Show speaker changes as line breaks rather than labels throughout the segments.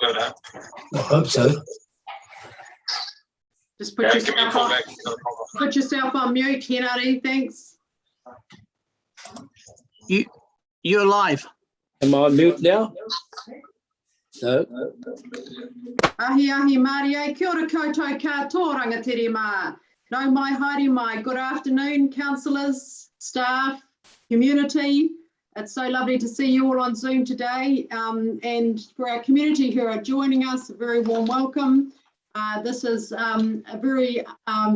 I hope so.
Just put yourself on mute, Henry, thanks.
You're live.
Am I on mute now? No.
Ahi Mārie, kia ora koutou katoa rangatiri mā. Nau mai haere mai. Good afternoon, councillors, staff, community. It's so lovely to see you all on Zoom today. And for our community who are joining us, a very warm welcome. This is a very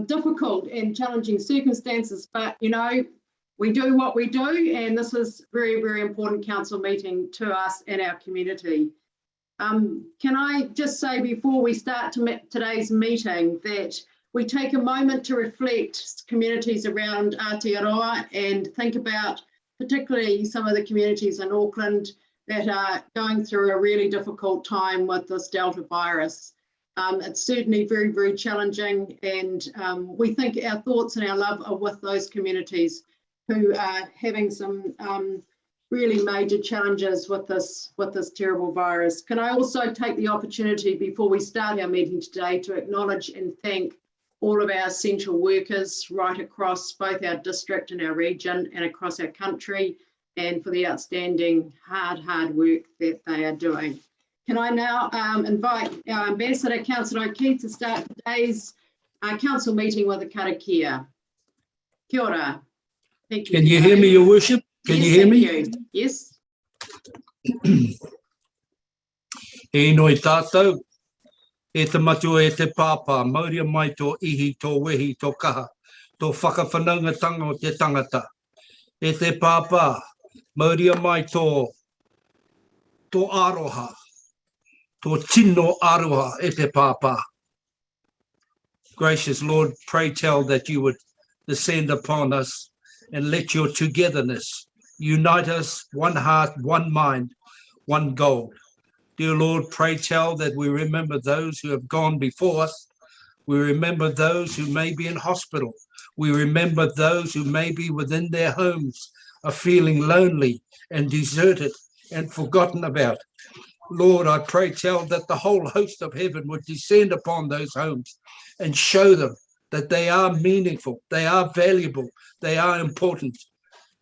difficult and challenging circumstances, but you know, we do what we do, and this is very, very important council meeting to us and our community. Can I just say before we start today's meeting that we take a moment to reflect communities around Aotearoa and think about particularly some of the communities in Auckland that are going through a really difficult time with this Delta virus. It's certainly very, very challenging, and we think our thoughts and our love are with those communities who are having some really major challenges with this terrible virus. Can I also take the opportunity before we start our meeting today to acknowledge and thank all of our essential workers right across both our district and our region and across our country, and for the outstanding hard work that they are doing. Can I now invite our Ambassador, Councillor O'Keefe, to start today's council meeting with a karakia. Kia ora. Thank you.
Can you hear me, Your Worship? Can you hear me?
Yes.
E noi tātou, e te matua e te pāpā, mauria mai tō ihi, tō wehi, tō kaha, tō whakawhanaungatanga o te tangata. E te pāpā, mauria mai tō aroha, tō tino aroha e te pāpā. Gracious Lord, pray tell that you would descend upon us and let your togetherness unite us, one heart, one mind, one goal. Dear Lord, pray tell that we remember those who have gone before us. We remember those who may be in hospital. We remember those who may be within their homes, are feeling lonely and deserted and forgotten about. Lord, I pray tell that the whole host of heaven would descend upon those homes and show them that they are meaningful, they are valuable, they are important.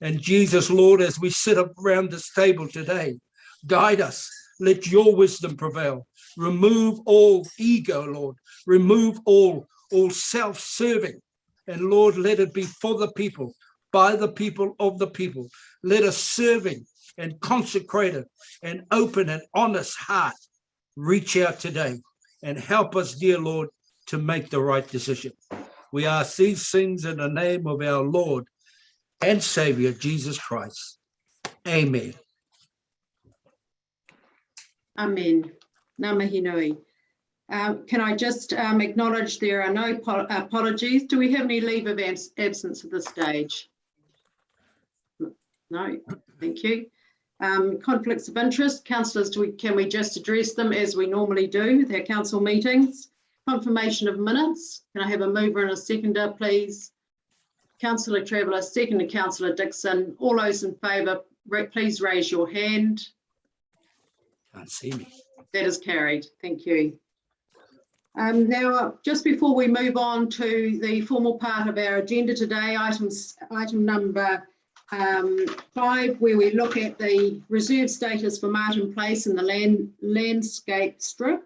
And Jesus, Lord, as we sit around this table today, guide us. Let your wisdom prevail. Remove all ego, Lord. Remove all self-serving. And Lord, let it be for the people, by the people, of the people. Let us serving and consecrated and open and honest heart reach out today and help us, dear Lord, to make the right decision. We ask these things in the name of our Lord and Savior, Jesus Christ. Amen. Amen.
Ngā mihi nui. Can I just acknowledge there are no apologies. Do we have any leave of absence at this stage? No, thank you. Conflicts of interest, councillors, can we just address them as we normally do with our council meetings? Confirmation of minutes. Can I have a mover and a seconder, please? Councillor Traveller, second to Councillor Dixon. All those in favour, please raise your hand.
Can't see me.
That is carried. Thank you. Now, just before we move on to the formal part of our agenda today, item number 5, where we look at the reserve status for Martin Place and the landscape strip.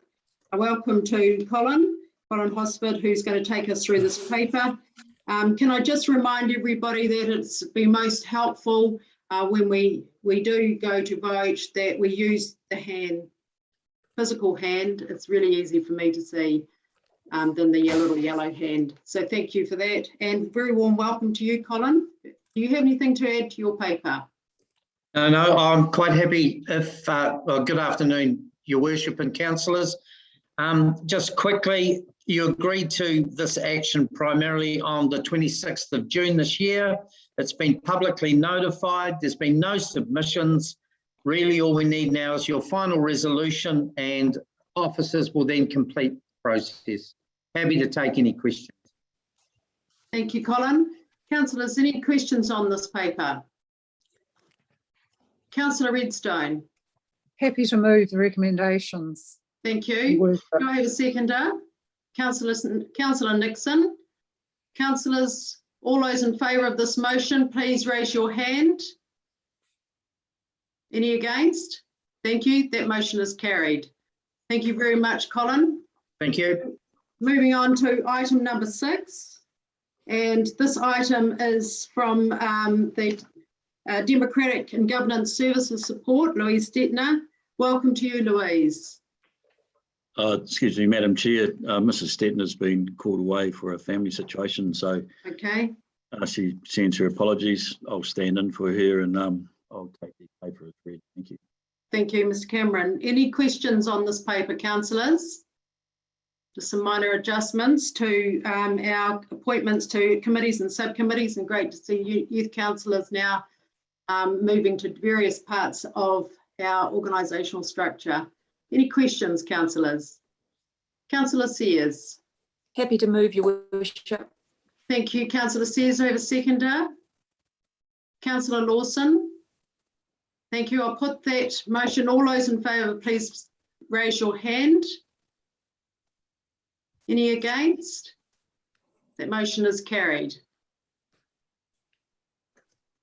A welcome to Colin Hosford, who's going to take us through this paper. Can I just remind everybody that it's been most helpful when we do go to vote that we use the physical hand. It's really easy for me to see than the little yellow hand. So thank you for that, and very warm welcome to you, Colin. Do you have anything to add to your paper?
No, I'm quite happy if, well, good afternoon, Your Worship and councillors. Just quickly, you agreed to this action primarily on the 26th of June this year. It's been publicly notified. There's been no submissions. Really, all we need now is your final resolution, and officers will then complete the process. Happy to take any questions.
Thank you, Colin. Councillors, any questions on this paper? Councillor Redstone.
Happy to move the recommendations.
Thank you. Do I have a seconder? Councillor Nixon. Councillors, all those in favour of this motion, please raise your hand. Any against? Thank you. That motion is carried. Thank you very much, Colin.
Thank you.
Moving on to item number 6. And this item is from the Democratic and Governance Services Support, Louise Stettner. Welcome to you, Louise.
Excuse me, Madam Chair, Mrs. Stettner has been called away for a family situation, so
Okay.
she sends her apologies. I'll stand in for her and I'll take the paper as read. Thank you.
Thank you, Mr. Cameron. Any questions on this paper, councillors? Just some minor adjustments to our appointments to committees and subcommittees, and great to see youth councillors now moving to various parts of our organisational structure. Any questions, councillors? Councillor Sears.
Happy to move, Your Worship.
Thank you, Councillor Sears. Do I have a seconder? Councillor Lawson. Thank you. I'll put that motion. All those in favour, please raise your hand. Any against? That motion is carried.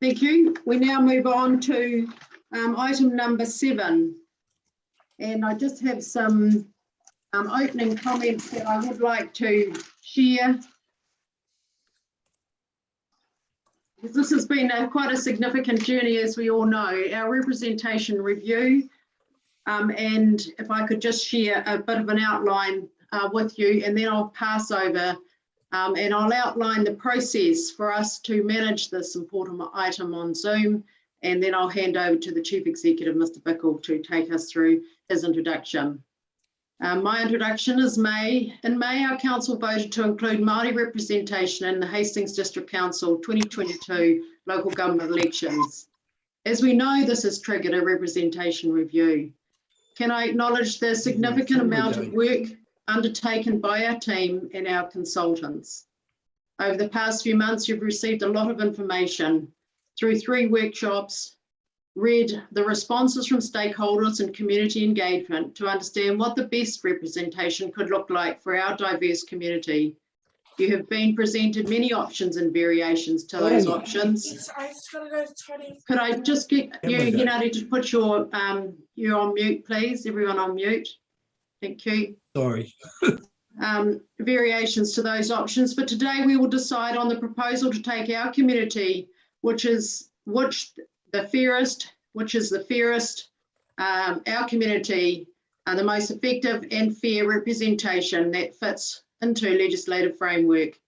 Thank you. We now move on to item number 7. And I just have some opening comments that I would like to share. This has been quite a significant journey, as we all know, our representation review. And if I could just share a bit of an outline with you, and then I'll pass over and I'll outline the process for us to manage this important item on Zoom, and then I'll hand over to the Chief Executive, Mr. Bickle, to take us through his introduction. My introduction is May. In May, our council voted to include Māori representation in the Hastings District Council 2022 local government elections. As we know, this has triggered a representation review. Can I acknowledge the significant amount of work undertaken by our team and our consultants? Over the past few months, you've received a lot of information through 3 workshops, read the responses from stakeholders and community engagement to understand what the best representation could look like for our diverse community. You have been presented many options and variations to those options. Could I just get you, Hinari, to put your you're on mute, please? Everyone on mute. Thank you.
Sorry.
Variations to those options, but today we will decide on the proposal to take our community, which is the fairest, our community, the most effective and fair representation that fits into legislative framework.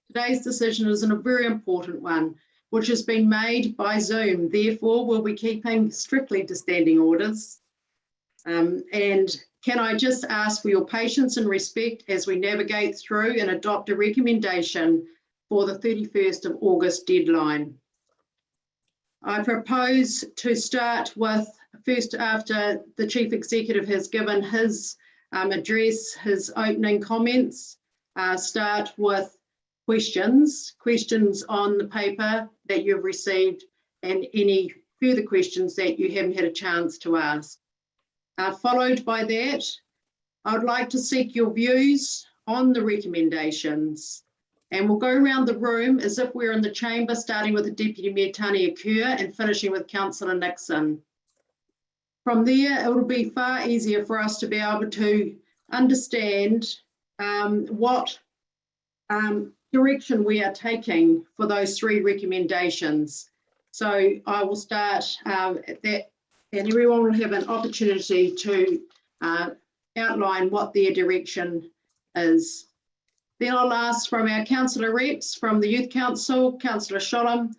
Today's decision is a very important one, which has been made by Zoom. Therefore, we'll be keeping strictly to standing orders. And can I just ask for your patience and respect as we navigate through and adopt a recommendation for the 31st of August deadline. I propose to start with, first after the Chief Executive has given his address, his opening comments, start with questions on the paper that you've received and any further questions that you haven't had a chance to ask. Followed by that, I would like to seek your views on the recommendations. And we'll go around the room as if we're in the chamber, starting with the Deputy Mayor Tania Kerr and finishing with Councillor Nixon. From there, it will be far easier for us to be able to understand what direction we are taking for those 3 recommendations. So I will start at that, and everyone will have an opportunity to outline what their direction is. Then I'll ask from our councillor reps from the Youth Council, Councillor Sholem,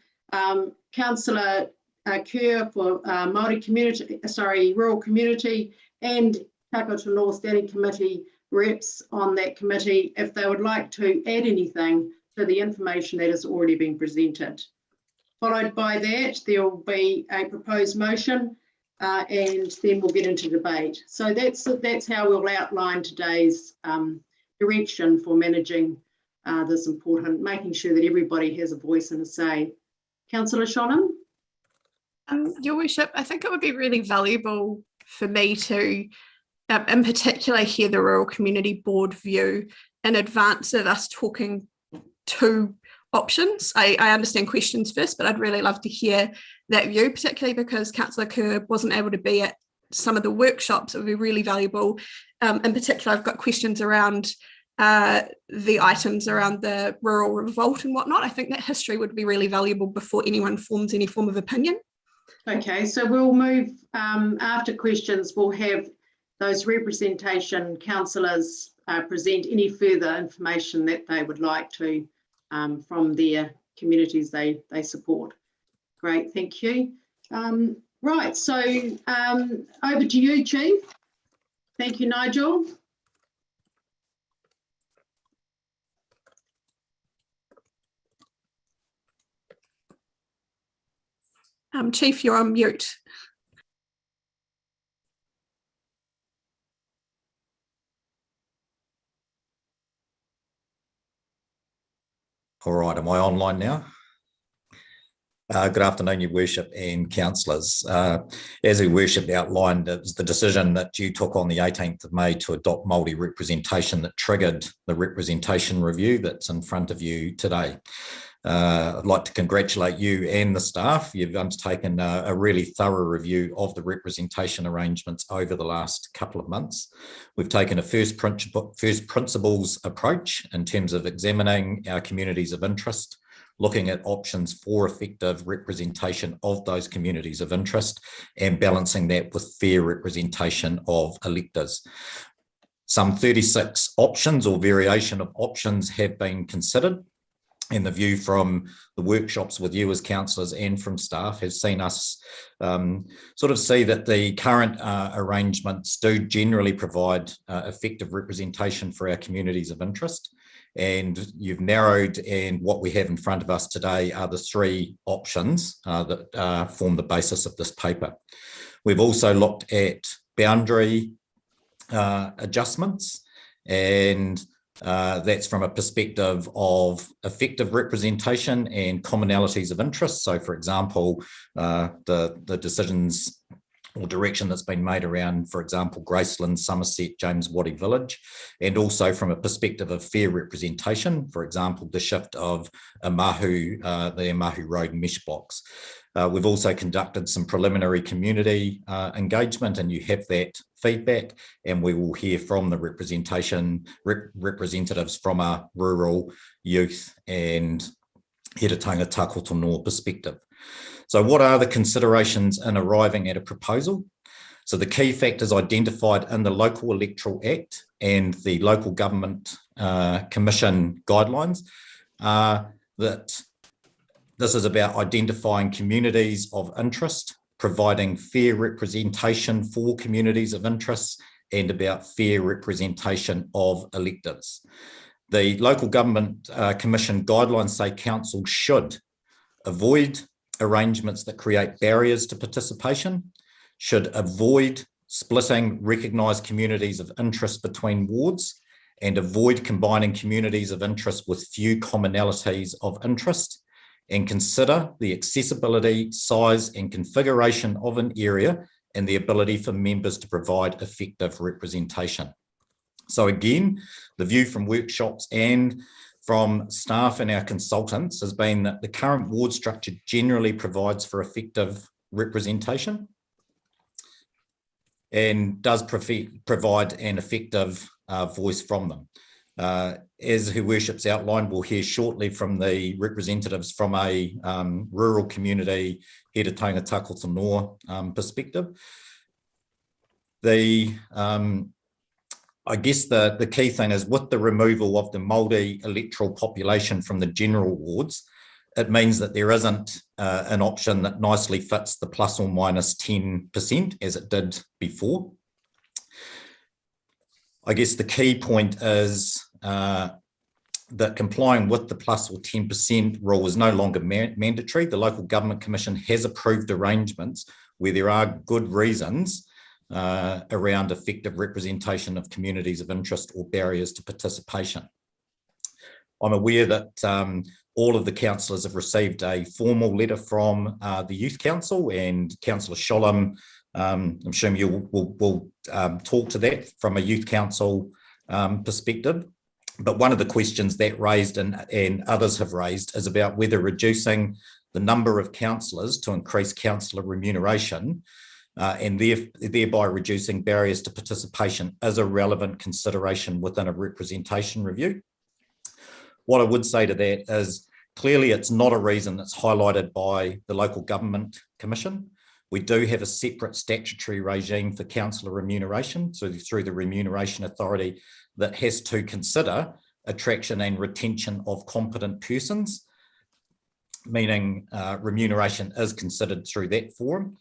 Councillor Kerr for Māori community, rural community, and Tākotā Law Standing Committee reps on that committee if they would like to add anything to the information that has already been presented. Followed by that, there will be a proposed motion and then we'll get into debate. So that's how we'll outline today's direction for managing this important, making sure that everybody has a voice and a say. Councillor Sholem?
Your Worship, I think it would be really valuable for me to in particular hear the Rural Community Board view in advance of us talking to options. I understand questions first, but I'd really love to hear that view, particularly because Councillor Kerr wasn't able to be at some of the workshops. It would be really valuable. In particular, I've got questions around the items around the rural revolt and whatnot. I think that history would be really valuable before anyone forms any form of opinion.
Okay, so we'll move after questions. We'll have those representation councillors present any further information that they would like to from their communities they support. Great, thank you. Right, so over to you, Chief. Thank you, Nigel.
Chief, you're on mute.
All right, am I online now? Good afternoon, Your Worship and councillors. As Your Worship outlined, it was the decision that you took on the 18th of May to adopt Māori representation that triggered the representation review that's in front of you today. I'd like to congratulate you and the staff. You've undertaken a really thorough review of the representation arrangements over the last couple of months. We've taken a first principles approach in terms of examining our communities of interest, looking at options for effective representation of those communities of interest and balancing that with fair representation of electors. Some 36 options or variation of options have been considered, and the view from the workshops with you as councillors and from staff has seen us sort of see that the current arrangements do generally provide effective representation for our communities of interest. And you've narrowed, and what we have in front of us today are the three options that form the basis of this paper. We've also looked at boundary adjustments, and that's from a perspective of effective representation and commonalities of interest. So, for example, the decisions or direction that's been made around, for example, Graceland, Somerset, James Wattie Village, and also from a perspective of fair representation, for example, the shift of the Mahu Road mesh box. We've also conducted some preliminary community engagement, and you have that feedback, and we will hear from the representatives from a rural, youth and Heretaunga Takoto Noa perspective. So what are the considerations in arriving at a proposal? So the key factors identified in the Local Electoral Act and the Local Government Commission guidelines are that this is about identifying communities of interest, providing fair representation for communities of interest, and about fair representation of electors. The Local Government Commission guidelines say council should avoid arrangements that create barriers to participation, should avoid splitting recognised communities of interest between wards, and avoid combining communities of interest with few commonalities of interest, and consider the accessibility, size and configuration of an area and the ability for members to provide effective representation. So again, the view from workshops and from staff and our consultants has been that the current ward structure generally provides for effective representation and does provide an effective voice from them. As Her Worship's outlined, we'll hear shortly from the representatives from a rural community, Heretaunga Takoto Noa perspective. I guess the key thing is with the removal of the Māori electoral population from the general wards, it means that there isn't an option that nicely fits the plus or minus 10% as it did before. I guess the key point is that complying with the plus or 10% rule is no longer mandatory. The Local Government Commission has approved arrangements where there are good reasons around effective representation of communities of interest or barriers to participation. I'm aware that all of the councillors have received a formal letter from the Youth Council, and Councillor Sholem I'm sure you will talk to that from a youth council perspective. But one of the questions that raised and others have raised is about whether reducing the number of councillors to increase councillor remuneration and thereby reducing barriers to participation is a relevant consideration within a representation review. What I would say to that is clearly it's not a reason that's highlighted by the Local Government Commission. We do have a separate statutory regime for councillor remuneration, so through the Remuneration Authority, that has to consider attraction and retention of competent persons, meaning remuneration is considered through that forum.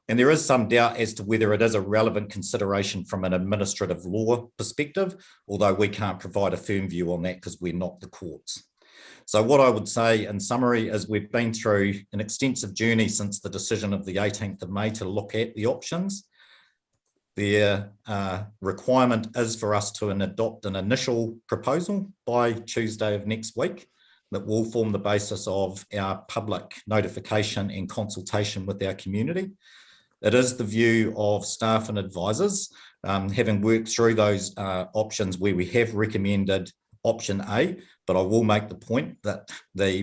And there is some doubt as to whether it is a relevant consideration from an administrative law perspective, although we can't provide a firm view on that because we're not the courts. So what I would say in summary is we've been through an extensive journey since the decision of the 18th of May to look at the options. The requirement is for us to adopt an initial proposal by Tuesday of next week that will form the basis of our public notification and consultation with our community. It is the view of staff and advisors, having worked through those options where we have recommended option A, but I will make the point that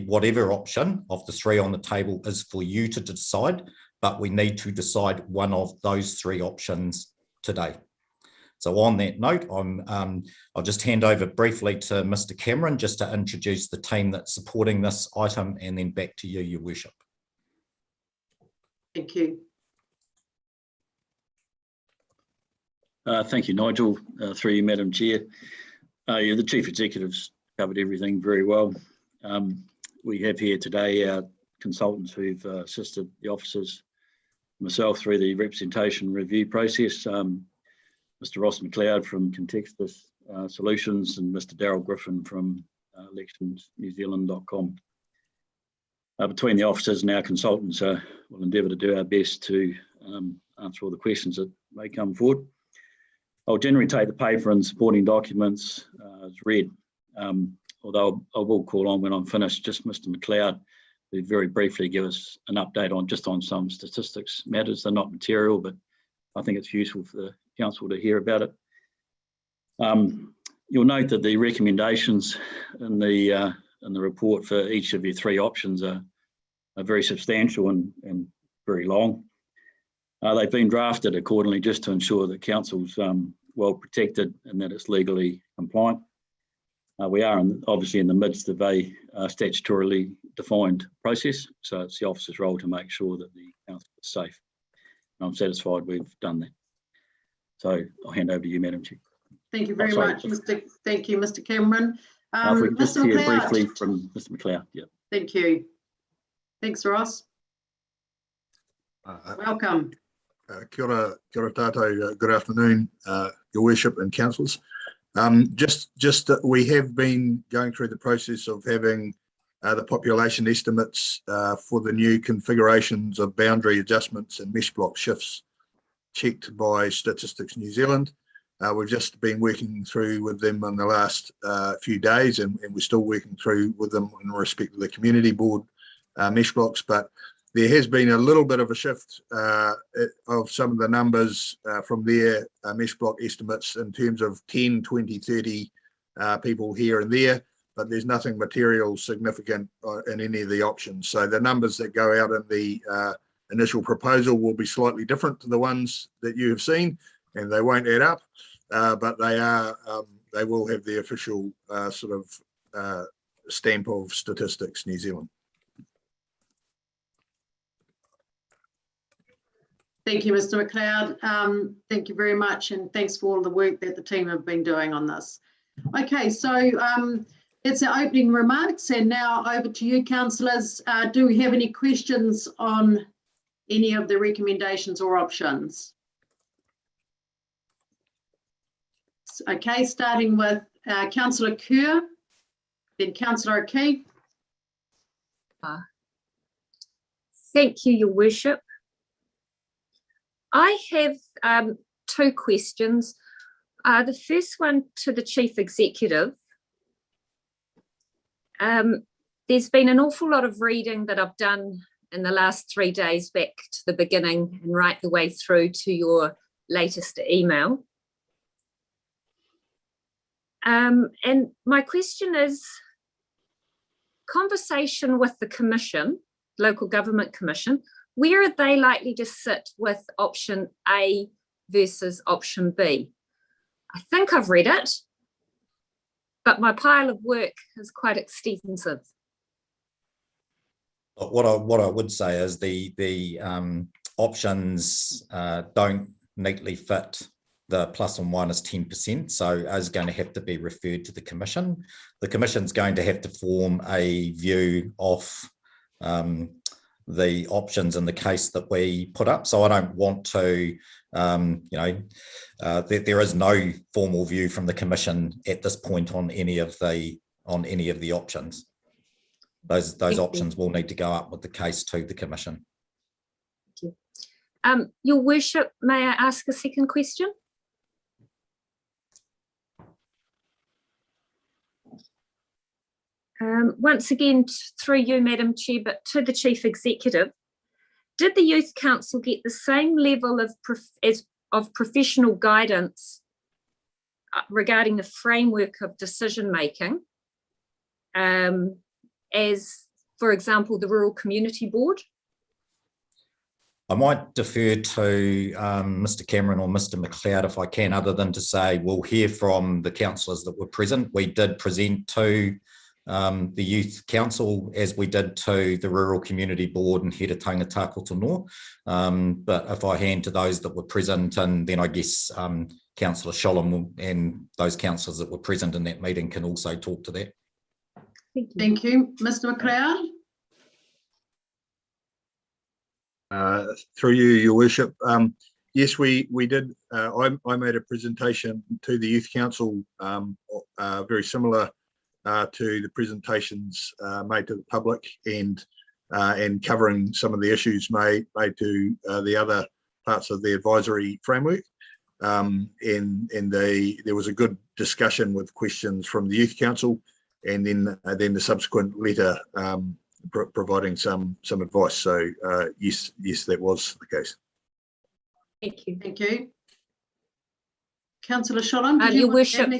whatever option of the three on the table is for you to decide, but we need to decide one of those three options today. So on that note, I'll just hand over briefly to Mr. Cameron just to introduce the team that's supporting this item, and then back to you, Your Worship.
Thank you.
Thank you, Nigel. Through you, Madam Chair. Yeah, the Chief Executive's covered everything very well. We have here today our consultants who've assisted the officers, myself through the representation review process, Mr. Ross McLeod from Contextus Solutions and Mr. Daryl Griffin from electionsnewzealand.com. Between the officers and our consultants, we'll endeavour to do our best to answer all the questions that may come forward. I'll generally take the paper and supporting documents as read, although I will call on when I'm finished just Mr. McLeod to very briefly give us an update on some statistics matters. They're not material, but I think it's useful for the council to hear about it. You'll note that the recommendations in the report for each of your three options are very substantial and very long. They've been drafted accordingly just to ensure that council's well protected and that it's legally compliant. We are obviously in the midst of a statutorily defined process, so it's the officer's role to make sure that the council is safe. And I'm satisfied we've done that. So I'll hand over to you, Madam Chair.
Thank you very much, Thank you, Mr. Cameron.
If we can just
Mr.
hear
McLeod.
briefly from Mr. McLeod. Yeah.
Thank you. Thanks, Ross. Welcome.
Kia ora tātou, good afternoon, Your Worship and councillors. We have been going through the process of having the population estimates for the new configurations of boundary adjustments and mesh block shifts checked by Statistics New Zealand. We've just been working through with them in the last few days, and we're still working through with them in respect to the community board mesh blocks, but there has been a little bit of a shift of some of the numbers from their mesh block estimates in terms of 10, 20, 30 people here and there, but there's nothing material significant in any of the options. So the numbers that go out in the initial proposal will be slightly different to the ones that you have seen, and they won't add up, but they will have the official stamp of Statistics New Zealand.
Thank you, Mr. McLeod. Thank you very much, and thanks for all the work that the team have been doing on this. Okay, so it's our opening remarks, and now over to you, councillors. Do we have any questions on any of the recommendations or options? Okay, starting with Councillor Kerr, then Councillor O'Keefe.
Thank you, Your Worship. I have two questions. The first one to the Chief Executive. There's been an awful lot of reading that I've done in the last 3 days back to the beginning and right the way through to your latest email. And my question is, conversation with the Commission, Local Government Commission, where are they likely to sit with option A versus option B? I think I've read it, but my pile of work is quite extensive.
What I would say is the options don't neatly fit the plus or minus 10%, so is going to have to be referred to the Commission. The Commission's going to have to form a view of the options in the case that we put up. So I don't want to, there is no formal view from the Commission at this point on any of the options. Those options will need to go up with the case to the Commission.
Thank you. Your Worship, may I ask a second question? Once again, through you, Madam Chair, but to the Chief Executive, did the Youth Council get the same level of professional guidance regarding the framework of decision making as, for example, the Rural Community Board?
I might defer to Mr. Cameron or Mr. McLeod if I can, other than to say we'll hear from the councillors that were present. We did present to the Youth Council, as we did to the Rural Community Board and Heretanga Tākoto Nō. But if I hand to those that were present, and then I guess Councillor Sholem and those councillors that were present in that meeting can also talk to that.
Thank you. Mr. McLeod?
Through you, Your Worship. Yes, we did. I made a presentation to the Youth Council, very similar to the presentations made to the public, and covering some of the issues made to the other parts of the advisory framework. And there was a good discussion with questions from the Youth Council, and then the subsequent letter providing some advice. So yes, that was the case.
Thank you.
Thank you. Councillor Sholem, did
Your Worship.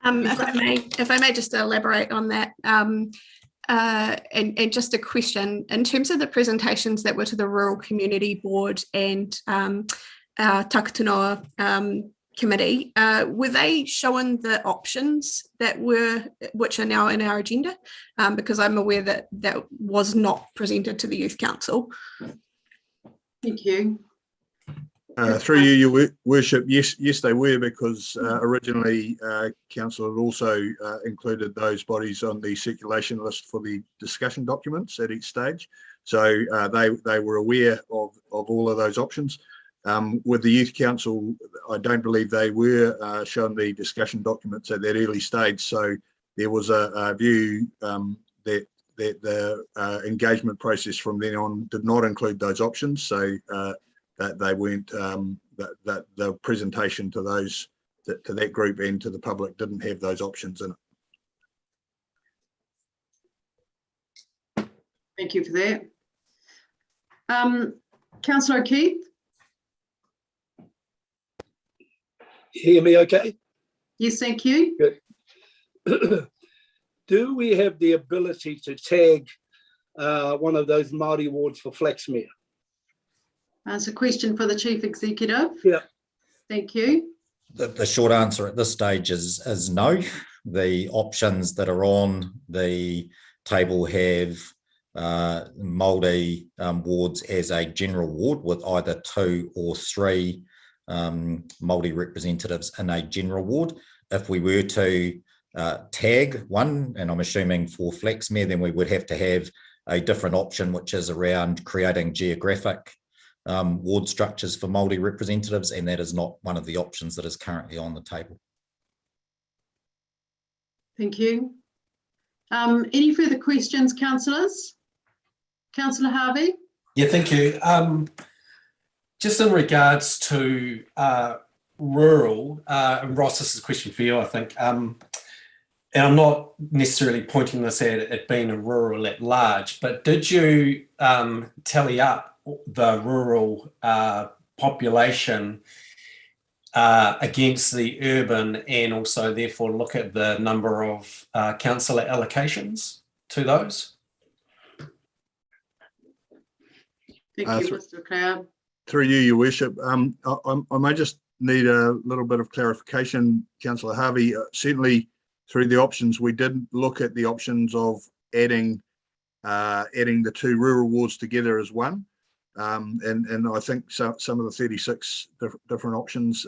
If I may just elaborate on that, and just a question, in terms of the presentations that were to the Rural Community Board and Tākoto Noa Committee, were they showing the options which are now in our agenda? Because I'm aware that that was not presented to the Youth Council.
Thank you.
Through you, Your Worship, yes, they were, because originally Council had also included those bodies on the circulation list for the discussion documents at each stage. So they were aware of all of those options. With the Youth Council, I don't believe they were shown the discussion documents at that early stage. So there was a view that the engagement process from then on did not include those options. So that they weren't, that the presentation to those, to that group and to the public didn't have those options in it.
Thank you for that. Councillor O'Keefe?
Hear me okay?
Yes, thank you.
Good. Do we have the ability to tag one of those Māori wards for Flaxmere?
That's a question for the Chief Executive.
Yeah.
Thank you.
The short answer at this stage is no. The options that are on the table have Māori wards as a general ward with either 2 or 3 Māori representatives in a general ward. If we were to tag one, and I'm assuming for Flaxmere, then we would have to have a different option, which is around creating geographic ward structures for Māori representatives, and that is not one of the options that is currently on the table.
Thank you. Any further questions, councillors? Councillor Harvey?
Yeah, thank you. Just in regards to rural, and Ross, this is a question for you, I think. and I'm not necessarily pointing this at it being a rural at large, but did you tally up the rural population against the urban, and also therefore look at the number of councillor allocations to those?
Thank you, Mr. Cloud.
Through you, Your Worship. I may just need a little bit of clarification, Councillor Harvey. Certainly through the options, we did look at the options of adding the two rural wards together as one. And I think some of the 36 different options.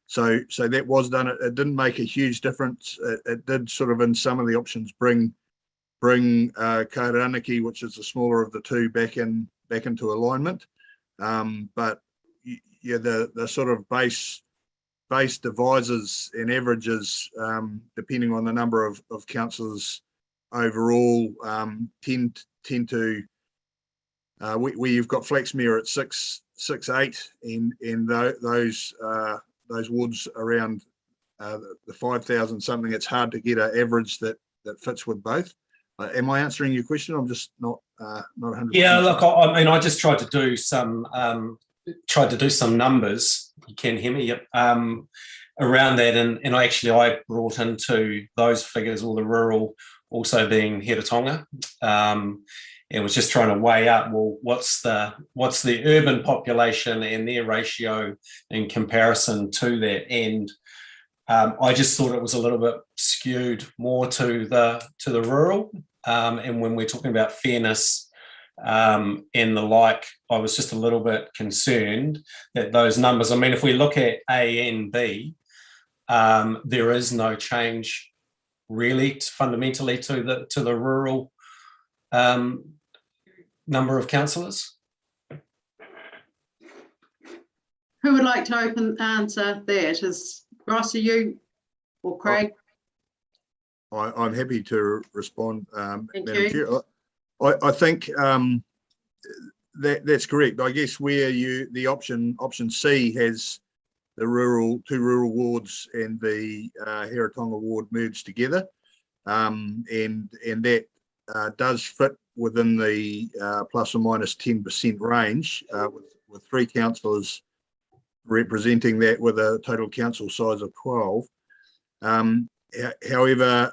So that was done. It didn't make a huge difference. It did sort of in some of the options bring Kairanaki, which is the smaller of the two, back into alignment. But yeah, the sort of base divisors and averages, depending on the number of councillors overall, tend to where you've got Flaxmere at 6.8, and those wards around the 5,000 something. It's hard to get an average that fits with both. Am I answering your question? I'm just not 100%.
Yeah, look, I mean, I just tried to do some numbers. You can hear me, yep. Around that, and I brought into those figures all the rural also being Heretatonga. And was just trying to weigh up, well, what's the urban population and their ratio in comparison to that. And I just thought it was a little bit skewed more to the rural. And when we're talking about fairness and the like, I was just a little bit concerned that those numbers, I mean, if we look at A and B, there is no change really fundamentally to the rural number of councillors.
Who would like to answer that? Is Ross, are you or Craig?
I'm happy to respond.
Thank you.
I think that's correct. I guess where the option C has the two rural wards and the Heretatonga ward merged together, and that does fit within the plus or minus 10% range, with 3 councillors representing that with a total council size of 12. However,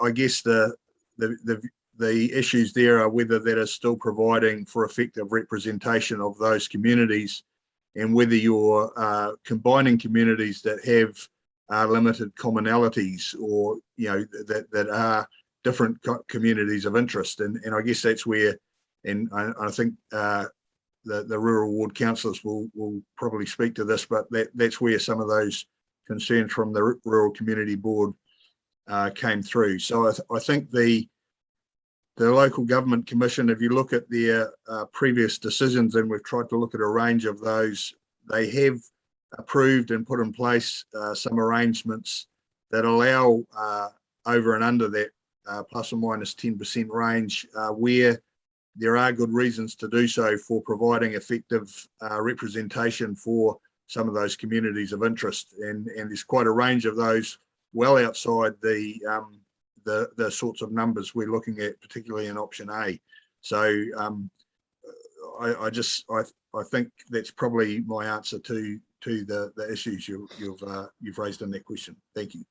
I guess the issues there are whether that is still providing for effective representation of those communities, and whether you're combining communities that have limited commonalities, or that are different communities of interest. And I guess that's where, and I think the rural ward councillors will probably speak to this, but that's where some of those concerns from the Rural Community Board came through. So I think the Local Government Commission, if you look at their previous decisions, and we've tried to look at a range of those, they have approved and put in place some arrangements that allow over and under that plus or minus 10% range, where there are good reasons to do so for providing effective representation for some of those communities of interest. And there's quite a range of those well outside the sorts of numbers we're looking at, particularly in option A. So I think that's probably my answer to the issues you've raised in that question. Thank you.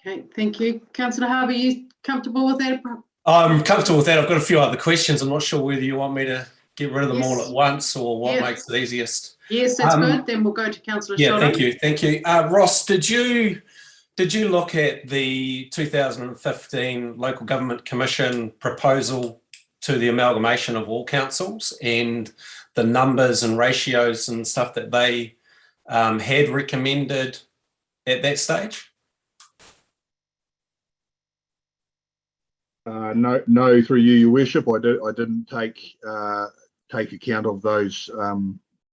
Okay, thank you. Councillor Harvey, are you comfortable with that?
I'm comfortable with that. I've got a few other questions. I'm not sure whether you want me to get rid of them all at once, or what makes it easiest.
Yes, that's good. Then we'll go to Councillor Shorter.
Thank you. Ross, did you look at the 2015 Local Government Commission proposal to the amalgamation of all councils, and the numbers and ratios and stuff that they had recommended at that stage?
No, through you, Your Worship, I didn't take account of those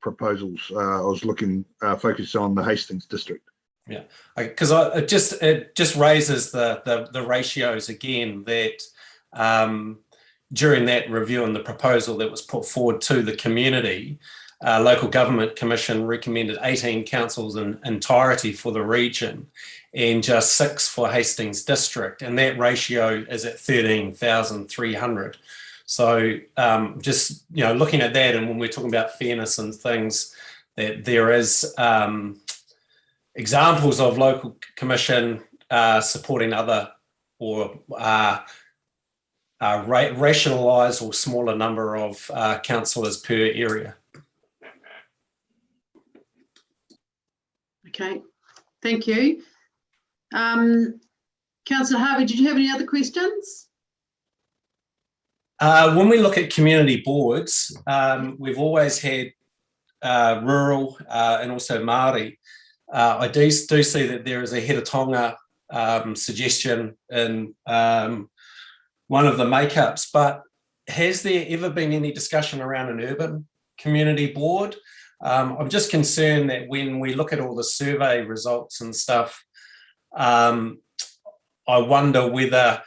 proposals. I was looking focused on the Hastings district.
Yeah, because it just raises the ratios again, that during that review and the proposal that was put forward to the community, Local Government Commission recommended 18 councils in entirety for the region and just 6 for Hastings District, and that ratio is at 13,300. So just, looking at that, and when we're talking about fairness and things, that there is examples of local commission supporting other or rationalised or smaller number of councillors per area.
Okay, thank you. Councillor Harvey, did you have any other questions?
When we look at community boards, we've always had rural and also Māori. I do see that there is a Heretatonga suggestion in one of the makeups, but has there ever been any discussion around an urban community board? I'm just concerned that when we look at all the survey results and stuff, I wonder whether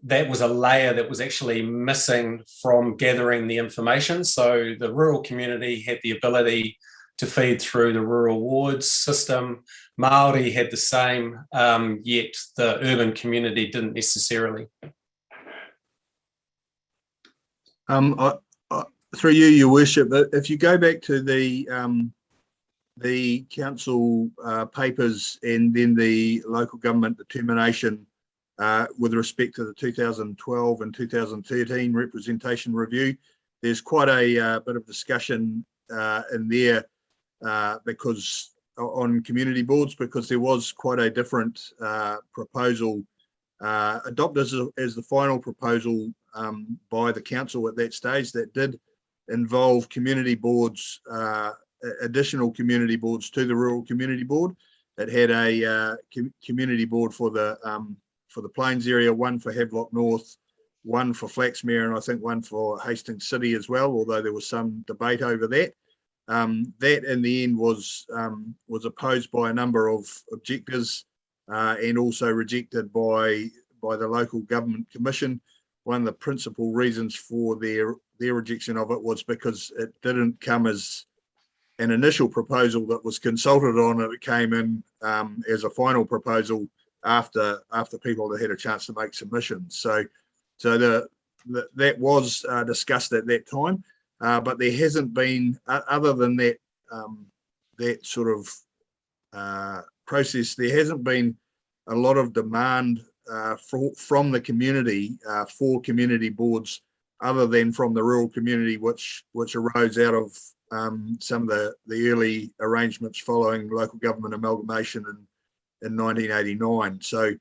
that was a layer that was actually missing from gathering the information. So the rural community had the ability to feed through the rural wards system. Māori had the same, yet the urban community didn't necessarily.
Through you, Your Worship, if you go back to the council papers and then the local government determination with respect to the 2012 and 2013 representation review, there's quite a bit of discussion in there because on community boards, because there was quite a different proposal adopted as the final proposal by the council at that stage that did involve community boards, additional community boards to the rural community board. It had a community board for the Plains area, one for Havelock North, one for Flaxmere, and I think one for Hastings City as well, although there was some debate over that. That in the end was opposed by a number of objectors and also rejected by the Local Government Commission. One of the principal reasons for their rejection of it was because it didn't come as an initial proposal that was consulted on. It came in as a final proposal after people had had a chance to make submissions. So that was discussed at that time, but there hasn't been, other than that that sort of process, there hasn't been a lot of demand from the community for community boards, other than from the rural community, which arose out of some of the early arrangements following local government amalgamation in 1989. So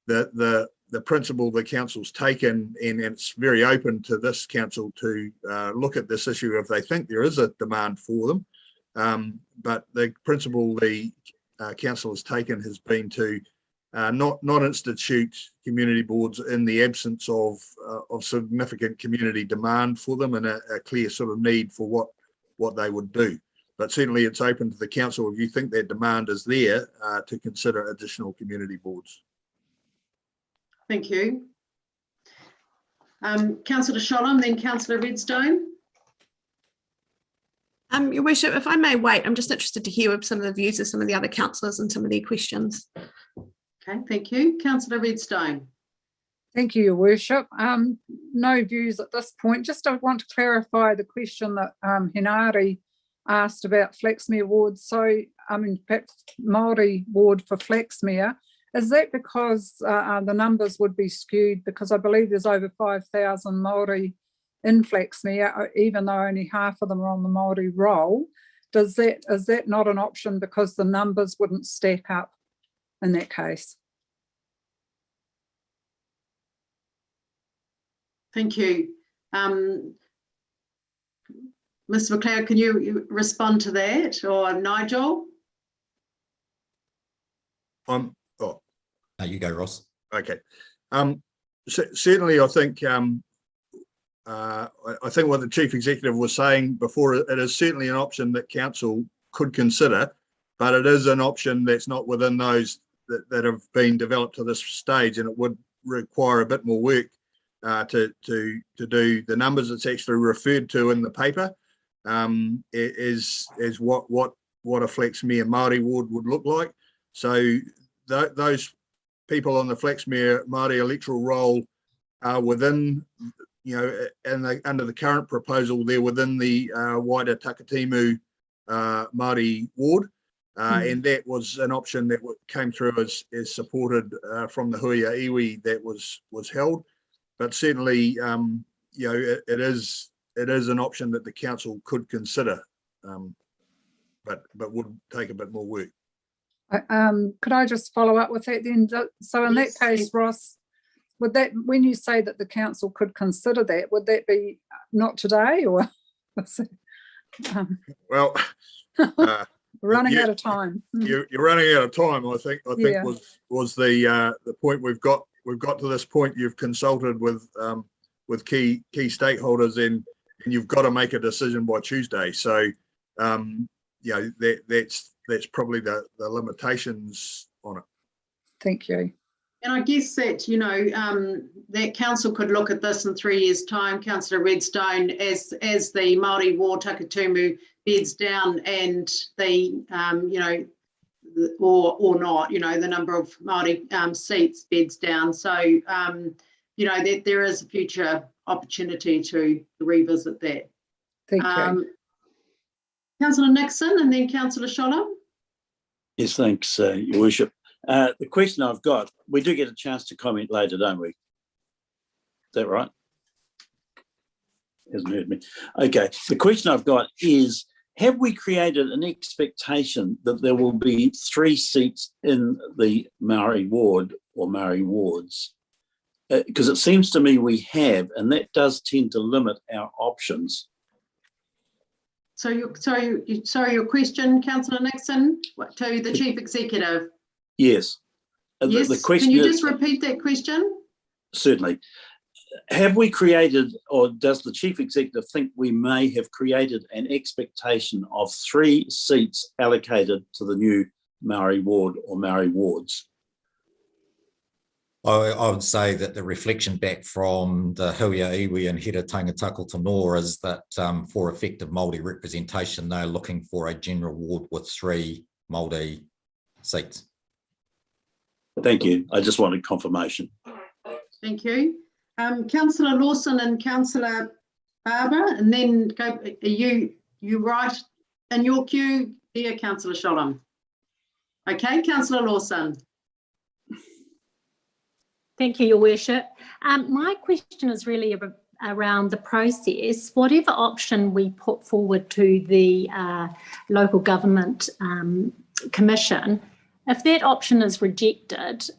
the principle the council's taken, and it's very open to this council to look at this issue if they think there is a demand for them. But the principle the council has taken has been to not institute community boards in the absence of significant community demand for them and a clear sort of need for what they would do. But certainly it's open to the council, if you think that demand is there, to consider additional community boards.
Thank you. Councillor Shollam, then Councillor Redstone.
Your Worship, if I may wait, I'm just interested to hear some of the views of some of the other councillors and some of their questions.
Okay, thank you. Councillor Redstone.
Thank you, Your Worship. No views at this point. Just I want to clarify the question that Henare asked about Flaxmere wards. So, perhaps Māori ward for Flaxmere. Is that because the numbers would be skewed? Because I believe there's over 5,000 Māori in Flaxmere, even though only half of them are on the Māori roll. Is that not an option because the numbers wouldn't stack up in that case?
Thank you. Mr. McLeod, can you respond to that, or Nigel?
No, you go, Ross.
Okay. Certainly, I think what the Chief Executive was saying before, it is certainly an option that council could consider, but it is an option that's not within those that have been developed to this stage, and it would require a bit more work to do the numbers it's actually referred to in the paper. is what a Flaxmere Māori ward would look like. So those people on the Flaxmere Māori electoral roll are within, and under the current proposal, they're within the wider Takatimu Māori ward. And that was an option that came through as supported from the Huia iwi that was held. But certainly, it is an option that the council could consider, but would take a bit more work.
Could I just follow up with that then? So in that case, Ross, would that, when you say that the council could consider that, would that be not today or?
Well,
running out of time.
You're running out of time. I think
Yeah.
was the point we've got to this point. You've consulted with key stakeholders and you've got to make a decision by Tuesday. So that's probably the limitations on it.
Thank you.
And I guess that, that council could look at this in 3 years' time, Councillor Redstone, as the Māori ward Takatumu beds down and the, or not, the number of Māori seats beds down. So, there is a future opportunity to revisit that.
Thank you.
Councillor Nixon and then Councillor Sholem.
Yes, thanks, Your Worship. The question I've got, we do get a chance to comment later, don't we? Is that right? Hasn't heard me. Okay, the question I've got is, have we created an expectation that there will be 3 seats in the Maori ward or Maori wards? Because it seems to me we have, and that does tend to limit our options.
So your question, Councillor Nixon, to the Chief Executive?
Yes.
Yes.
The question
Can you
is,
just repeat that question?
Certainly. Have we created, or does the Chief Executive think we may have created an expectation of 3 seats allocated to the new Maori ward or Maori wards?
I would say that the reflection back from the Huia iwi and Heretaunga Takotonoa is that for effective Māori representation, they're looking for a general ward with 3 Māori seats.
Thank you. I just wanted confirmation.
Thank you. Councillor Lawson and Councillor Barber, and then go. Are you right in your queue, dear Councillor Sholem? Okay, Councillor Lawson.
Thank you, Your Worship. My question is really around the process. Whatever option we put forward to the local government commission, if that option is rejected,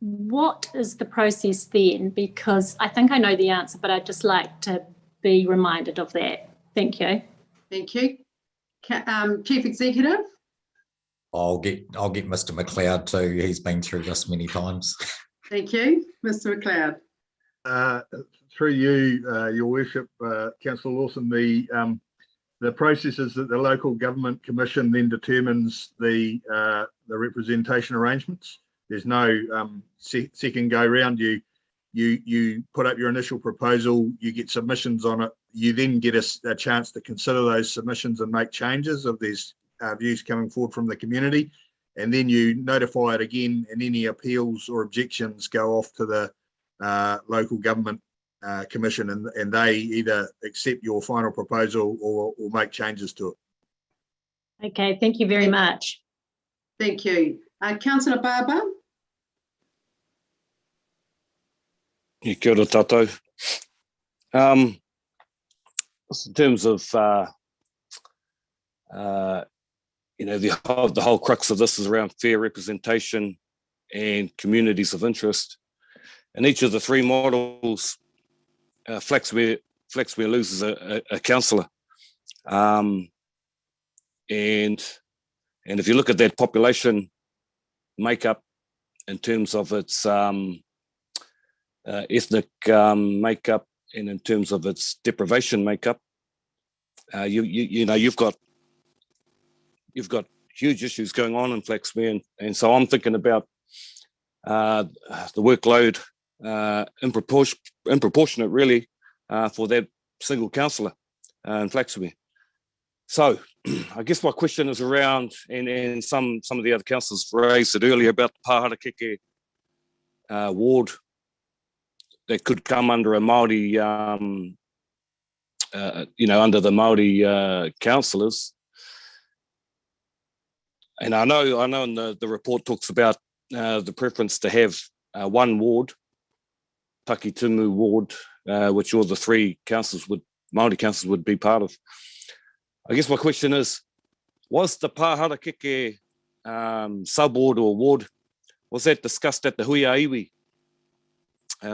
what is the process then? Because I think I know the answer, but I'd just like to be reminded of that. Thank you.
Thank you. Chief Executive?
I'll get Mr. McLeod too. He's been through this many times.
Thank you. Mr. McLeod.
Through you, Your Worship, Councillor Lawson, the process is that the local government commission then determines the representation arrangements. There's no second go round. You put up your initial proposal, you get submissions on it, you then get a chance to consider those submissions and make changes if there's views coming forward from the community, and then you notify it again, and any appeals or objections go off to the local government commission, and they either accept your final proposal or make changes to it.
Okay, thank you very much.
Thank you. Councillor Barber?
Kia ora tātou. In terms of the whole crux of this is around fair representation and communities of interest. In each of the 3 models, Flaxmere loses a councillor, and if you look at that population makeup in terms of its ethnic makeup and in terms of its deprivation makeup, you've got huge issues going on in Flaxmere, and so I'm thinking about the workload in proportionate really for that single councillor in Flaxmere. So I guess my question is around, and some of the other councillors raised it earlier about the Paharakeke ward that could come under a Māori, under the Māori councillors. And I know in the report talks about the preference to have one ward, Takitumu ward, which all the three Māori councillors would be part of. I guess my question is, was the Paharakeke sub-ward or ward, was that discussed at the Huia Iwi?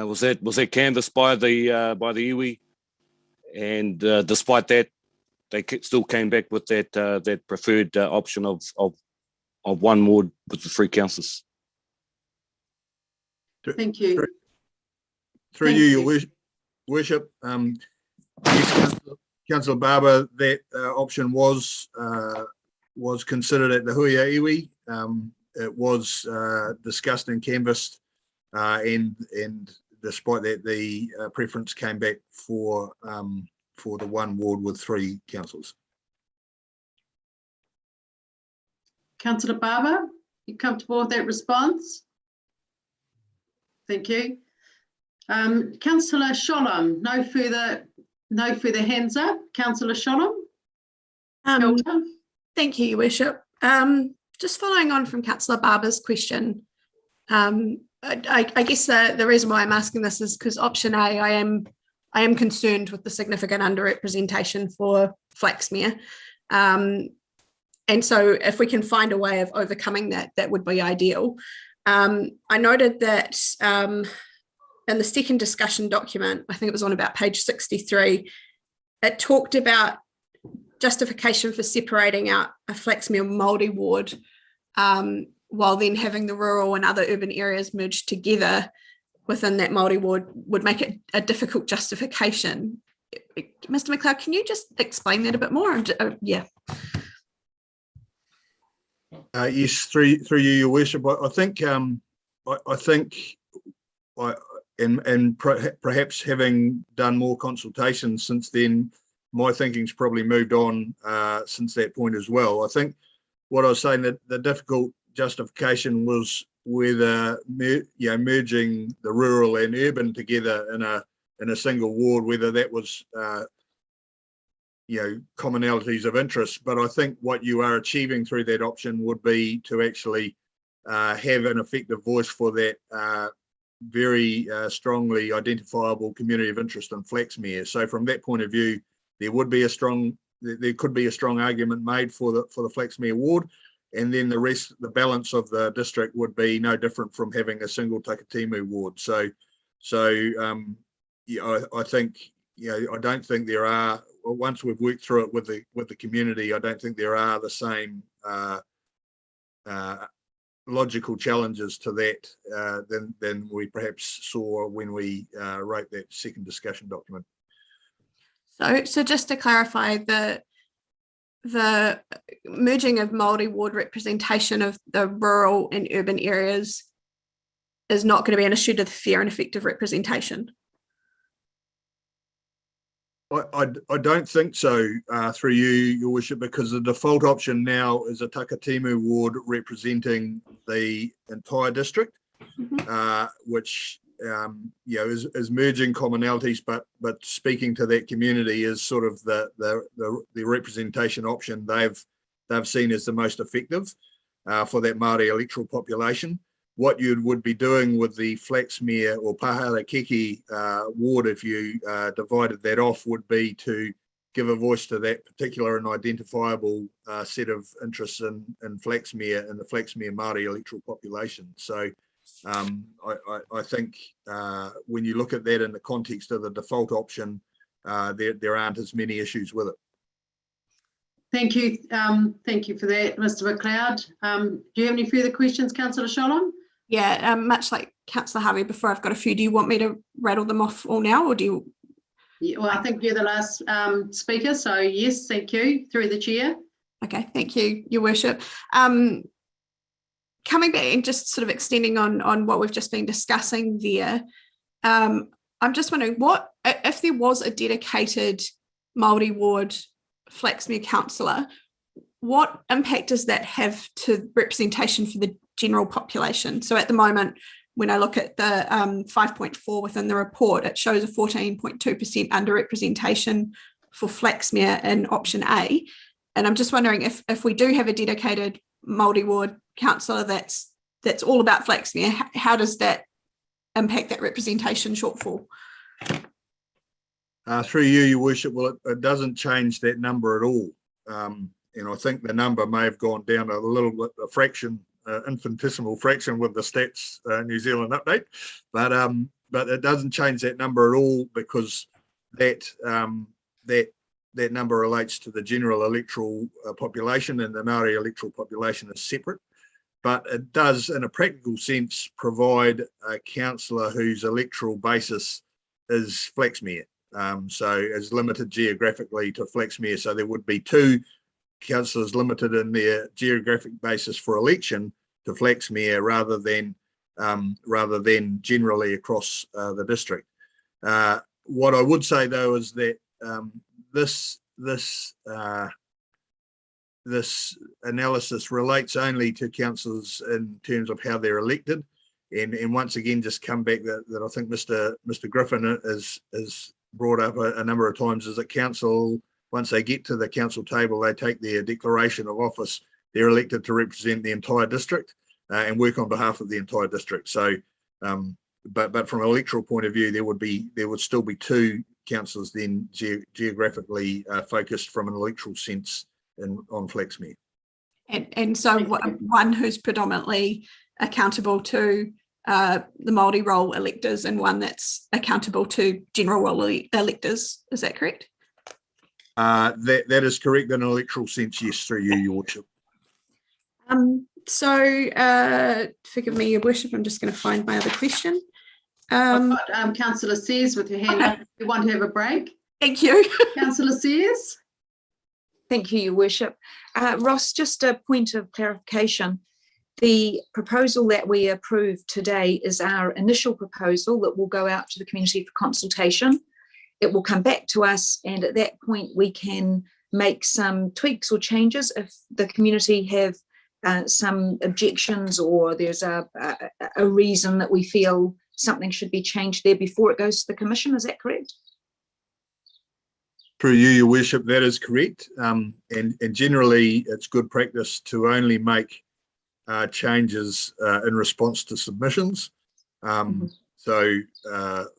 Was that canvassed by the iwi, and despite that, they still came back with that preferred option of one ward with the three councillors?
Thank you.
Through
Thank
you,
you.
Your Worship. Yes, Councillor Barber, that option was considered at the Huia Iwi. It was discussed and canvassed, and despite that, the preference came back for the one ward with three councillors.
Councillor Barber, you comfortable with that response? Thank you. Councillor Sholem, no further hands up. Councillor Sholem?
Thank you, Your Worship. Just following on from Councillor Barber's question, I guess the reason why I'm asking this is because option A, I am concerned with the significant underrepresentation for Flaxmere. And so if we can find a way of overcoming that, that would be ideal. I noted that in the second discussion document, I think it was on about page 63, it talked about justification for separating out a Flaxmere Māori ward while then having the rural and other urban areas merged together within that Māori ward would make it a difficult justification. Mr. McLeod, can you just explain that a bit more? Yeah.
Yes, through you, Your Worship. I think perhaps having done more consultations since then, my thinking's probably moved on since that point as well. I think what I was saying, that the difficult justification was whether merging the rural and urban together in a single ward, whether that was commonalities of interest. But I think what you are achieving through that option would be to actually have an effective voice for that very strongly identifiable community of interest in Flaxmere. So from that point of view, there could be a strong argument made for the Flaxmere ward, and then the balance of the district would be no different from having a single Takitimu ward. So I think I don't think there are. Once we've worked through it with the community, I don't think there are the same logical challenges to that than we perhaps saw when we wrote that second discussion document.
So just to clarify, the merging of Māori ward representation of the rural and urban areas is not going to be an issue to the fair and effective representation?
I don't think so, through you, Your Worship, because the default option now is a Takitimu ward representing the entire district, which is merging commonalities, but speaking to that community is sort of the representation option they've seen as the most effective for that Māori electoral population. What you would be doing with the Flaxmere or Paharakeke ward, if you divided that off, would be to give a voice to that particular and identifiable set of interests in Flaxmere and the Flaxmere Māori electoral population. So I think when you look at that in the context of the default option, there aren't as many issues with it.
Thank you. Thank you for that, Mr. McLeod. Do you have any further questions, Councillor Sholem?
Yeah, much like Councillor Harvey before, I've got a few. Do you want me to rattle them off all now, or do you?
Yeah, well, I think you're the last speaker, so yes, thank you, through the chair.
Okay, thank you, Your Worship. Coming back and just sort of extending on what we've just been discussing there, I'm just wondering, what if there was a dedicated Māori ward Flaxmere councillor, what impact does that have to representation for the general population? So at the moment, when I look at the 5.4 within the report, it shows a 14.2% underrepresentation for Flaxmere in option A. And I'm just wondering if we do have a dedicated Māori ward councillor that's all about Flaxmere, how does that impact that representation shortfall?
Through you, Your Worship, well, it doesn't change that number at all. And I think the number may have gone down a little bit, a fraction, infinitesimal fraction with the Stats New Zealand update, but it doesn't change that number at all, because that number relates to the general electoral population, and the Māori electoral population is separate. But it does, in a practical sense, provide a councillor whose electoral basis is Flaxmere. So is limited geographically to Flaxmere. So there would be 2 councillors limited in their geographic basis for election to Flaxmere, rather than generally across the district. What I would say, though, is that this analysis relates only to councillors in terms of how they're elected, and once again, just come back that I think Mr. Griffin has brought up a number of times, is that council, once they get to the council table, they take their declaration of office. They're elected to represent the entire district and work on behalf of the entire district. So, but from an electoral point of view, there would still be 2 councillors then geographically focused from an electoral sense on Flaxmere.
And so one who's predominantly accountable to the Māori roll electors, and one that's accountable to general roll electors. Is that correct?
That is correct in an electoral sense, yes, through you, Your Worship.
So forgive me, Your Worship, I'm just going to find my other question.
I've got Councillor Sears with her hand up. If you want to have a break.
Thank you.
Councillor Sears.
Thank you, Your Worship. Ross, just a point of clarification. The proposal that we approved today is our initial proposal that will go out to the community for consultation. It will come back to us, and at that point we can make some tweaks or changes if the community have some objections, or there's a reason that we feel something should be changed there before it goes to the Commission. Is that correct?
Through you, Your Worship, that is correct. And generally, it's good practice to only make changes in response to submissions. So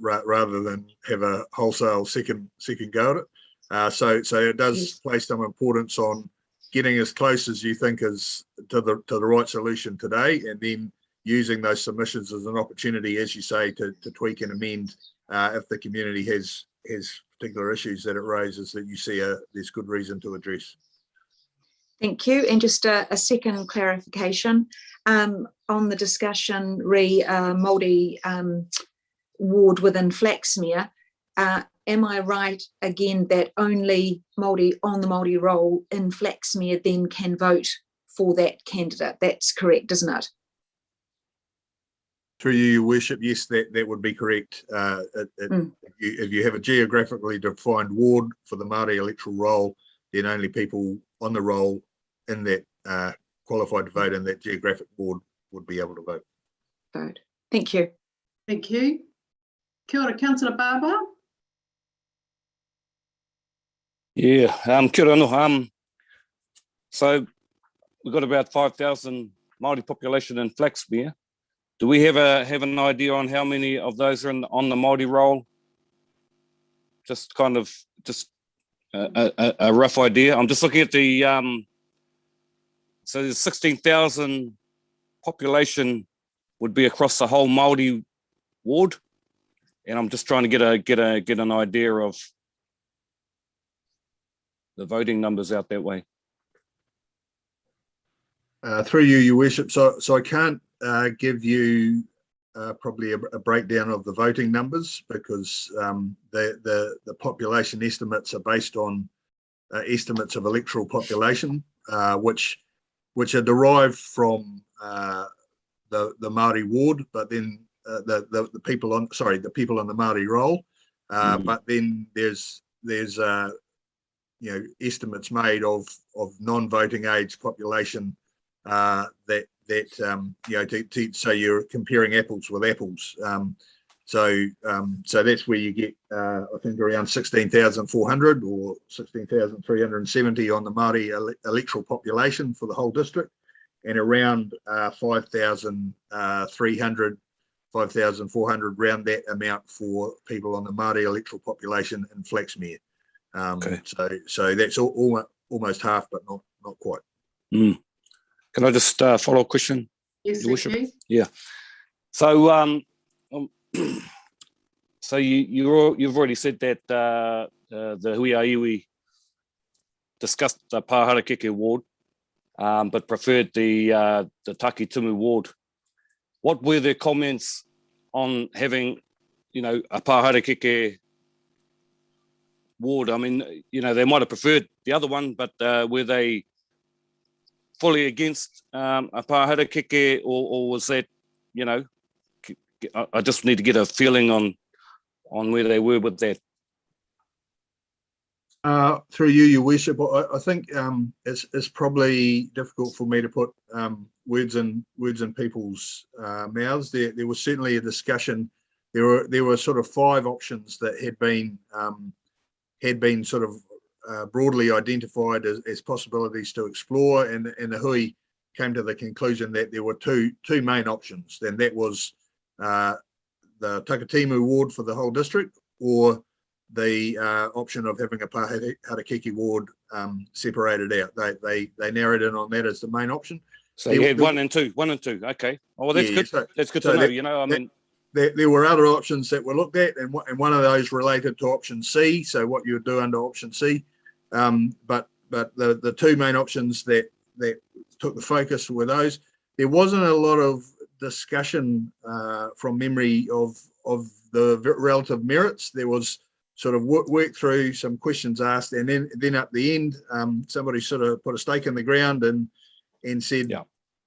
rather than have a wholesale second go at it. So it does place some importance on getting as close as you think is to the right solution today, and then using those submissions as an opportunity, as you say, to tweak and amend if the community has particular issues that it raises that you see there's good reason to address.
Thank you. And just a second clarification on the discussion Māori ward within Flaxmere. Am I right again that only Māori on the Māori roll in Flaxmere then can vote for that candidate? That's correct, isn't it?
Through you, Your Worship, yes, that would be correct. If you have a geographically defined ward for the Māori electoral roll, then only people on the roll in that qualified to vote in that geographic ward would be able to vote.
Vote. Thank you.
Thank you. Kia ora, Councillor Barber.
Yeah, kia ora no. So we've got about 5,000 Māori population in Flaxmere. Do we have an idea on how many of those are on the Māori roll? Just kind of a rough idea. I'm just looking at the so there's 16,000 population would be across the whole Māori ward, and I'm just trying to get an idea of the voting numbers out that way.
Through you, Your Worship. So I can't give you probably a breakdown of the voting numbers, because the population estimates are based on estimates of electoral population, which are derived from the Māori ward, but then the people on the people on the Māori roll, but then there's estimates made of non-voting age population so you're comparing apples with apples. So that's where you get, I think, around 16,400 or 16,370 on the Māori electoral population for the whole district, and around 5,300, 5,400, round that amount for people on the Māori electoral population in Flaxmere.
Okay.
So that's almost half, but not quite.
Mm. Can I just follow a question?
Yes,
Your Worship?
thank you.
Yeah. So so you've already said that the Huiaiwi discussed the Pāharakeke ward, but preferred the Takitimu ward. What were their comments on having, a Pāharakeke ward? I mean, they might have preferred the other one, but were they fully against a Pāharakeke, or was that, I just need to get a feeling on where they were with that.
Through you, Your Worship, I think it's probably difficult for me to put words in people's mouths. There was certainly a discussion. There were sort of 5 options that had been sort of broadly identified as possibilities to explore, and the Hui came to the conclusion that there were two main options, and that was the Takitimu ward for the whole district, or the option of having a Pāharakeke ward separated out. They narrowed in on that as the main option.
So you had one and two. Okay. Oh, well, that's good.
So,
that's good
so
to know.
There were other options that were looked at, and one of those related to option C. So what you would do under option C, but the 2 main options that took the focus were those. There wasn't a lot of discussion from memory of the relative merits. There was sort of work through some questions asked, and then at the end, somebody sort of put a stake in the ground and said,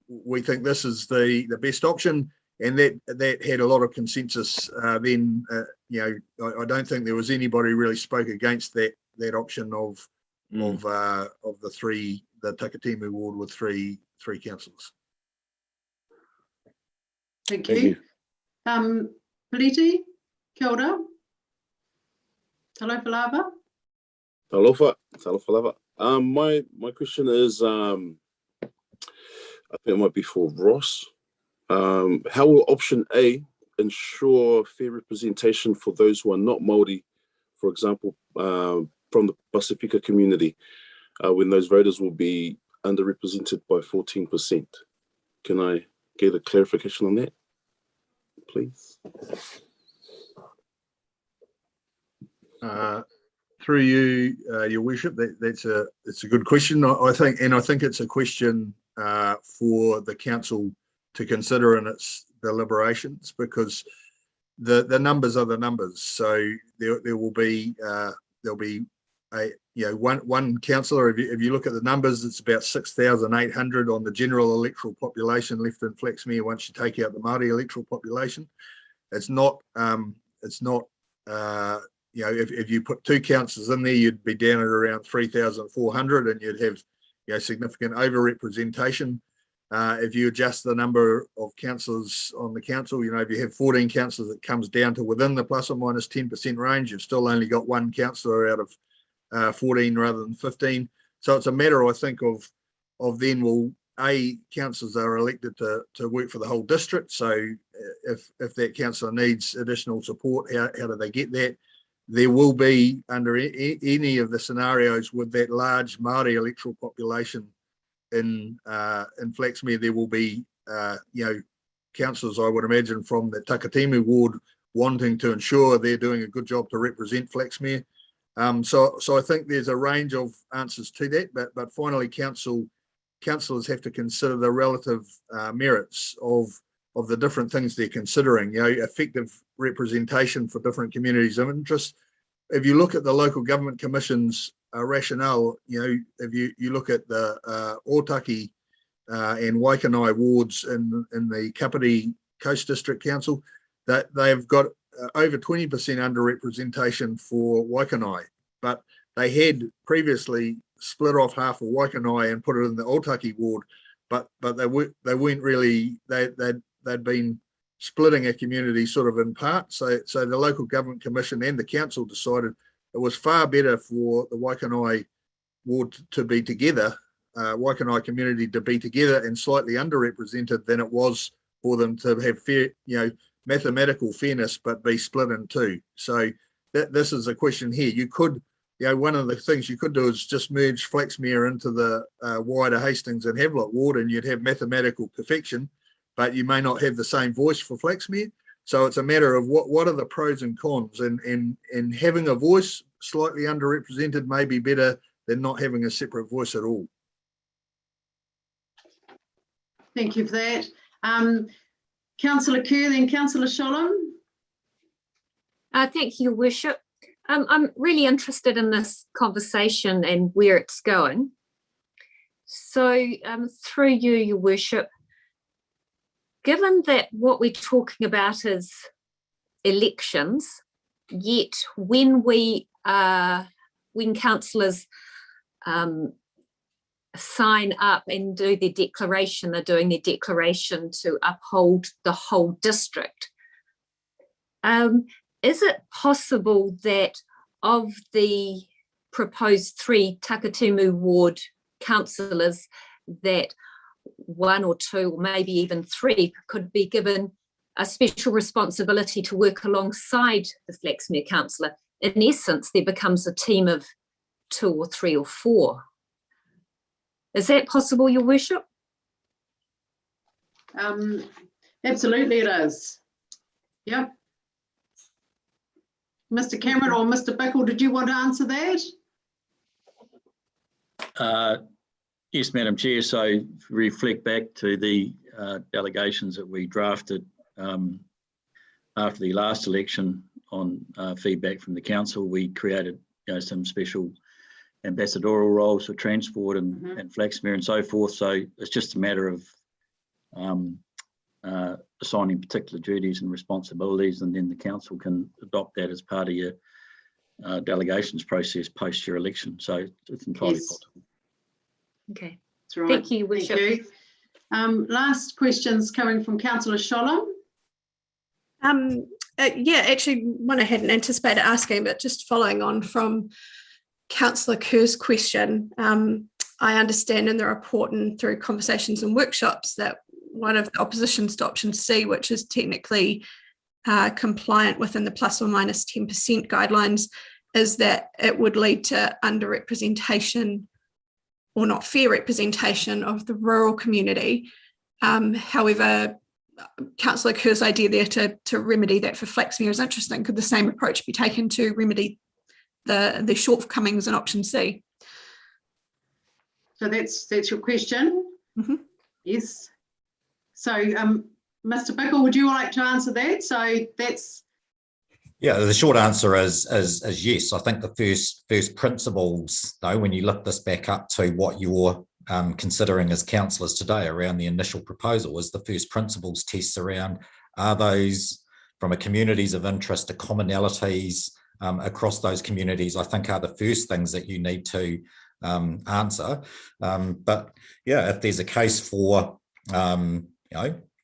we think this is the best option, and that had a lot of consensus. Then I don't think there was anybody really spoke against that option of the Takitimu ward with three councillors.
Thank you. Peliti, kia ora. Talofa lava.
Talofa lava. My question is, I think it might be for Ross. How will option A ensure fair representation for those who are not Māori, for example, from the Pasifika community, when those voters will be underrepresented by 14%? Can I get a clarification on that, please?
Through you, Your Worship, it's a good question. I think it's a question for the council to consider in its deliberations, because the numbers are the numbers. So there will be one councillor. If you look at the numbers, it's about 6,800 on the general electoral population left in Flaxmere once you take out the Māori electoral population. It's not if you put 2 councillors in there, you'd be down at around 3,400, and you'd have significant overrepresentation. If you adjust the number of councillors on the council, if you have 14 councillors, it comes down to within the plus or minus 10% range. You've still only got 1 councillor out of 14 rather than 15. So it's a matter, I think, of then, well, councillors are elected to work for the whole district. So if that councillor needs additional support, how do they get that? There will be, under any of the scenarios with that large Māori electoral population in Flaxmere, there will be councillors, I would imagine, from the Takitimu ward wanting to ensure they're doing a good job to represent Flaxmere. So I think there's a range of answers to that, but finally, councillors have to consider the relative merits of the different things they're considering. Effective representation for different communities of interest. If you look at the local government commission's rationale, if you look at the Otaki and Waikanae wards in the Kapiti Coast District Council, that they've got over 20% underrepresentation for Waikanae, but they had previously split off half of Waikanai and put it in the Otaki ward, but they weren't really, they'd been splitting a community sort of in part. So the local government commission and the council decided it was far better for the Waikanai ward to be together, Waikanai community to be together and slightly underrepresented than it was for them to have fair, mathematical fairness, but be split in two. So this is a question here. You could, one of the things you could do is just merge Flaxmere into the wider Hastings and Havelock ward, and you'd have mathematical perfection, but you may not have the same voice for Flaxmere. So it's a matter of what are the pros and cons, and having a voice slightly underrepresented may be better than not having a separate voice at all.
Thank you for that. Councillor Kerr, then Councillor Sholem.
Thank you, Your Worship. I'm really interested in this conversation and where it's going. So through you, Your Worship, given that what we're talking about is elections, yet when councillors sign up and do their declaration, they're doing their declaration to uphold the whole district. Is it possible that of the proposed 3 Takatumu ward councillors, that 1 or 2 or maybe even 3 could be given a special responsibility to work alongside the Flaxmere councillor? In essence, there becomes a team of 2 or 3 or 4. Is that possible, Your Worship?
Absolutely it is. Yep. Mr. Cameron or Mr. Bickle, did you want to answer that?
Yes, Madam Chair. So reflect back to the delegations that we drafted after the last election on feedback from the council. We created some special ambassadorial roles for transport and Flaxmere and so forth. So it's just a matter of assigning particular duties and responsibilities, and then the council can adopt that as part of your delegations process post your election. So it's entirely possible.
Okay.
That's right.
Thank you, Your Worship.
Thank you. Last questions coming from Councillor Sholem.
Yeah, actually one I hadn't anticipated asking, but just following on from Councillor Kerr's question, I understand in the report and through conversations and workshops that one of the oppositions to option C, which is technically compliant within the plus or minus 10% guidelines, is that it would lead to underrepresentation or not fair representation of the rural community. However, Councillor Kerr's idea there to remedy that for Flaxmere is interesting. Could the same approach be taken to remedy the shortcomings in option C?
So that's your question?
Mm-hmm.
Yes. So Mr. Bickle, would you like to answer that? So that's...
Yeah, the short answer is yes. I think the first principles, though, when you lift this back up to what you're considering as councillors today around the initial proposal, is the first principles tests around, are those from a communities of interest to commonalities across those communities, I think are the first things that you need to answer. But yeah, if there's a case for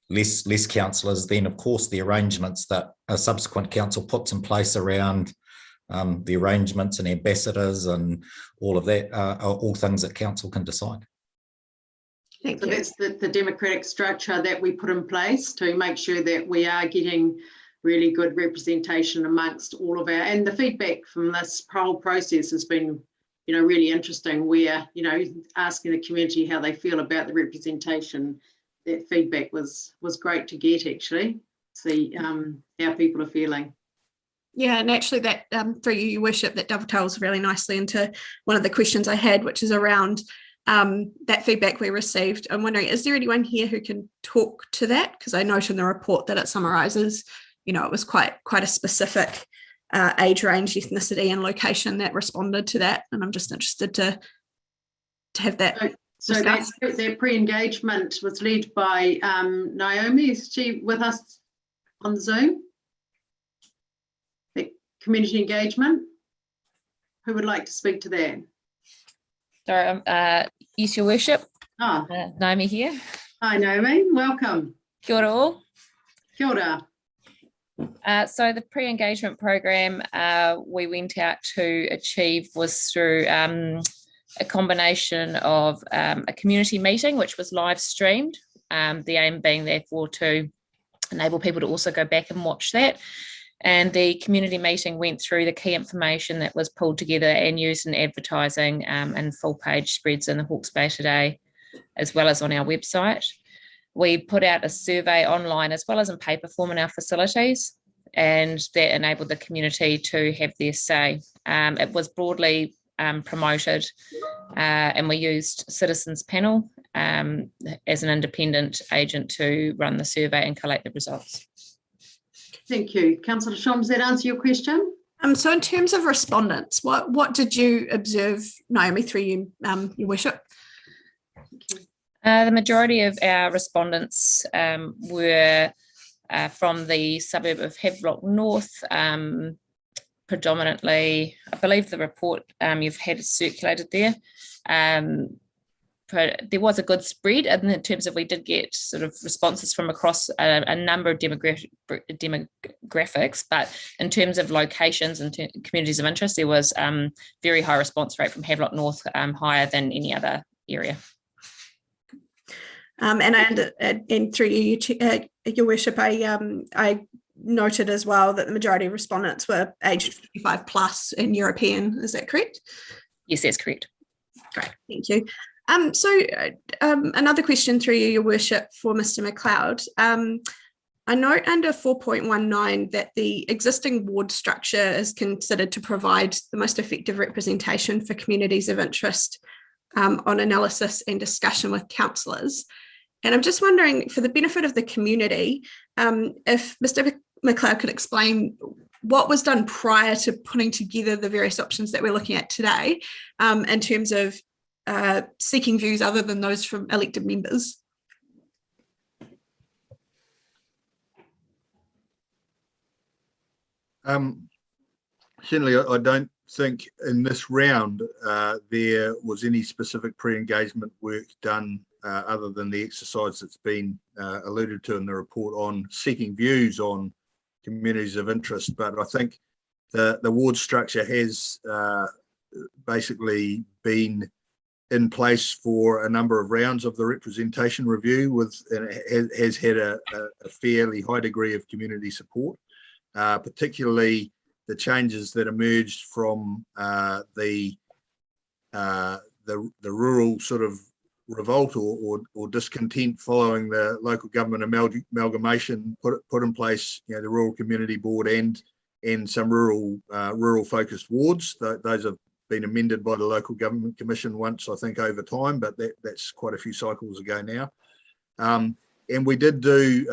less councillors, then of course the arrangements that a subsequent council puts in place around the arrangements and ambassadors and all of that are all things that council can decide.
Thank you. So that's the democratic structure that we put in place to make sure that we are getting really good representation amongst all of our, and the feedback from this whole process has been, really interesting. We're, asking the community how they feel about the representation. That feedback was great to get, actually, see how people are feeling.
Yeah, and actually that through you, Your Worship, that dovetails really nicely into one of the questions I had, which is around that feedback we received. I'm wondering, is there anyone here who can talk to that? Because I note in the report that it summarises, it was quite a specific age range, ethnicity and location that responded to that. And I'm just interested to have that.
So that pre-engagement was led by Naomi. Is she with us on Zoom? The community engagement? Who would like to speak to that?
Sorry, yes, Your Worship. Naomi here.
Hi, Naomi. Welcome.
Kia ora all.
Kia ora.
So the pre-engagement program we went out to achieve was through a combination of a community meeting, which was live streamed. The aim being therefore to enable people to also go back and watch that. And the community meeting went through the key information that was pulled together and used in advertising and full page spreads in the Hawke's Bay Today, as well as on our website. We put out a survey online as well as in paper form in our facilities, and that enabled the community to have their say. It was broadly promoted, and we used Citizens Panel as an independent agent to run the survey and collect the results.
Thank you. Councillor Shom, does that answer your question?
So in terms of respondents, what did you observe, Naomi, through you, Your Worship?
The majority of our respondents were from the suburb of Havelock North, predominantly. I believe the report you've had circulated there. There was a good spread in terms of we did get sort of responses from across a number of demographics, but in terms of locations and communities of interest, there was very high response rate from Havelock North, higher than any other area.
And through you, Your Worship, I noted as well that the majority of respondents were aged 55 plus and European. Is that correct?
Yes, that's correct.
Great, thank you. Another question through you, Your Worship, for Mr. McLeod. I note under 4.19 that the existing ward structure is considered to provide the most effective representation for communities of interest on analysis and discussion with councillors. And I'm just wondering, for the benefit of the community, if Mr. McLeod could explain what was done prior to putting together the various options that we're looking at today in terms of seeking views other than those from elected members.
Certainly, I don't think in this round there was any specific pre-engagement work done other than the exercise that's been alluded to in the report on seeking views on communities of interest. But I think the ward structure has basically been in place for a number of rounds of the representation review, and has had a fairly high degree of community support, particularly the changes that emerged from the rural sort of revolt or discontent following the local government amalgamation put in place, the Rural Community Board and some rural focused wards. Those have been amended by the Local Government Commission once, I think, over time, but that's quite a few cycles ago now. And we did do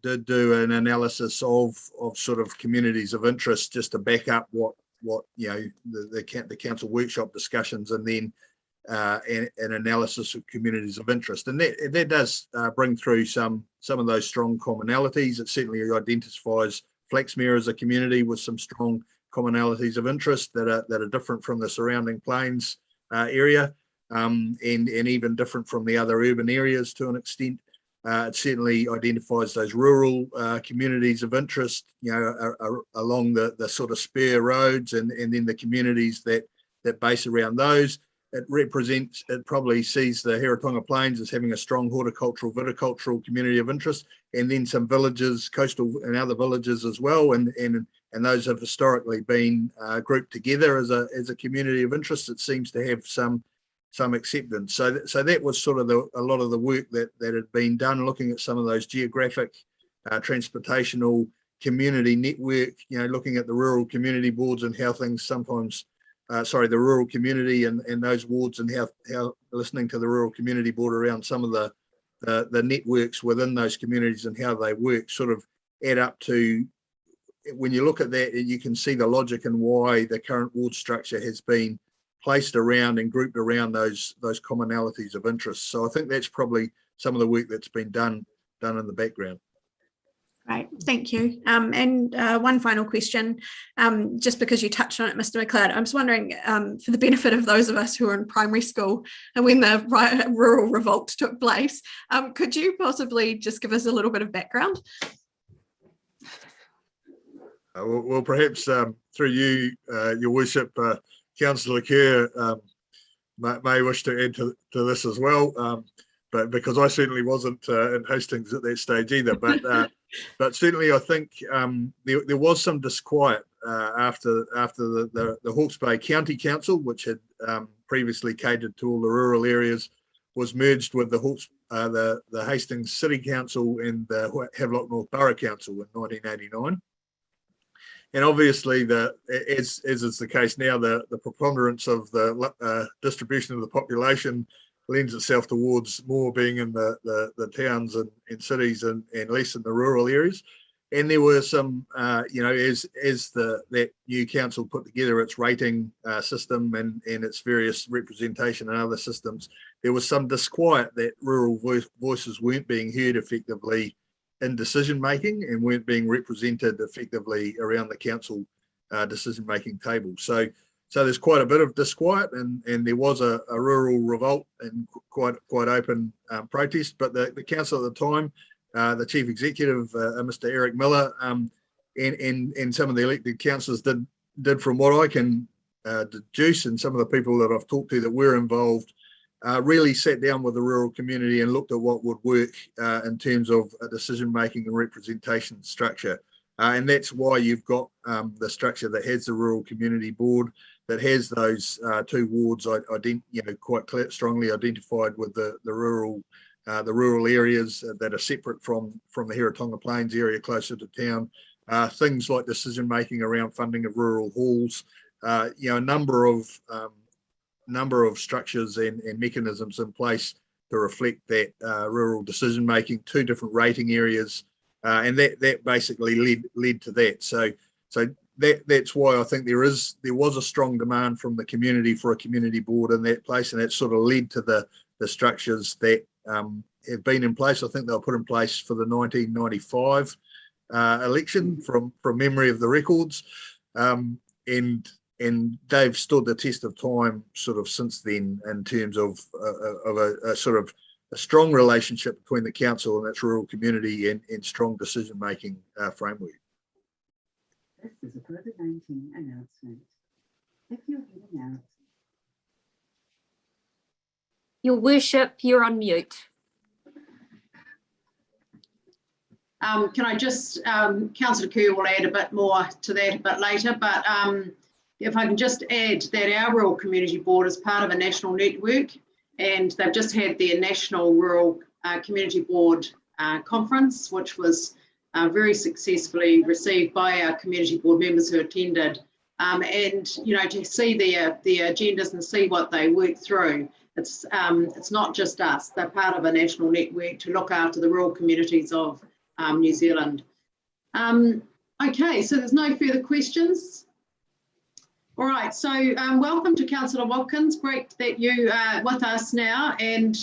an analysis of sort of communities of interest just to back up what the council workshop discussions, and then an analysis of communities of interest, and that does bring through some of those strong commonalities. It certainly identifies Flaxmere as a community with some strong commonalities of interest that are different from the surrounding plains area, and even different from the other urban areas to an extent. It certainly identifies those rural communities of interest, along the sort of spur roads, and then the communities that base around those. It probably sees the Heretaunga Plains as having a strong horticultural, viticultural community of interest, and then some villages, coastal and other villages as well, and those have historically been grouped together as a community of interest. It seems to have some acceptance. So that was sort of a lot of the work that had been done, looking at some of those geographic, transportational, community network, looking at the rural community boards and how things sometimes, the rural community and those wards, and how listening to the rural community board around some of the networks within those communities and how they work sort of add up to, when you look at that, you can see the logic and why the current ward structure has been placed around and grouped around those commonalities of interest. So I think that's probably some of the work that's been done in the background.
Right, thank you. And one final question, just because you touched on it, Mr. McLeod, I'm just wondering, for the benefit of those of us who are in primary school and when the rural revolt took place, could you possibly just give us a little bit of background?
Well, perhaps through you, Your Worship, Councillor Kerr may wish to add to this as well, but because I certainly wasn't in Hastings at that stage either. But certainly I think there was some disquiet after the Hawke's Bay County Council, which had previously catered to all the rural areas, was merged with the Hastings City Council and the Havelock North Borough Council in 1989. And obviously, as is the case now, the preponderance of the distribution of the population lends itself towards more being in the towns and cities and less in the rural areas. And there were some, as that new council put together its rating system and its various representation and other systems, there was some disquiet that rural voices weren't being heard effectively in decision making and weren't being represented effectively around the council decision making table. So there's quite a bit of disquiet, and there was a rural revolt and quite open protest. But the council at the time, the chief executive, Mr. Eric Miller, and some of the elected councillors did from what I can deduce, and some of the people that I've talked to that were involved, really sat down with the rural community and looked at what would work in terms of a decision-making and representation structure. And that's why you've got the structure that has the Rural Community Board, that has those two wards, quite strongly identified with the rural areas that are separate from the Hiratonga Plains area closer to town. Things like decision-making around funding of rural halls, a number of structures and mechanisms in place to reflect that rural decision making, 2 different rating areas, and that basically led to that. So that's why I think there was a strong demand from the community for a community board in that place, and that sort of led to the structures that have been in place. I think they were put in place for the 1995 election from memory of the records, and they've stood the test of time sort of since then in terms of a sort of a strong relationship between the council and its rural community and strong decision-making framework.
This is a COVID-19 announcement. If you're heading out.
Your Worship, you're on mute.
Can I just, Councillor Kerr will add a bit more to that a bit later, but if I can just add that our Rural Community Board is part of a national network, and they've just had their National Rural Community Board conference, which was very successfully received by our community board members who attended. And to see their agendas and see what they work through, it's not just us. They're part of a national network to look after the rural communities of New Zealand. Okay, so there's no further questions. All right, so welcome to Councillor Watkins. Great that you are with us now. And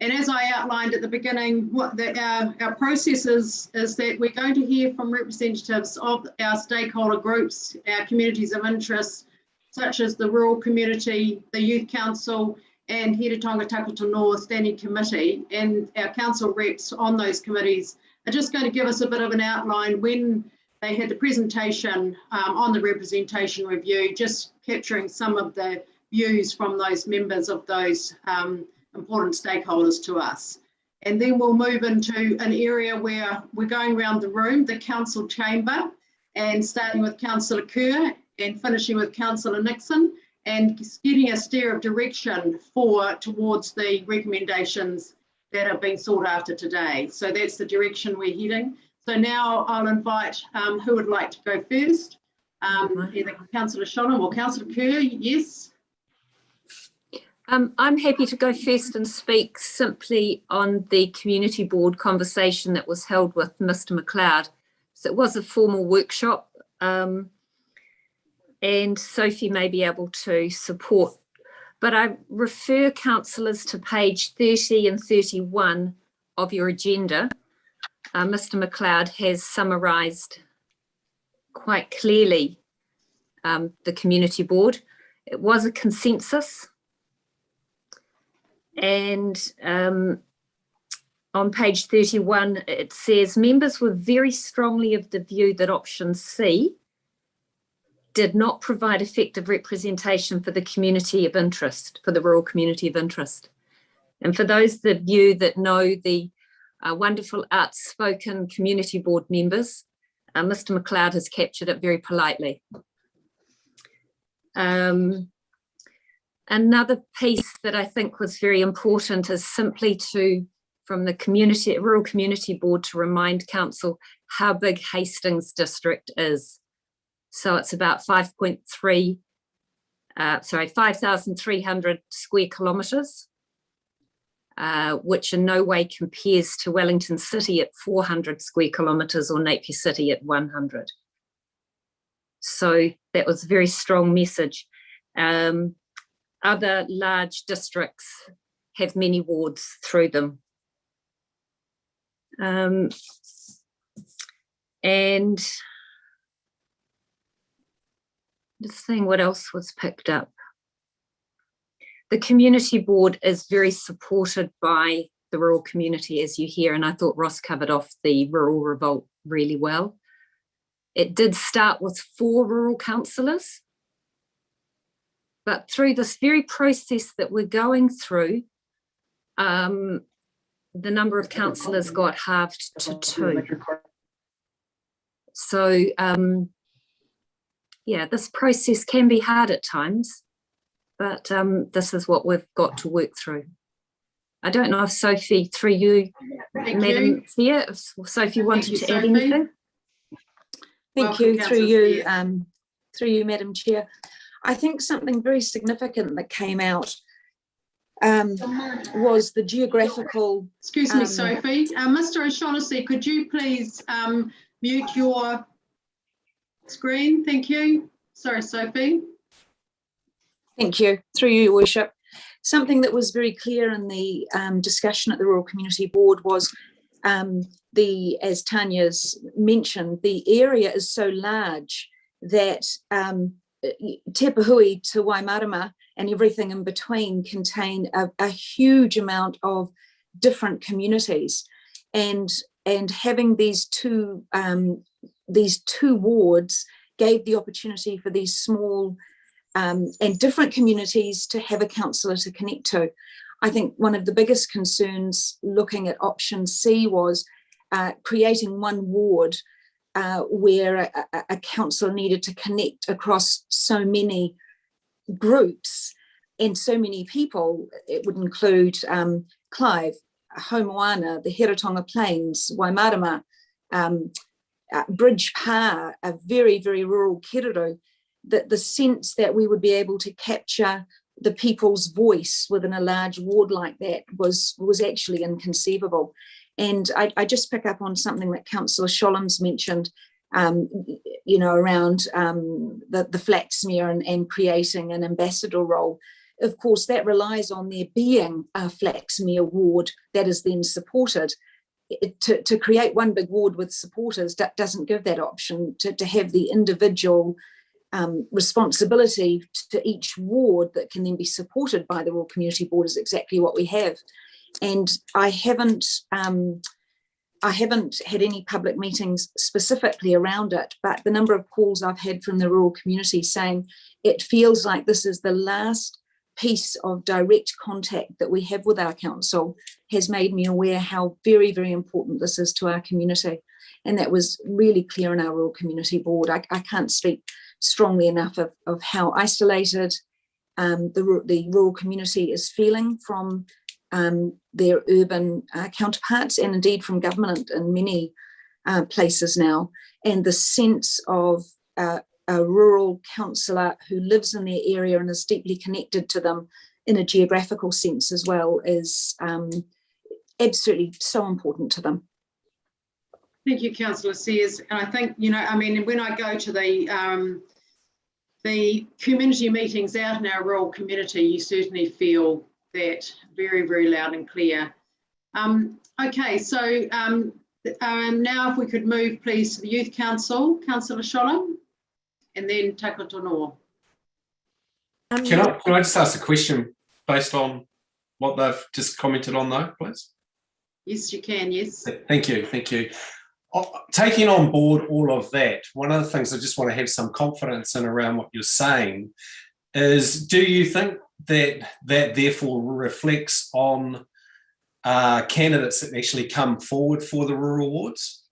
as I outlined at the beginning, our process is that we're going to hear from representatives of our stakeholder groups, our communities of interest, such as the rural community, the Youth Council, and Hiratonga Takata North Standing Committee. And our council reps on those committees are just going to give us a bit of an outline when they had the presentation on the representation review, just capturing some of the views from those members of those important stakeholders to us. And then we'll move into an area where we're going around the room, the council chamber, and starting with Councillor Kerr and finishing with Councillor Nixon, and getting a steer of direction towards the recommendations that have been sought after today. So that's the direction we're heading. So now I'll invite who would like to go first, either Councillor Shonham or Councillor Kerr. Yes.
I'm happy to go first and speak simply on the community board conversation that was held with Mr. McLeod. So it was a formal workshop, and Sophie may be able to support, but I refer councillors to page 30 and 31 of your agenda. Mr. McLeod has summarised quite clearly the community board. It was a consensus, and on page 31 it says members were very strongly of the view that option C did not provide effective representation for the community of interest, for the rural community of interest. And for those of you that know the wonderful outspoken community board members, Mr. McLeod has captured it very politely. Another piece that I think was very important is simply from the rural community board, to remind council how big Hastings district is. So it's about 5,300 square kilometres, which in no way compares to Wellington City at 400 square kilometres or Napier City at 100. So that was a very strong message. Other large districts have many wards through them. And just seeing what else was picked up. The community board is very supported by the rural community, as you hear, and I thought Ross covered off the rural revolt really well. It did start with 4 rural councillors, but through this very process that we're going through, the number of councillors got halved to 2. So, yeah, this process can be hard at times, but this is what we've got to work through. I don't know if Sophie, through you, Madam Chair, if Sophie wanted to add anything.
Thank you, through you, Madam Chair. I think something very significant that came out was the geographical.
Excuse me, Sophie. Mr. O'Shaughnessy, could you please mute your screen? Thank you. Sorry, Sophie.
Thank you, through you, Your Worship. Something that was very clear in the discussion at the Rural Community Board was as Tanya's mentioned, the area is so large that Te Pahui to Waimarama and everything in between contain a huge amount of different communities, and having these two wards gave the opportunity for these small and different communities to have a councillor to connect to. I think one of the biggest concerns looking at option C was creating one ward where a councillor needed to connect across so many groups and so many people. It would include Clive, Homoana, the Hiratonga Plains, Waimarama, Bridge Pa, a very, very rural Kiruru. The sense that we would be able to capture the people's voice within a large ward like that was actually inconceivable. And I just pick up on something that Councillor Schollem's mentioned, around the Flaxmere and creating an ambassador role. Of course, that relies on there being a Flaxmere ward that is then supported. To create one big ward with supporters doesn't give that option. To have the individual responsibility to each ward that can then be supported by the Rural Community Board is exactly what we have. And I haven't had any public meetings specifically around it, but the number of calls I've had from the rural community saying it feels like this is the last piece of direct contact that we have with our council has made me aware how very, very important this is to our community. And that was really clear in our Rural Community Board. I can't speak strongly enough of how isolated the rural community is feeling from their urban counterparts, and indeed from government in many places now. And the sense of a rural councillor who lives in their area and is deeply connected to them in a geographical sense as well is absolutely so important to them.
Thank you, Councillor Sears. And I think, when I go to the community meetings out in our rural community, you certainly feel that very, very loud and clear. Okay, so Now if we could move please to the Youth Council, Councillor Sholem, and then Takatonoa.
Can I just ask a question based on what they've just commented on though, please?
Yes, you can, yes.
Thank you, thank you. Taking on board all of that, one of the things I just want to have some confidence in around what you're saying is, do you think that therefore reflects on candidates that actually come forward for the rural wards?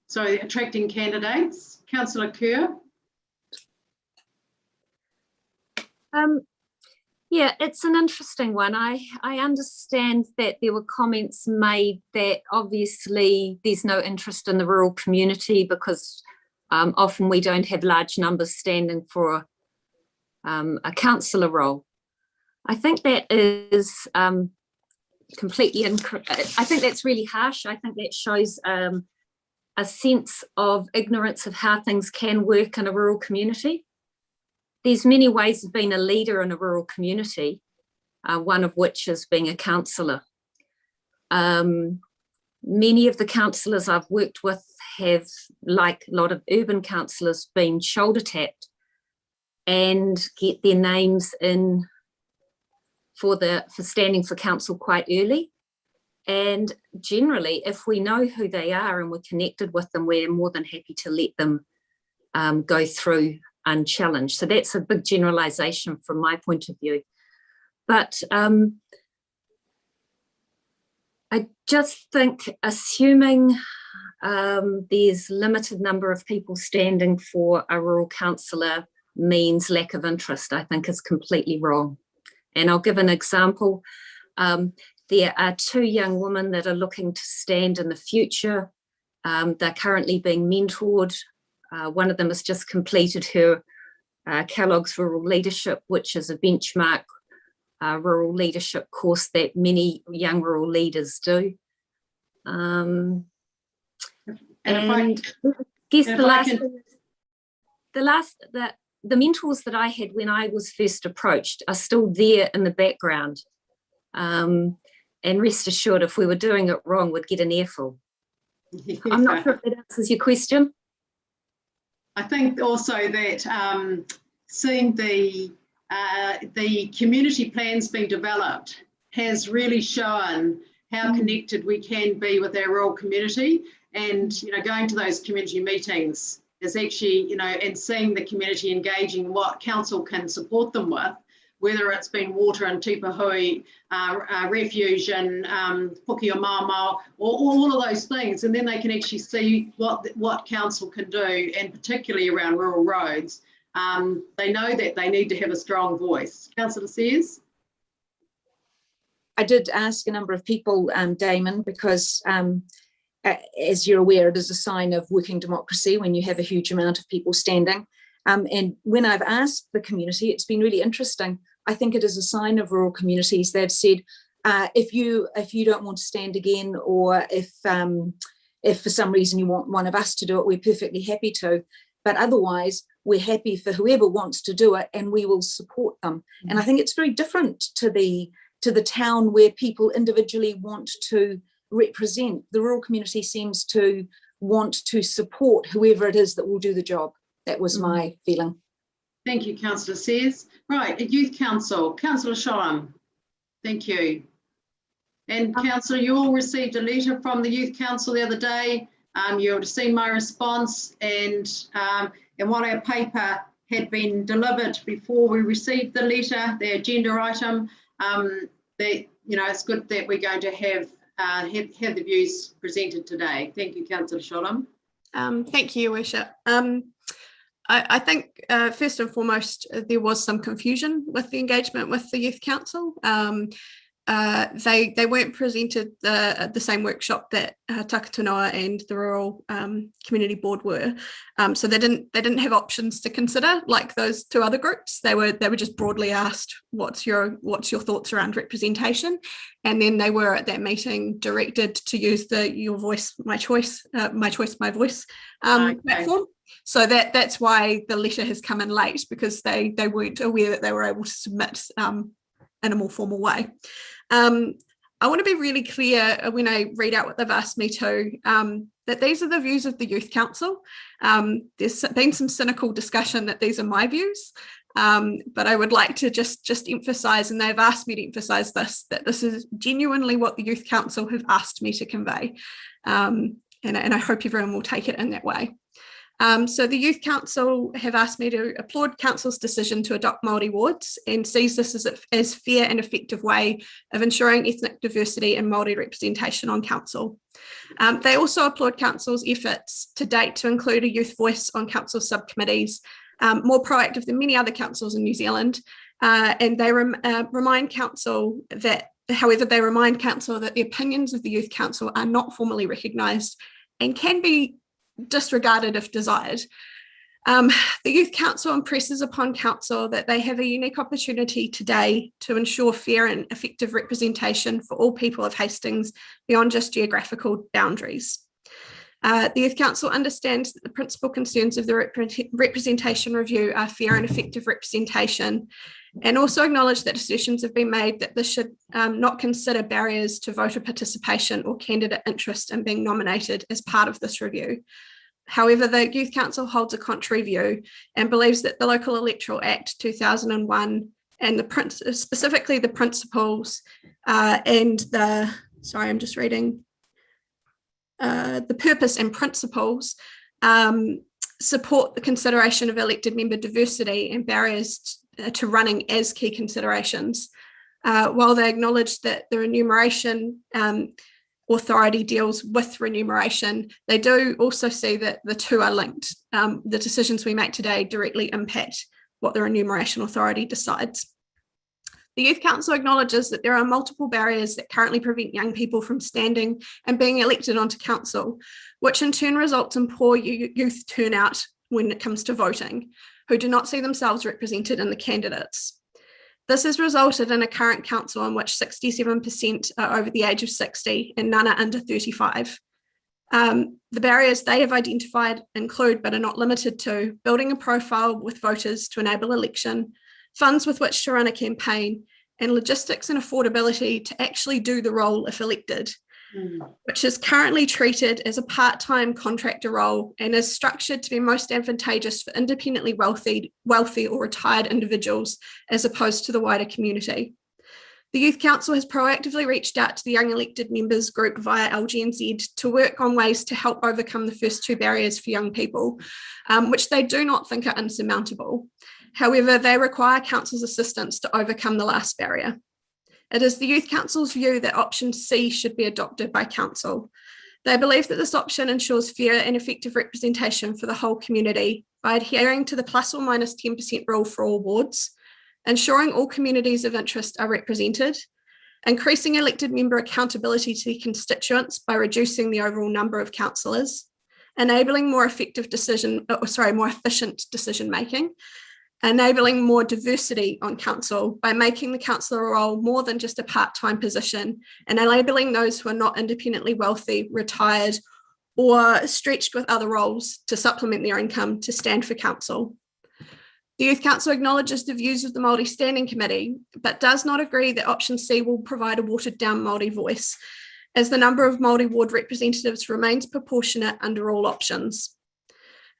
So attracting candidates, Councillor Kerr.
Yeah, it's an interesting one. I understand that there were comments made that obviously there's no interest in the rural community because often we don't have large numbers standing for a councillor role. I think that is completely incorrect. I think that's really harsh. I think that shows a sense of ignorance of how things can work in a rural community. There's many ways of being a leader in a rural community, one of which is being a councillor. Many of the councillors I've worked with have, like a lot of urban councillors, been shoulder tapped and get their names in for standing for council quite early. And generally, if we know who they are and we're connected with them, we're more than happy to let them go through unchallenged. So that's a big generalisation from my point of view. But I just think assuming there's limited number of people standing for a rural councillor means lack of interest, I think is completely wrong. And I'll give an example. There are 2 young women that are looking to stand in the future. They're currently being mentored. One of them has just completed her Kellogg's Rural Leadership, which is a benchmark rural leadership course that many young rural leaders do. And I guess the mentors that I had when I was first approached are still there in the background. And rest assured, if we were doing it wrong, we'd get an earful. I'm not sure if that answers your question.
I think also that seeing the community plans being developed has really shown how connected we can be with our rural community, and going to those community meetings is actually and seeing the community engaging what council can support them with, whether it's been water and Tipahui, refuge and Puki o Māmau, or all of those things, and then they can actually see what council can do, and particularly around rural roads. They know that they need to have a strong voice. Councillor Sears?
I did ask a number of people, Damon, because as you're aware, it is a sign of working democracy when you have a huge amount of people standing. And when I've asked the community, it's been really interesting. I think it is a sign of rural communities. They've said, if you don't want to stand again, or if for some reason you want one of us to do it, we're perfectly happy to. But otherwise, we're happy for whoever wants to do it, and we will support them. And I think it's very different to the town where people individually want to represent. The rural community seems to want to support whoever it is that will do the job. That was my feeling.
Thank you, Councillor Sears. Right, at Youth Council, Councillor Sholem. Thank you. And Councillor, you all received a letter from the Youth Council the other day. You would have seen my response, and what our paper had been delivered before we received the letter, the agenda item. It's good that we're going to have the views presented today. Thank you, Councillor Sholem.
Thank you, Your Worship. I think first and foremost, there was some confusion with the engagement with the Youth Council. They weren't presented at the same workshop that Takatonoa and the Rural Community Board were, so they didn't have options to consider like those 2 other groups. They were just broadly asked, what's your thoughts around representation, and then they were at that meeting directed to use the Your Voice, My Choice, My Choice, My Voice platform. So that's why the letter has come in late, because they weren't aware that they were able to submit in a more formal way. I want to be really clear when I read out what they've asked me to, that these are the views of the Youth Council. There's been some cynical discussion that these are my views, but I would like to just emphasise, and they've asked me to emphasise this, that this is genuinely what the Youth Council have asked me to convey. And I hope everyone will take it in that way. So the Youth Council have asked me to applaud Council's decision to adopt Māori wards and sees this as fair and effective way of ensuring ethnic diversity and Māori representation on Council. They also applaud Council's efforts to date to include a youth voice on Council subcommittees, more proactive than many other councils in New Zealand. And they remind Council that, however, they remind Council that the opinions of the Youth Council are not formally recognised and can be disregarded if desired. The Youth Council impresses upon Council that they have a unique opportunity today to ensure fair and effective representation for all people of Hastings beyond just geographical boundaries. The Youth Council understands that the principal concerns of the representation review are fair and effective representation, and also acknowledge that assertions have been made that this should not consider barriers to voter participation or candidate interest in being nominated as part of this review. However, the Youth Council holds a contrary view and believes that the Local Electoral Act 2001 and specifically the principles and the, sorry, I'm just reading, the purpose and principles support the consideration of elected member diversity and barriers to running as key considerations. While they acknowledge that the remuneration authority deals with remuneration, they do also see that the two are linked. The decisions we make today directly impact what the remuneration authority decides. The Youth Council acknowledges that there are multiple barriers that currently prevent young people from standing and being elected onto council, which in turn results in poor youth turnout when it comes to voting, who do not see themselves represented in the candidates. This has resulted in a current council in which 67% are over the age of 60 and none are under 35. The barriers they have identified include, but are not limited to, building a profile with voters to enable election, funds with which to run a campaign, and logistics and affordability to actually do the role if elected, which is currently treated as a part-time contractor role and is structured to be most advantageous for independently wealthy or retired individuals as opposed to the wider community. The Youth Council has proactively reached out to the Young Elected Members group via LGNZ to work on ways to help overcome the first two barriers for young people, which they do not think are insurmountable. However, they require Council's assistance to overcome the last barrier. It is the Youth Council's view that option C should be adopted by Council. They believe that this option ensures fair and effective representation for the whole community by adhering to the plus or minus 10% rule for all wards, ensuring all communities of interest are represented, increasing elected member accountability to their constituents by reducing the overall number of councillors, enabling more efficient decision-making, enabling more diversity on council by making the councillor role more than just a part-time position, and enabling those who are not independently wealthy, retired, or stretched with other roles to supplement their income to stand for council. The Youth Council acknowledges the views of the Māori Standing Committee, but does not agree that option C will provide a watered-down Māori voice, as the number of Māori ward representatives remains proportionate under all options.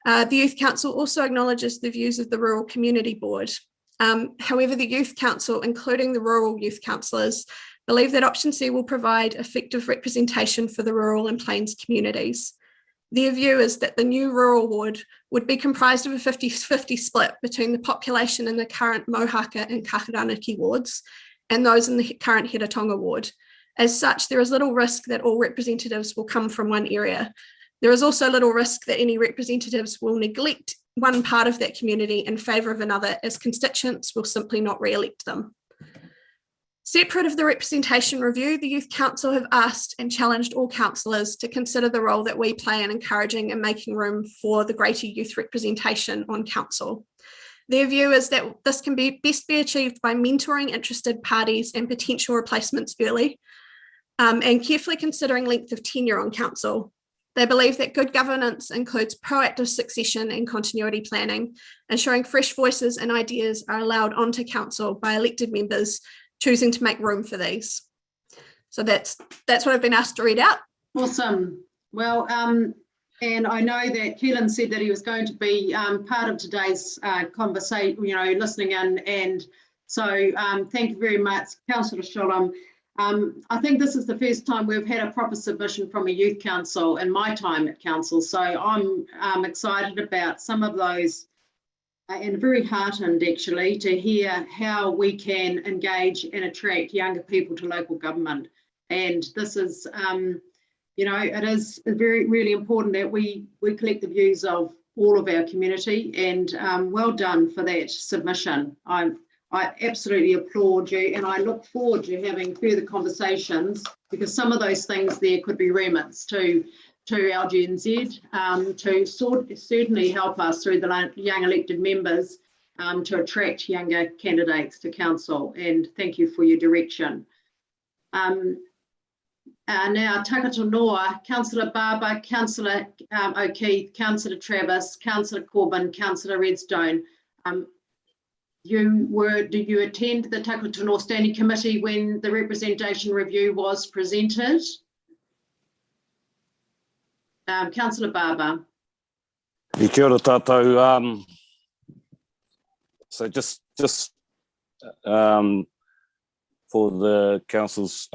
The Youth Council also acknowledges the views of the Rural Community Board. However, the Youth Council, including the rural youth councillors, believe that option C will provide effective representation for the rural and plains communities. Their view is that the new rural ward would be comprised of a 50-50 split between the population in the current Mohaka and Kakaranaki wards and those in the current Hiratonga ward. As such, there is little risk that all representatives will come from one area. There is also little risk that any representatives will neglect one part of that community in favour of another, as constituents will simply not re-elect them. Separate of the representation review, the Youth Council have asked and challenged all councillors to consider the role that we play in encouraging and making room for the greater youth representation on council. Their view is that this can best be achieved by mentoring interested parties and potential replacements early, and carefully considering length of tenure on council. They believe that good governance includes proactive succession and continuity planning, ensuring fresh voices and ideas are allowed onto council by elected members choosing to make room for these. So that's what I've been asked to read out.
Awesome. Well, and I know that Keelan said that he was going to be part of today's conversation, listening in. And so thank you very much, Councillor Sholem. I think this is the first time we've had a proper submission from a youth council in my time at council. So I'm excited about some of those and very heartened actually to hear how we can engage and attract younger people to local government. And this is, it is very, really important that we collect the views of all of our community, and well done for that submission. I absolutely applaud you, and I look forward to having further conversations, because some of those things there could be remits to our Gen Z to certainly help us through the young elected members to attract younger candidates to council. And thank you for your direction. Now, Takato Noa, Councillor Barber, Councillor O'Keefe, Councillor Travis, Councillor Corbyn, Councillor Redstone. Did you attend the Takato Noa Standing Committee when the representation review was presented? Councillor Barber.
Kia ora tātou. So just for the council's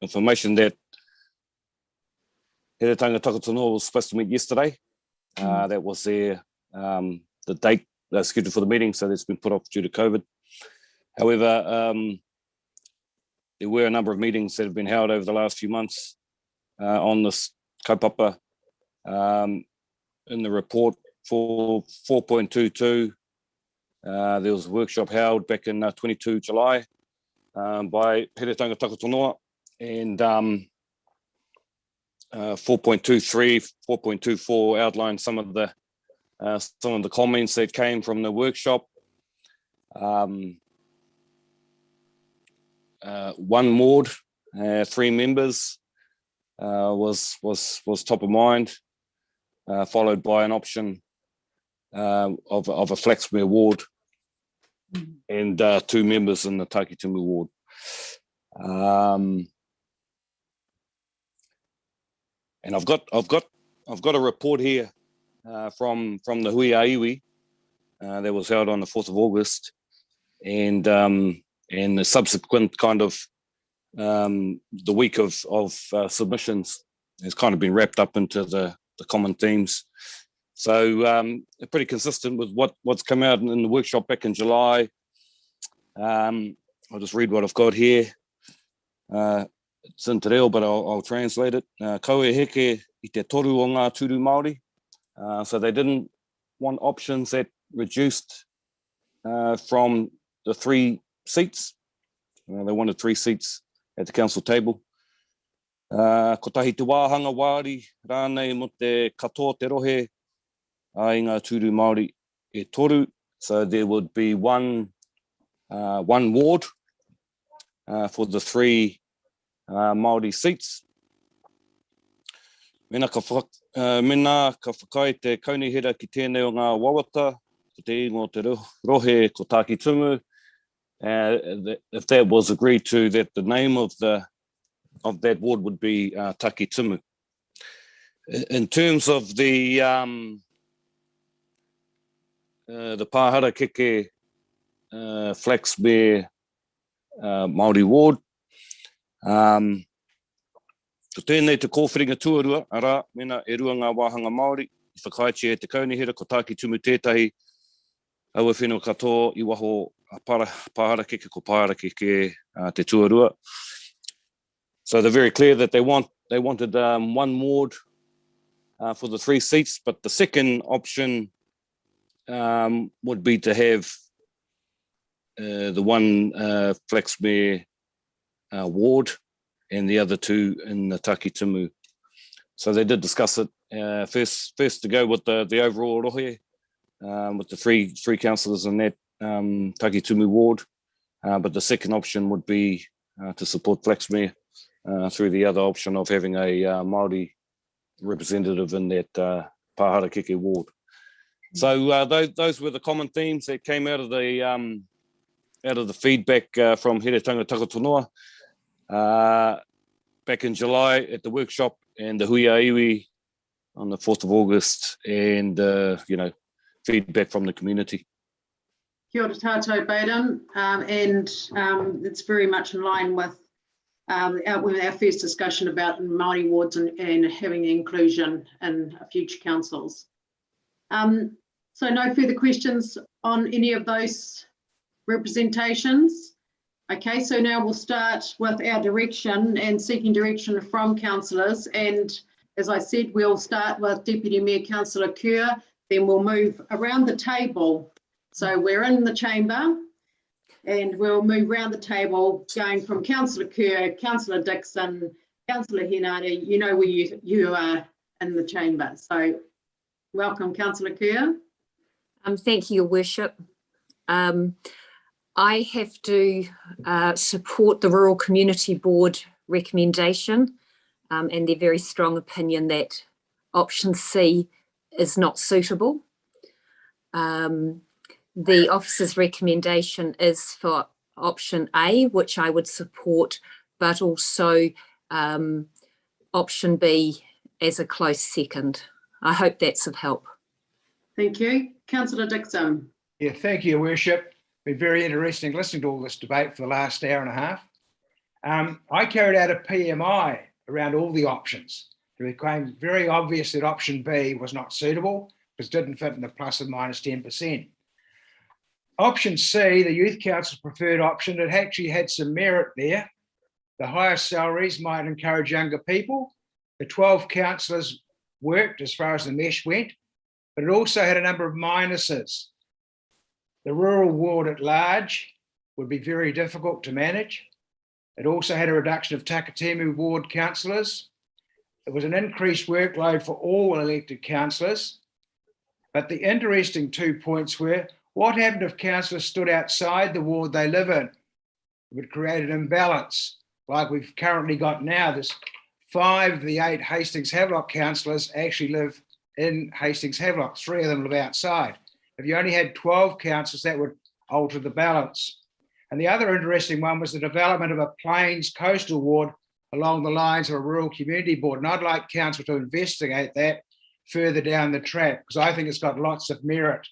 information, that Heretanga Takato Noa was supposed to meet yesterday. That was the date scheduled for the meeting, so that's been put off due to COVID. However, there were a number of meetings that have been held over the last few months on this kaupapa. In the report for 4.22, there was a workshop held back in 22 July by Heretanga Takato Noa, and 4.23, 4.24 outlined some of the comments that came from the workshop. One ward, 3 members was top of mind, followed by an option of a Flaxmere ward and 2 members in the Takitumu ward. And I've got a report here from the Hui a Iwi that was held on the 4th of August, and the subsequent kind of the week of submissions has kind of been wrapped up into the common themes. So pretty consistent with what's come out in the workshop back in July. I'll just read what I've got here. It's in te reo, but I'll translate it. Kaue heke I te toru o ngā turu Māori. So they didn't want options that reduced from the 3 seats. They wanted 3 seats at the council table. Ko tahi te wāhanga wāri rānei mo te katoa te rohe ai ngā turu Māori e toru. So there would be one ward for the 3 Māori seats. Mena ka whakai te kaunihira ki tēnei o ngā wawata, ko te ingo te rohe ko Takitumu. If that was agreed to, that the name of that ward would be Takitumu. In terms of the Pāhara Keke Flaxmere Māori ward, ko tēnei te kōwhiringa tuarua, ara, mena e rua ngā wāhanga Māori, I whakaitia e te kaunihira, ko Takitumu tētahi, aua whenua katoa, I waho Pāhara Keke ko Pāhara Keke te tuarua. So they're very clear that they wanted one ward for the 3 seats, but the second option would be to have the one Flaxmere ward and the other 2 in the Takitumu. So they did discuss it. First to go with the overall rohe, with the three councillors in that Takitumu ward, but the second option would be to support Flaxmere through the other option of having a Māori representative in that Pāhara Keke ward. So those were the common themes that came out of the feedback from Heretanga Takato Noa. back in July at the workshop and the huiaiwi on the 4th of August, and feedback from the community.
Kia ora tātou, Baden, and it's very much in line with our first discussion about Māori wards and having inclusion in future councils. So no further questions on any of those representations. Okay, so now we'll start with our direction and seeking direction from councillors. And as I said, we'll start with Deputy Mayor Councillor Kerr, then we'll move around the table. So we're in the chamber and we'll move around the table, going from Councillor Kerr, Councillor Dixon, Councillor Hinari. You know where you are in the chamber. So welcome, Councillor Kerr.
Thank you, Your Worship. I have to support the Rural Community Board recommendation and their very strong opinion that option C is not suitable. The officer's recommendation is for option A, which I would support, but also option B as a close second. I hope that's of help.
Thank you. Councillor Dixon.
Yeah, thank you, Your Worship. Been very interesting listening to all this debate for the last hour and a half. I carried out a PMI around all the options. It became very obvious that option B was not suitable because it didn't fit in the plus and minus 10%. Option C, the Youth Council's preferred option, it actually had some merit there. The higher salaries might encourage younger people. The 12 councillors worked as far as the mesh went, but it also had a number of minuses. The rural ward at large would be very difficult to manage. It also had a reduction of Takatimu ward councillors. It was an increased workload for all elected councillors. But the interesting 2 points were, what happened if councillors stood outside the ward they live in? It would create an imbalance like we've currently got now. There's 5 of the 8 Hastings Havelock councillors actually live in Hastings Havelock. 3 of them live outside. If you only had 12 councillors, that would alter the balance. And the other interesting one was the development of a Plains coastal ward along the lines of a rural community board. And I'd like council to investigate that further down the track, because I think it's got lots of merit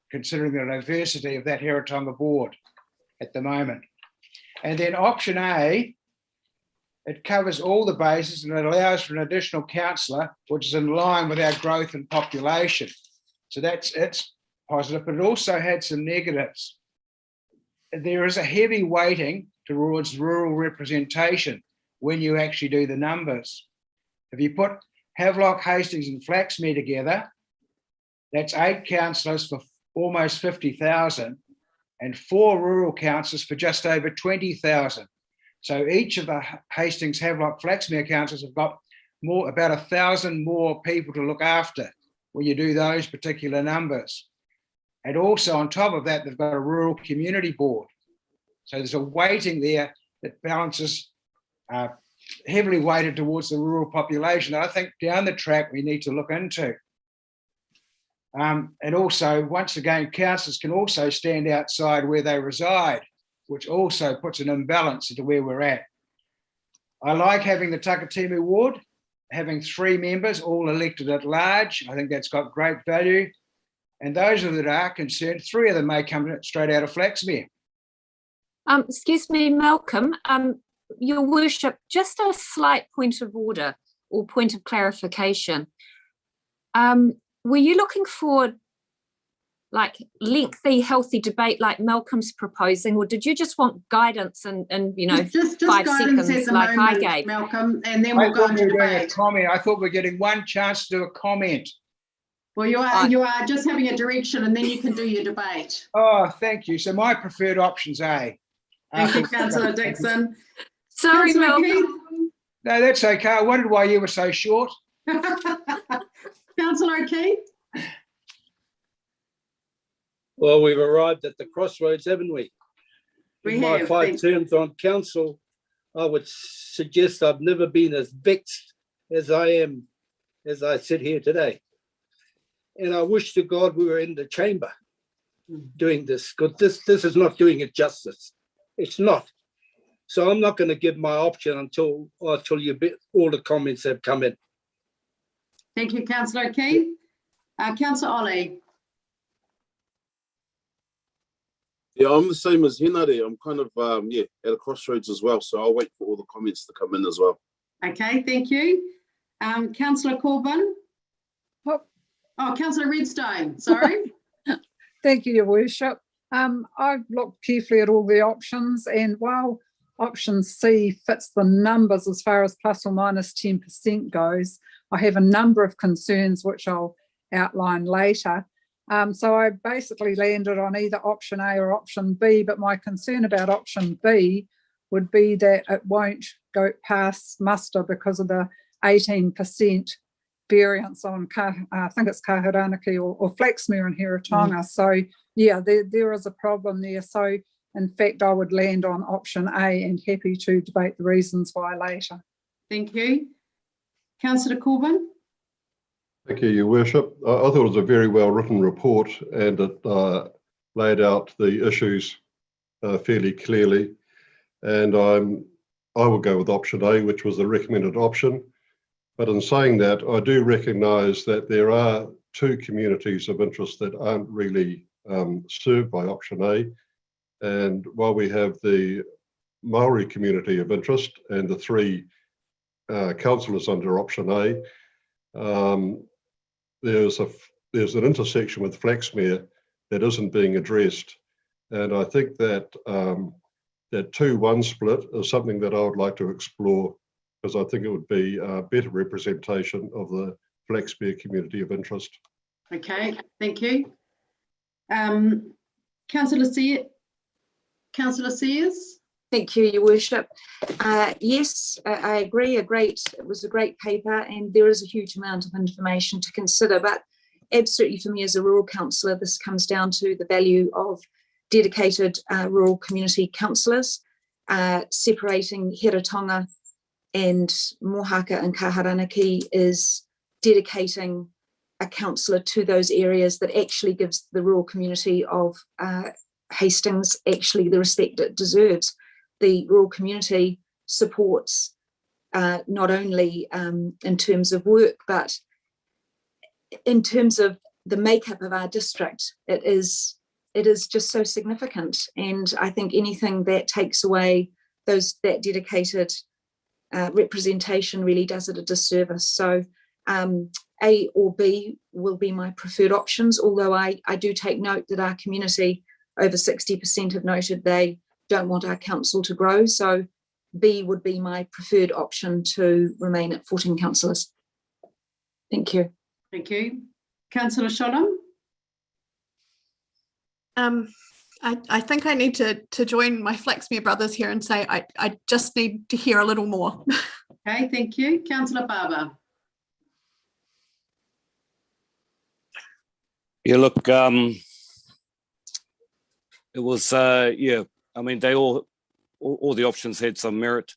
considering the diversity of that Heritonga board at the moment. And then option A, it covers all the bases and it allows for an additional councillor, which is in line with our growth in population. So it's positive, but it also had some negatives. There is a heavy weighting towards rural representation when you actually do the numbers. If you put Havelock, Hastings and Flaxmere together, that's 8 councillors for almost 50,000 and 4 rural councillors for just over 20,000. So each of the Hastings, Havelock, Flaxmere councillors have got about 1,000 more people to look after when you do those particular numbers. And also on top of that, they've got a rural community board. So there's a weighting there that balances heavily weighted towards the rural population that I think down the track we need to look into. And also, once again, councillors can also stand outside where they reside, which also puts an imbalance into where we're at. I like having the Takatimu ward, having 3 members, all elected at large. I think that's got great value. And those that are concerned, 3 of them may come straight out of Flaxmere.
Excuse me, Malcolm, Your Worship, just a slight point of order or point of clarification. Were you looking for like lengthy, healthy debate like Malcolm's proposing, or did you just want guidance and just 5 seconds like I gave?
Malcolm, and then we'll go into debate.
I thought we're getting one chance to do a comment.
Well, you are just having a direction and then you can do your debate.
Oh, thank you. So my preferred option's A.
Thank you, Councillor Dixon.
Sorry, Malcolm.
No, that's okay. I wondered why you were so short.
Councillor O'Keefe.
Well, we've arrived at the crossroads, haven't we? In my 5 terms on council, I would suggest I've never been as vexed as I am as I sit here today. And I wish to God we were in the chamber doing this, because this is not doing it justice. It's not. So I'm not going to give my option until all the comments have come in.
Thank you, Councillor O'Keefe. Councillor Ollie.
Yeah, I'm the same as Hinari. I'm kind of at a crossroads as well. So I'll wait for all the comments to come in as well.
Okay, thank you. Councillor Corbyn. Oh, Councillor Redstone, sorry.
Thank you, Your Worship. I've looked carefully at all the options, and while option C fits the numbers as far as plus or minus 10% goes, I have a number of concerns which I'll outline later. So I basically landed on either option A or option B, but my concern about option B would be that it won't go past muster because of the 18% variance on, I think it's Kahuranaki or Flaxmere and Hiratonga. So yeah, there is a problem there. So in fact, I would land on option A and happy to debate the reasons why later.
Thank you. Councillor Corbyn.
Thank you, Your Worship. I thought it was a very well written report, and it laid out the issues fairly clearly. And I will go with option A, which was the recommended option. But in saying that, I do recognise that there are two communities of interest that aren't really served by option A. And while we have the Maori community of interest and the three councillors under option A, there's an intersection with Flaxmere that isn't being addressed. And I think that that 2-1 split is something that I would like to explore, because I think it would be a better representation of the Flaxmere community of interest.
Okay, thank you. Councillor Sears.
Thank you, Your Worship. Yes, I agree. It was a great paper, and there is a huge amount of information to consider. But absolutely, for me as a rural councillor, this comes down to the value of dedicated rural community councillors, separating Hiratonga and Mohaka and Kahuranaki is dedicating a councillor to those areas that actually gives the rural community of Hastings actually the respect it deserves. The rural community supports not only in terms of work, but in terms of the makeup of our district. It is just so significant, and I think anything that takes away that dedicated representation really does it a disservice. So A or B will be my preferred options, although I do take note that our community, over 60% have noted they don't want our council to grow. So B would be my preferred option to remain at 14 councillors. Thank you.
Thank you. Councillor Shodham.
I think I need to join my Flaxmere brothers here and say I just need to hear a little more.
Okay, thank you. Councillor Barber.
Yeah, look, it was, yeah, I mean, they all the options had some merit.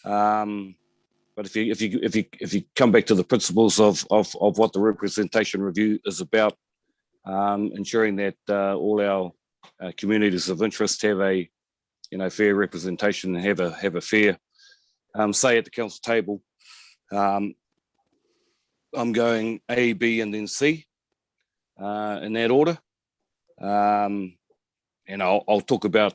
But if you come back to the principles of what the representation review is about, ensuring that all our communities of interest have a fair representation and have a fair say at the council table. I'm going A, B, and then C in that order, and I'll talk about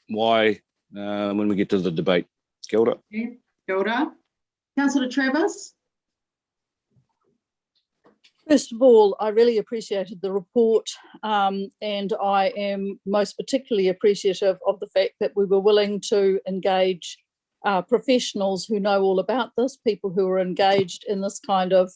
why when we get to the debate. Kia ora.
Kia ora. Councillor Travis.
First of all, I really appreciated the report, and I am most particularly appreciative of the fact that we were willing to engage professionals who know all about this, people who are engaged in this kind of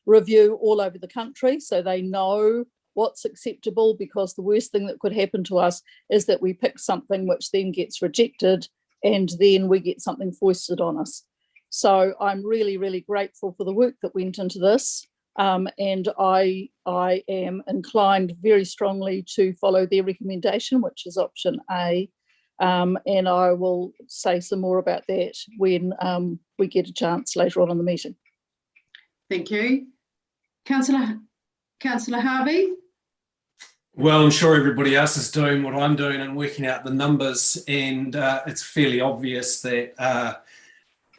review all over the country, so they know what's acceptable, because the worst thing that could happen to us is that we pick something which then gets rejected and then we get something foisted on us. So I'm really, really grateful for the work that went into this. And I am inclined very strongly to follow their recommendation, which is option A. And I will say some more about that when we get a chance later on in the meeting.
Thank you. Councillor Harvey.
Well, I'm sure everybody else is doing what I'm doing and working out the numbers, and it's fairly obvious that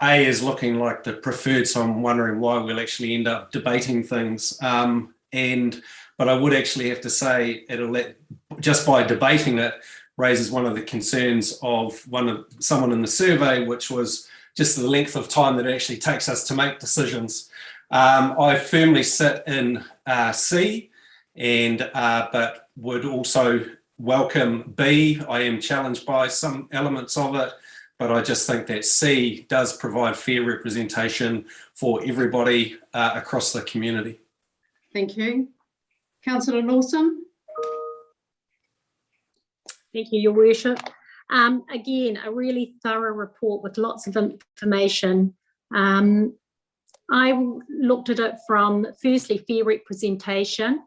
A is looking like the preferred, so I'm wondering why we'll actually end up debating things. But I would actually have to say just by debating it raises one of the concerns of someone in the survey, which was just the length of time that it actually takes us to make decisions. I firmly sit in C, but would also welcome B. I am challenged by some elements of it, but I just think that C does provide fair representation for everybody across the community.
Thank you. Councillor Lawson.
Thank you, Your Worship. Again, a really thorough report with lots of information. I looked at it from, firstly, fair representation,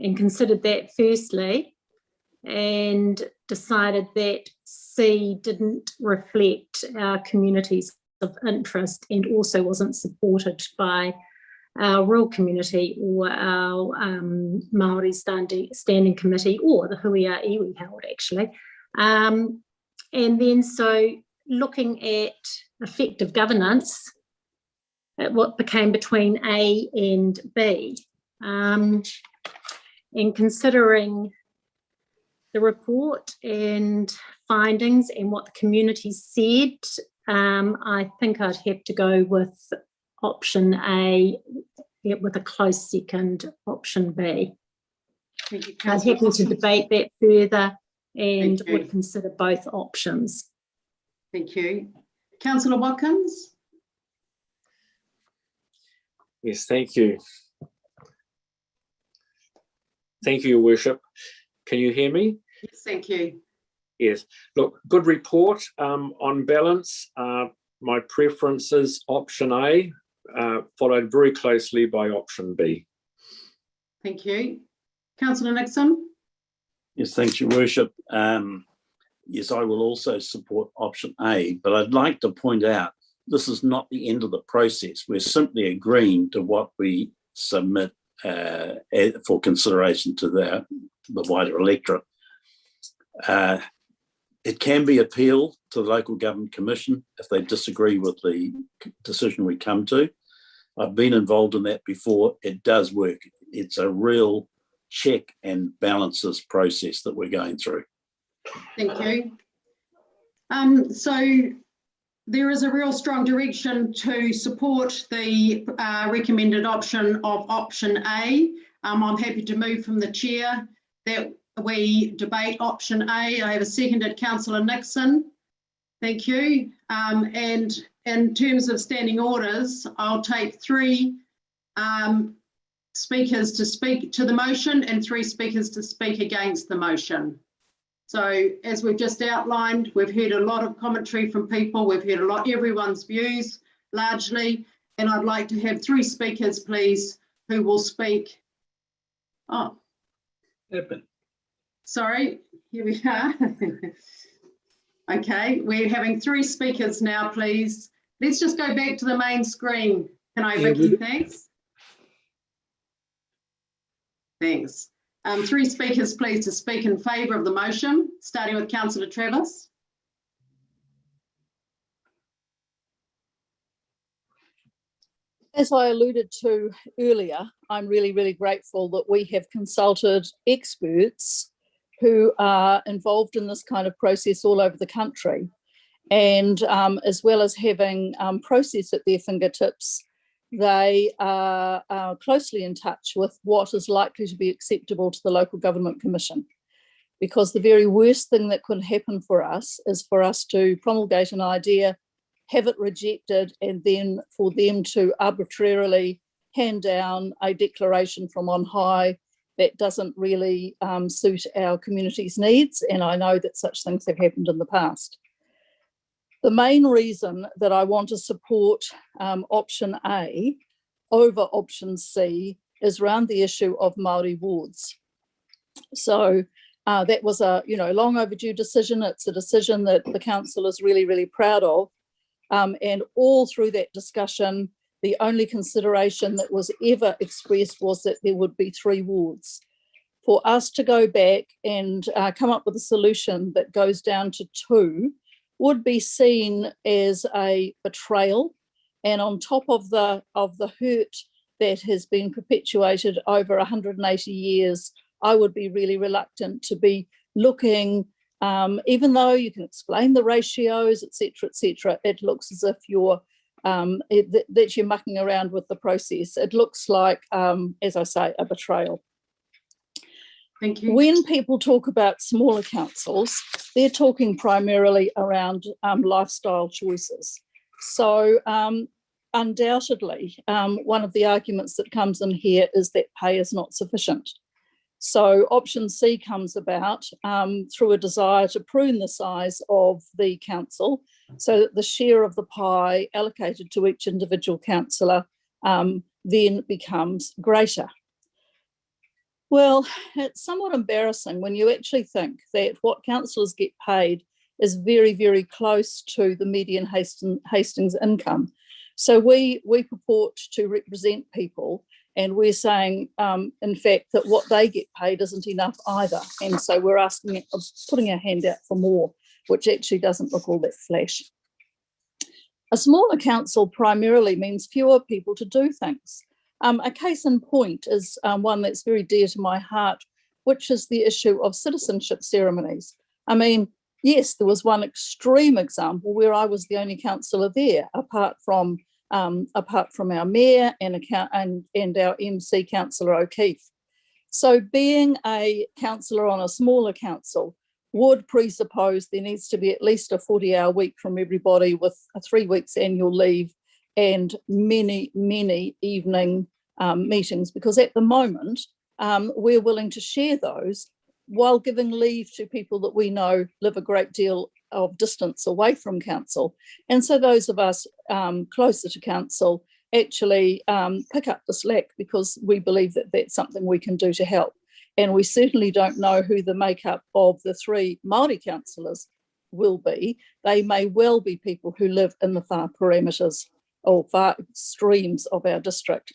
and considered that firstly, and decided that C didn't reflect our communities of interest and also wasn't supported by our rural community or our Māori standing committee or the Huia Iwi held actually. And then so looking at effective governance, at what became between A and B, and considering the report and findings and what the community said, I think I'd have to go with option A, with a close second, option B.
Thank you,
I'm happy to debate that further and would consider both options.
Thank you. Councillor Watkins.
Yes, thank you. Thank you, Your Worship. Can you hear me?
Yes, thank you.
Yes. Look, good report. On balance, my preference is option A, followed very closely by option B.
Thank you. Councillor Nixon.
Yes, thanks, Your Worship. Yes, I will also support option A, but I'd like to point out this is not the end of the process. We're simply agreeing to what we submit for consideration to the wider electorate. It can be appealed to the Local Government Commission if they disagree with the decision we come to. I've been involved in that before. It does work. It's a real check and balances process that we're going through.
Thank you. So there is a real strong direction to support the recommended option of option A. I'm happy to move from the chair that we debate option A. I have a seconded, Councillor Nixon. Thank you. And in terms of standing orders, I'll take 3 speakers to speak to the motion and 3 speakers to speak against the motion. So as we've just outlined, we've heard a lot of commentary from people. We've heard everyone's views largely, and I'd like to have 3 speakers, please, who will speak. Oh, sorry, here we are. Okay, we're having 3 speakers now, please. Let's just go back to the main screen. Can I, Vicky? Thanks. Thanks. 3 speakers, please, to speak in favour of the motion, starting with Councillor Travis.
As I alluded to earlier, I'm really, really grateful that we have consulted experts who are involved in this kind of process all over the country. And as well as having process at their fingertips, they are closely in touch with what is likely to be acceptable to the Local Government Commission. Because the very worst thing that could happen for us is for us to promulgate an idea, have it rejected, and then for them to arbitrarily hand down a declaration from on high that doesn't really suit our community's needs. And I know that such things have happened in the past. The main reason that I want to support option A over option C is around the issue of Māori wards. So that was a long overdue decision. It's a decision that the council is really, really proud of. And all through that discussion, the only consideration that was ever expressed was that there would be 3 wards. for us to go back and come up with a solution that goes down to 2 would be seen as a betrayal. And on top of the hurt that has been perpetuated over 180 years, I would be really reluctant to be looking, even though you can explain the ratios, etc., it looks as if that you're mucking around with the process. It looks like, as I say, a betrayal.
Thank you.
When people talk about smaller councils, they're talking primarily around lifestyle choices. So undoubtedly, one of the arguments that comes in here is that pay is not sufficient. So option C comes about through a desire to prune the size of the council so that the share of the pie allocated to each individual councillor then becomes greater. Well, it's somewhat embarrassing when you actually think that what councillors get paid is very, very close to the median Hastings income. So we purport to represent people, and we're saying, in fact, that what they get paid isn't enough either. And so we're putting our hand out for more, which actually doesn't look all that flash. A smaller council primarily means fewer people to do things. A case in point is one that's very dear to my heart, which is the issue of citizenship ceremonies. I mean, yes, there was one extreme example where I was the only councillor there, apart from our mayor and our MC, Councillor O'Keefe. So being a councillor on a smaller council would presuppose there needs to be at least a 40-hour week from everybody with 3 weeks annual leave and many, many evening meetings, because at the moment we're willing to share those while giving leave to people that we know live a great deal of distance away from council. And so those of us closer to council actually pick up the slack because we believe that that's something we can do to help. And we certainly don't know who the makeup of the 3 Māori councillors will be. They may well be people who live in the far parameters or far extremes of our district.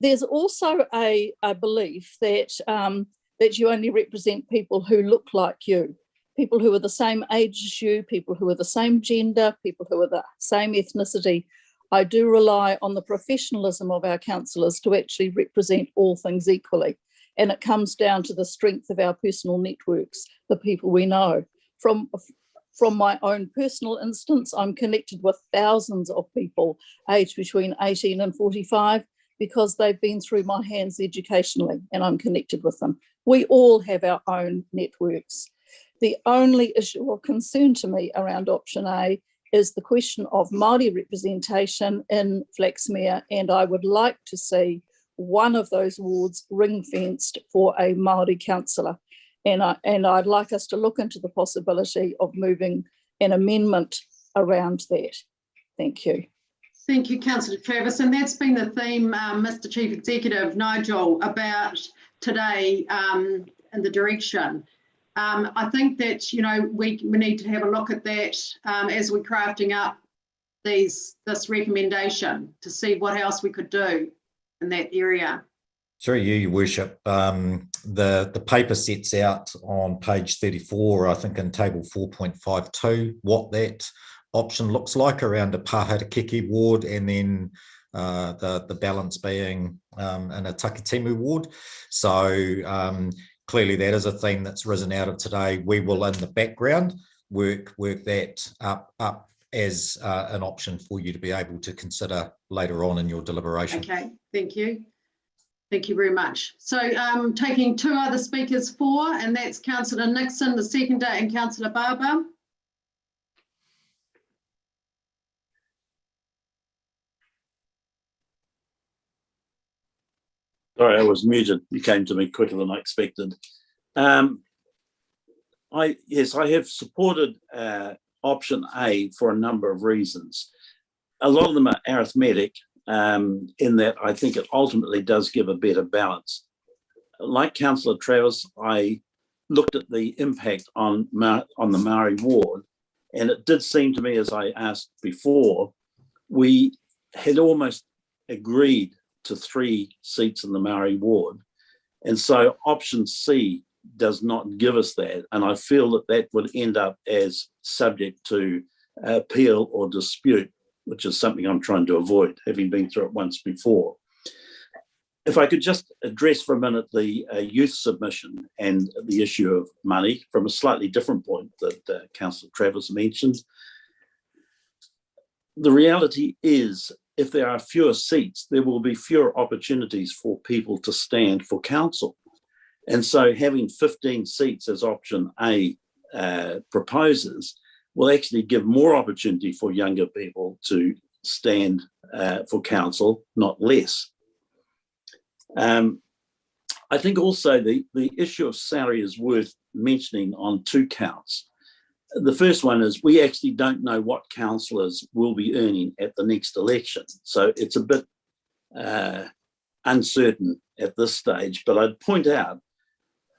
There's also a belief that you only represent people who look like you, people who are the same age as you, people who are the same gender, people who are the same ethnicity. I do rely on the professionalism of our councillors to actually represent all things equally. And it comes down to the strength of our personal networks, the people we know. From my own personal instance, I'm connected with thousands of people aged between 18 and 45 because they've been through my hands educationally and I'm connected with them. We all have our own networks. The only issue of concern to me around option A is the question of Māori representation in Flaxmere, and I would like to see one of those wards ring-fenced for a Māori councillor. And I'd like us to look into the possibility of moving an amendment around that. Thank you.
Thank you, Councillor Travis. And that's been the theme, Mr. Chief Executive, Nigel, about today and the direction. I think that, you know, we need to have a look at that as we're crafting up this recommendation to see what else we could do in that area.
Through you, Your Worship, the paper sets out on page 34, I think in table 4.52, what that option looks like around a Pāharakeke ward, and then the balance being in a Takitimu ward. So clearly that is a theme that's risen out of today. We will, in the background, work that up as an option for you to be able to consider later on in your deliberation.
Okay, thank you. Thank you very much. So taking 2 other speakers for, and that's Councillor Nixon, the seconder, and Councillor Barber.
Sorry, I was muted. You came to me quicker than I expected. I have supported option A for a number of reasons. A lot of them are arithmetic in that I think it ultimately does give a better balance. Like Councillor Travis, I looked at the impact on the Maori ward, and it did seem to me, as I asked before, we had almost agreed to 3 seats in the Maori ward. And so option C does not give us that. And I feel that that would end up as subject to appeal or dispute, which is something I'm trying to avoid, having been through it once before. If I could just address for a minute the youth submission and the issue of money from a slightly different point that Councillor Travers mentioned. The reality is, if there are fewer seats, there will be fewer opportunities for people to stand for council. And so having 15 seats, as option A proposes, will actually give more opportunity for younger people to stand for council, not less. I think also the issue of salary is worth mentioning on two counts. The first one is we actually don't know what councillors will be earning at the next election. So it's a bit uncertain at this stage, but I'd point out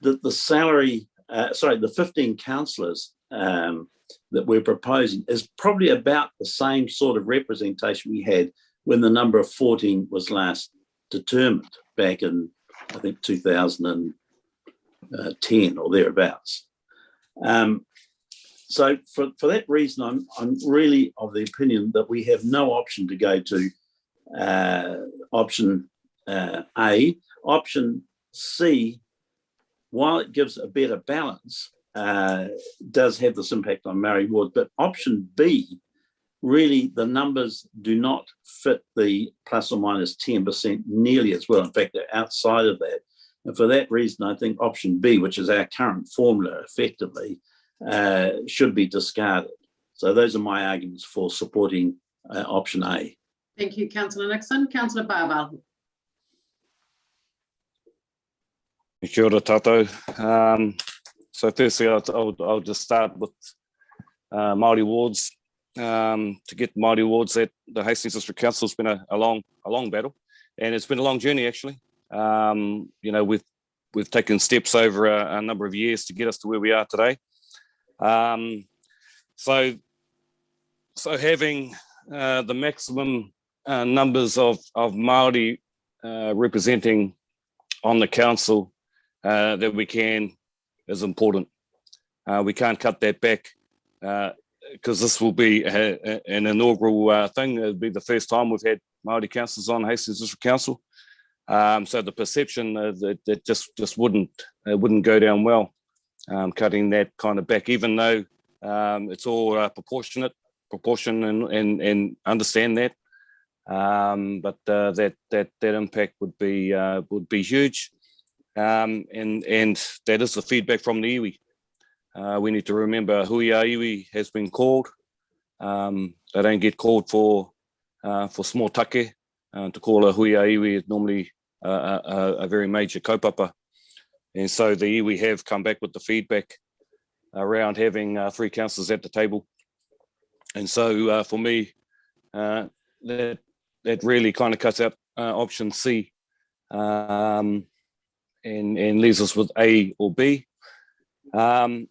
that the salary, the 15 councillors that we're proposing is probably about the same sort of representation we had when the number of 14 was last determined back in, I think, 2010 or thereabouts. So for that reason, I'm really of the opinion that we have no option to go to option A. Option C, while it gives a better balance, does have this impact on Maori wards. But option B, really the numbers do not fit the plus or minus 10% nearly as well. In fact, they're outside of that. And for that reason, I think option B, which is our current formula effectively, should be discarded. So those are my arguments for supporting option A.
Thank you, Councillor Nixon. Councillor Barwell.
Kia ora tātou. So firstly, I'll just start with Māori wards. To get Māori wards at the Hastings District Council has been a long battle, and it's been a long journey actually. You know, we've taken steps over a number of years to get us to where we are today. So having the maximum numbers of Māori representing on the council that we can is important. We can't cut that back because this will be an inaugural thing. It'll be the first time we've had Māori councillors on Hastings District Council. So the perception that just wouldn't go down well, cutting that kind of back, even though it's all proportion and understand that. But that impact would be huge, and that is the feedback from the iwi. We need to remember hui a iwi has been called. They don't get called for small take. To call a hui a iwi is normally a very major kaupapa. And so the iwi have come back with the feedback around having 3 councillors at the table. And so for me, that really kind of cuts out option C and leaves us with A or B. The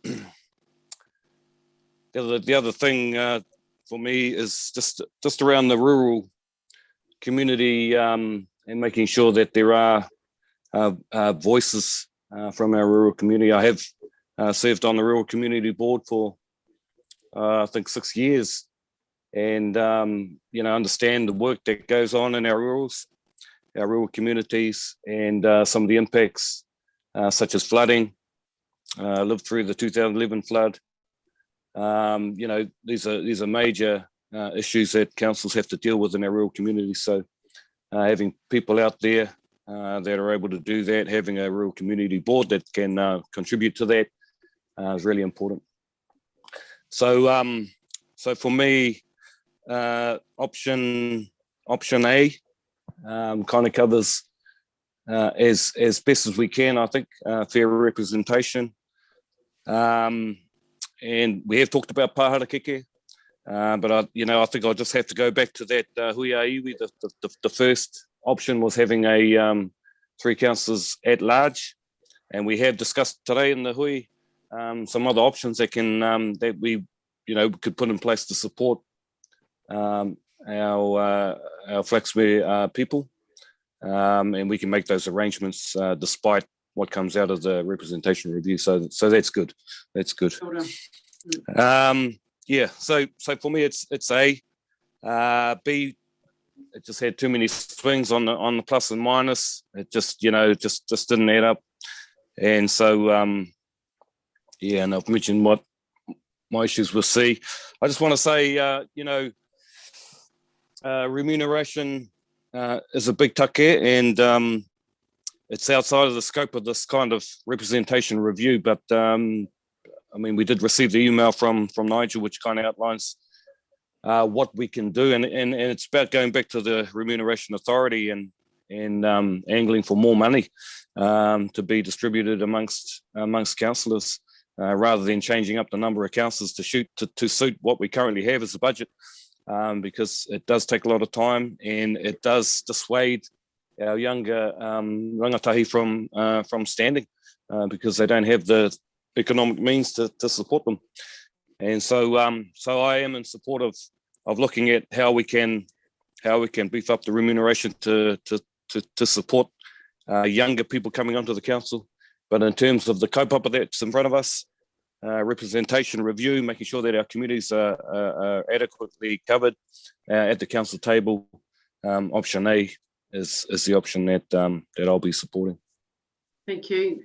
other thing for me is just around the rural community and making sure that there are voices from our rural community. I have served on the Rural Community Board for I think 6 years, and you know, understand the work that goes on in our rural communities, and some of the impacts such as flooding. Lived through the 2011 flood. You know, these are major issues that councils have to deal with in our rural communities. So having people out there that are able to do that, having a rural community board that can contribute to that is really important. So so for me, option A kind of covers as best as we can, I think, fair representation. And we have talked about pāhara keke, but I think I'll just have to go back to that hui a iwi. The first option was having a 3 councillors at large, and we have discussed today in the hui some other options that can that we could put in place to support our Flaxmere people, and we can make those arrangements despite what comes out of the representation review. So that's good. That's good. Yeah. So for me, it's A. B, it just had too many swings on the plus and minus. It just just didn't add up. And so yeah, and I've mentioned what my issues with C. I just want to say remuneration is a big take, and it's outside of the scope of this kind of representation review. But I mean, we did receive the email from Nigel, which kind of outlines what we can do, and it's about going back to the remuneration authority and angling for more money to be distributed amongst councillors, rather than changing up the number of councillors to suit what we currently have as a budget, because it does take a lot of time and it does dissuade our younger rangatahi from standing, because they don't have the economic means to support them. And so I am in support of looking at how we can beef up the remuneration to support younger people coming onto the council. But in terms of the kaupapa that's in front of us, representation review, making sure that our communities are adequately covered at the council table, option A is the option that I'll be supporting.
Thank you.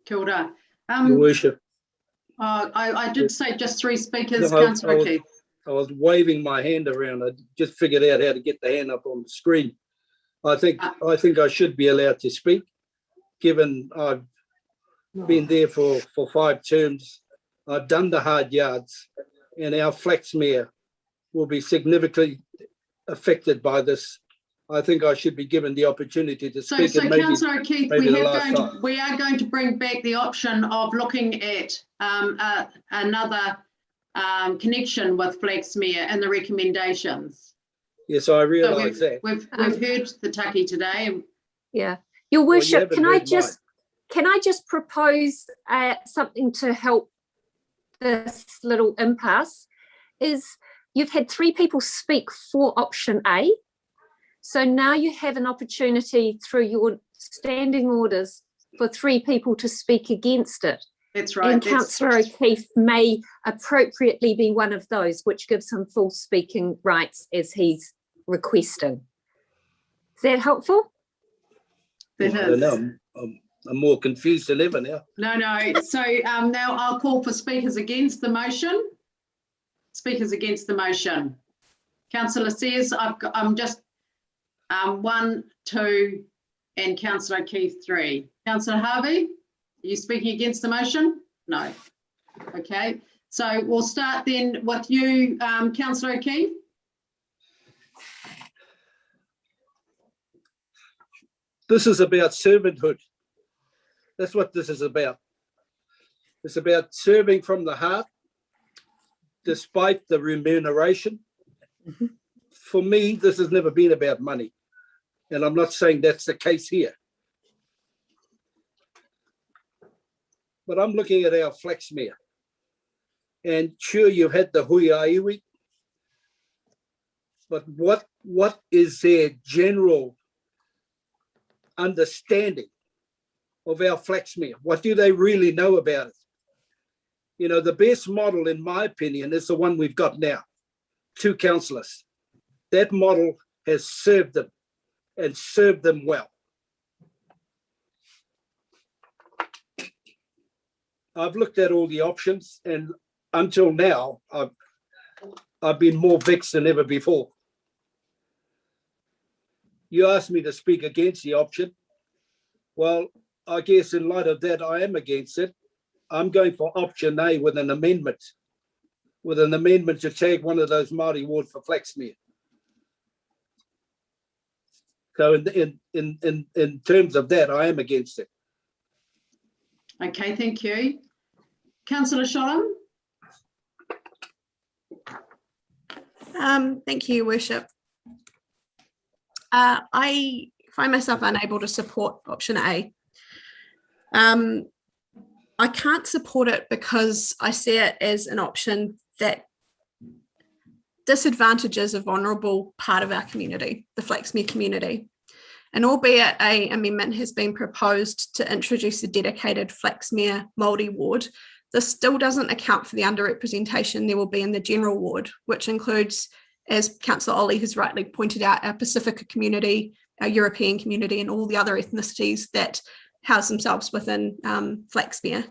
Kia ora.
Your Worship.
I did say just 3 speakers,
No,
Councillor O'Keefe.
I was waving my hand around. I just figured out how to get the hand up on the screen. I think I should be allowed to speak, given I've been there for 5 terms. I've done the hard yards, and our Flaxmere will be significantly affected by this. I think I should be given the opportunity to speak.
So
maybe,
Councillor O'Keefe,
maybe
we are going to bring back the option of looking at another connection with Flaxmere and the recommendations.
Yes, I realise that.
We've heard the taki today.
Yeah, Your Worship, can I just propose something to help this little impasse? Is you've had 3 people speak for option A. So now you have an opportunity through your standing orders for 3 people to speak against it.
That's right.
And Councillor O'Keefe may appropriately be one of those, which gives him full speaking rights as he's requesting. Is that helpful?
I don't know. I'm more confused than ever now.
No. So now I'll call for speakers against the motion. Speakers against the motion. Councillor Sears, I'm just 1, 2, and Councillor O'Keefe 3. Councillor Harvey, are you speaking against the motion? No. Okay. So we'll start then with you, Councillor O'Keefe.
This is about servanthood. That's what this is about. It's about serving from the heart, despite the remuneration. Mm-hmm. For me, this has never been about money. And I'm not saying that's the case here. But I'm looking at our Flaxmere. And sure, you've had the huiaiwi, but what is their general understanding of our Flaxmere? What do they really know about it? You know, the best model, in my opinion, is the one we've got now. 2 councillors. That model has served them and served them well. I've looked at all the options, and until now, I've been more vexed than ever before. You asked me to speak against the option. Well, I guess in light of that, I am against it. I'm going for option A with an amendment to tag one of those Māori wards for Flaxmere. So in terms of that, I am against it.
Okay, thank you. Councillor Sholem.
Thank you, Your Worship. I find myself unable to support option A. I can't support it because I see it as an option that disadvantages a vulnerable part of our community, the Flaxmere community. And albeit an amendment has been proposed to introduce a dedicated Flaxmere Māori ward, this still doesn't account for the underrepresentation there will be in the general ward, which includes, as Councillor Ollie has rightly pointed out, our Pacifica community, our European community, and all the other ethnicities that house themselves within Flaxmere.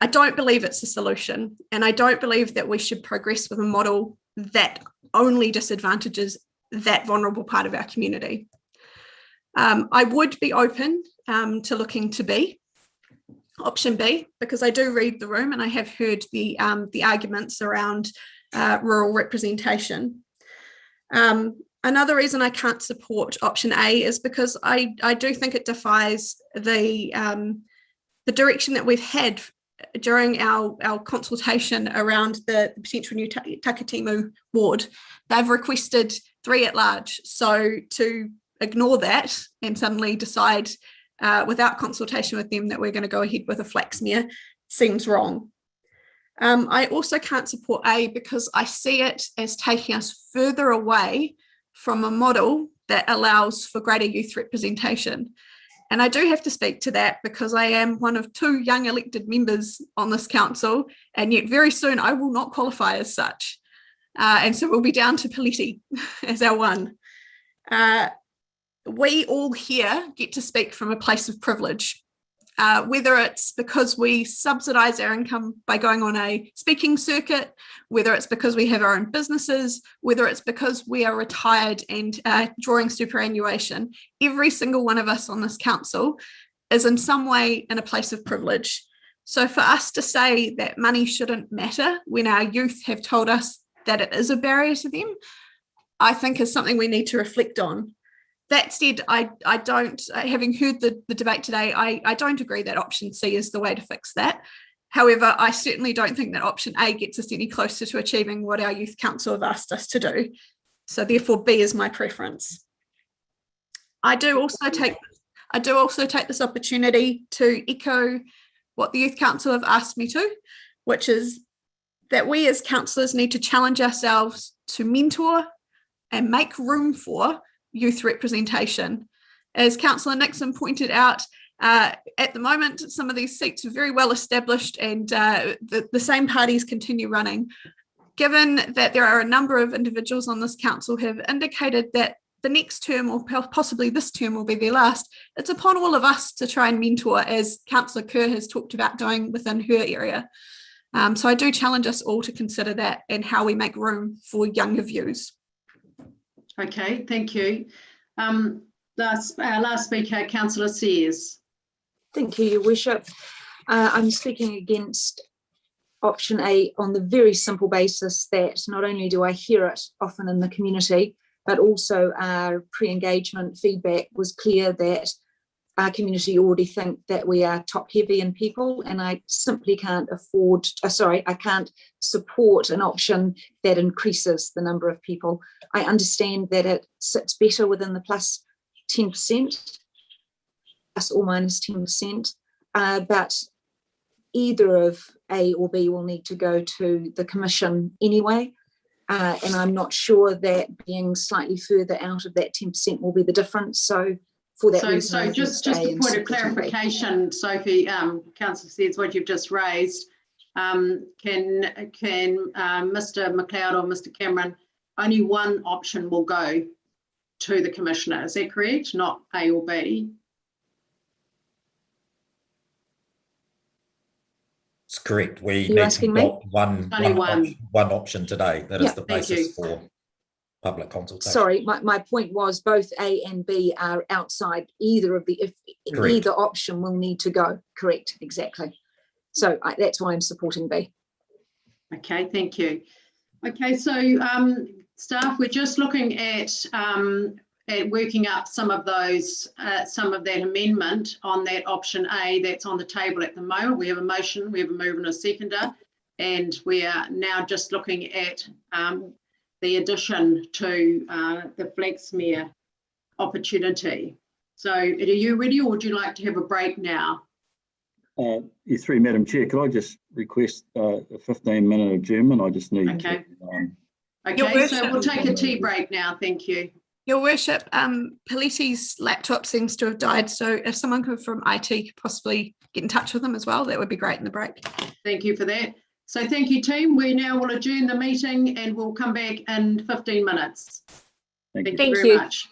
I don't believe it's a solution, and I don't believe that we should progress with a model that only disadvantages that vulnerable part of our community. I would be open to looking to B, option B, because I do read the room and I have heard the arguments around rural representation. Another reason I can't support option A is because I do think it defies the direction that we've had during our consultation around the potential new Takatimu ward. They've requested 3 at large. So to ignore that and suddenly decide without consultation with them that we're going to go ahead with a Flaxmere seems wrong. I also can't support A because I see it as taking us further away from a model that allows for greater youth representation. And I do have to speak to that because I am one of 2 young elected members on this council, and yet very soon I will not qualify as such. And so we'll be down to Politi as our one. We all here get to speak from a place of privilege, whether it's because we subsidise our income by going on a speaking circuit, whether it's because we have our own businesses, whether it's because we are retired and drawing superannuation. Every single one of us on this council is in some way in a place of privilege. So for us to say that money shouldn't matter when our youth have told us that it is a barrier to them, I think is something we need to reflect on. That said, I don't, having heard the debate today, I don't agree that option C is the way to fix that. However, I certainly don't think that option A gets us any closer to achieving what our Youth Council have asked us to do. So therefore, B is my preference. I do also take this opportunity to echo what the Youth Council have asked me to, which is that we as councillors need to challenge ourselves to mentor and make room for youth representation. As Councillor Nixon pointed out, at the moment, some of these seats are very well established and the same parties continue running. Given that there are a number of individuals on this council who have indicated that the next term or possibly this term will be their last, it's upon all of us to try and mentor, as Councillor Kerr has talked about doing within her area. So I do challenge us all to consider that and how we make room for younger views.
Okay, thank you. Last speaker, Councillor Sears.
Thank you, Your Worship. I'm speaking against option A on the very simple basis that not only do I hear it often in the community, but also our pre-engagement feedback was clear that our community already think that we are top heavy in people, and I simply can't I can't support an option that increases the number of people. I understand that it sits better within the plus 10%, plus or minus 10%, but either of A or B will need to go to the Commission anyway. And I'm not sure that being slightly further out of that 10% will be the difference. So for that reason,
so just a point of clarification, Sophie, Councillor says what you've just raised. Can Mr. McLeod or Mr. Cameron, only one option will go to the Commissioner, is that correct? Not A or B?
It's correct. We need to adopt one option today. That is the basis for public consultation.
Sorry, my point was both A and B are outside either of the, either option will need to go. Correct, exactly. So that's why I'm supporting B. Okay,
thank you. Okay, so staff, we're just looking at working up some of those, some of that amendment on that option A that's on the table at the moment. We have a motion, we have a mover and a seconder, and we are now just looking at the addition to the Flaxmere opportunity. So are you ready, or would you like to have a break now?
You three, Madam Chair, could I just request a 15-minute adjournment? I just need
Okay, so we'll take a tea break now, thank you.
Your Worship, Pelletti's laptop seems to have died, so if someone from IT could possibly get in touch with them as well, that would be great in the break.
Thank you for that. So thank you, team. We now will adjourn the meeting and we'll come back in 15 minutes. Thank you very much.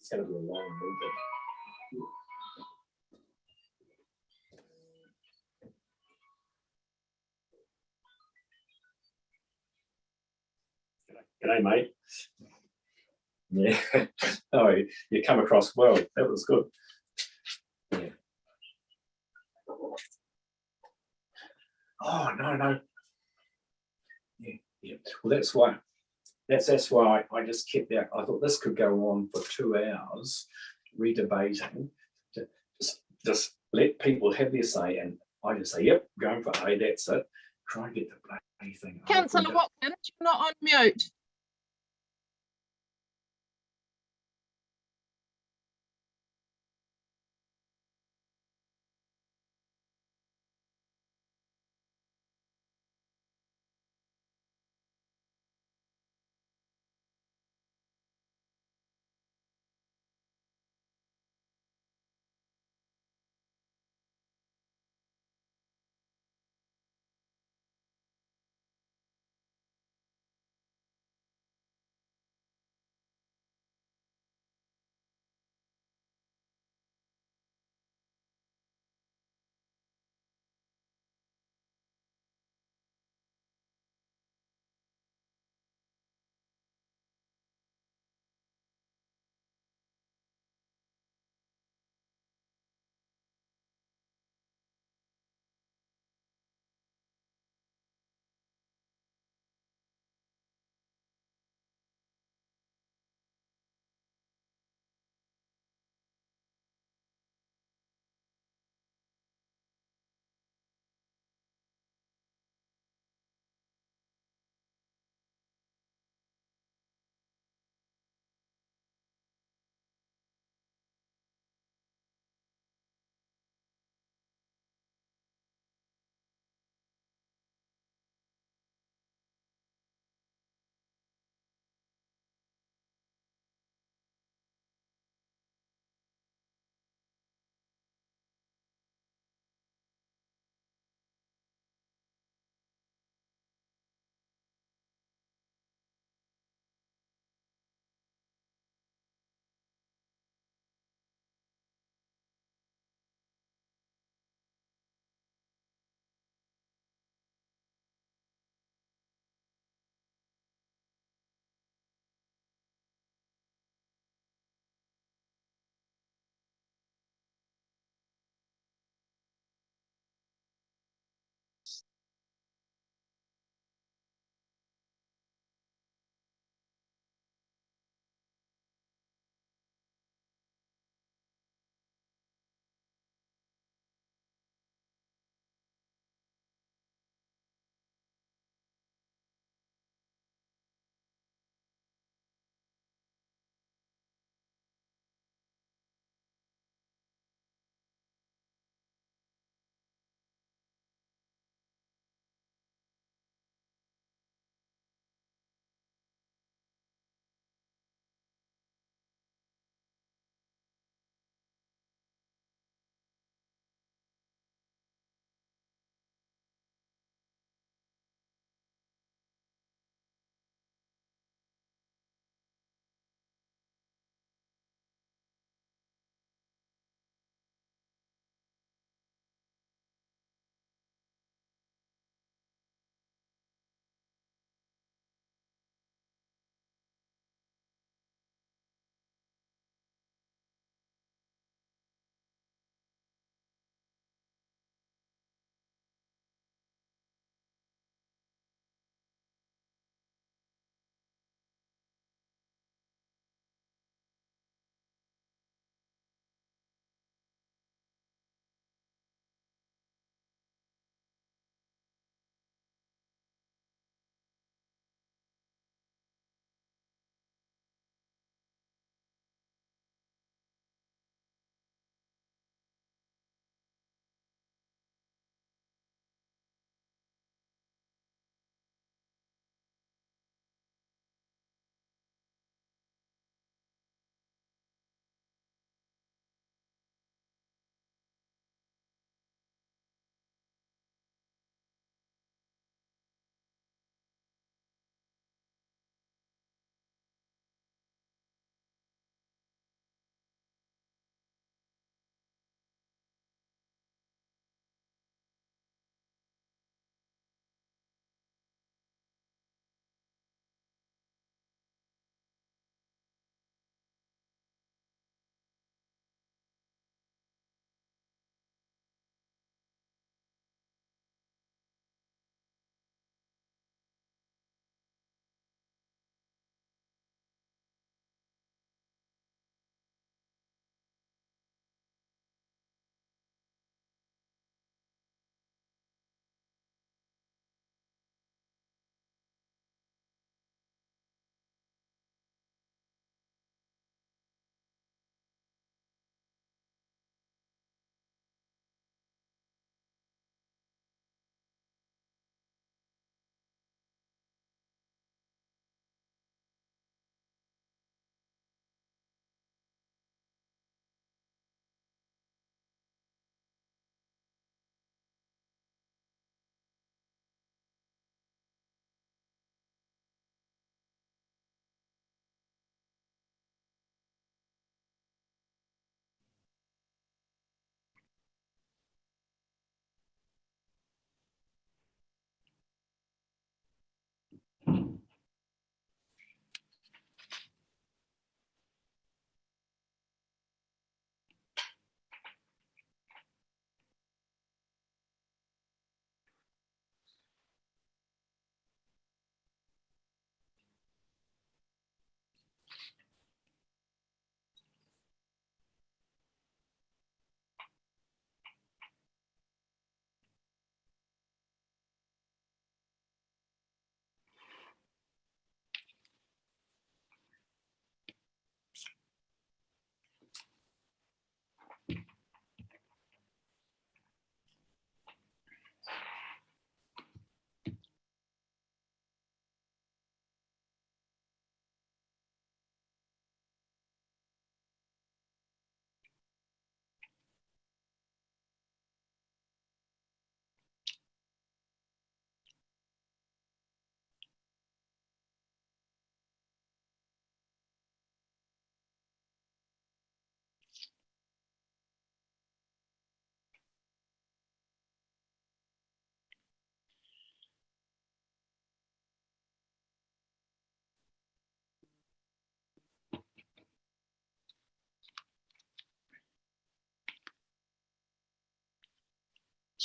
It's going to be a long meeting. G'day, mate. Yeah. Oh, you come across well. That was good. Yeah. Oh, no. Yeah. Well, that's why. That's why I just kept that. I thought this could go on for 2 hours, redebating. Just let people have their say, and I just say, "Yep, going for A. That's it." Try and get the bloody thing.
Councillor Watkins, you're not on mute.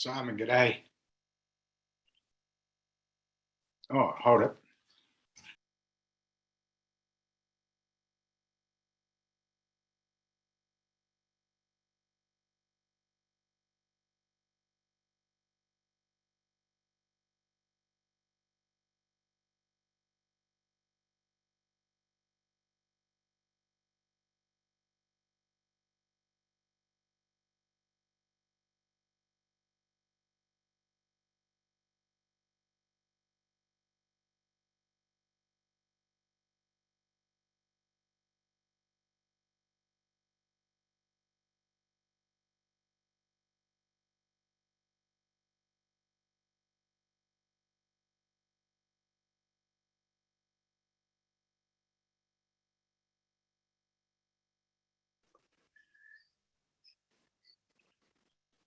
Simon, g'day. Oh, hold it.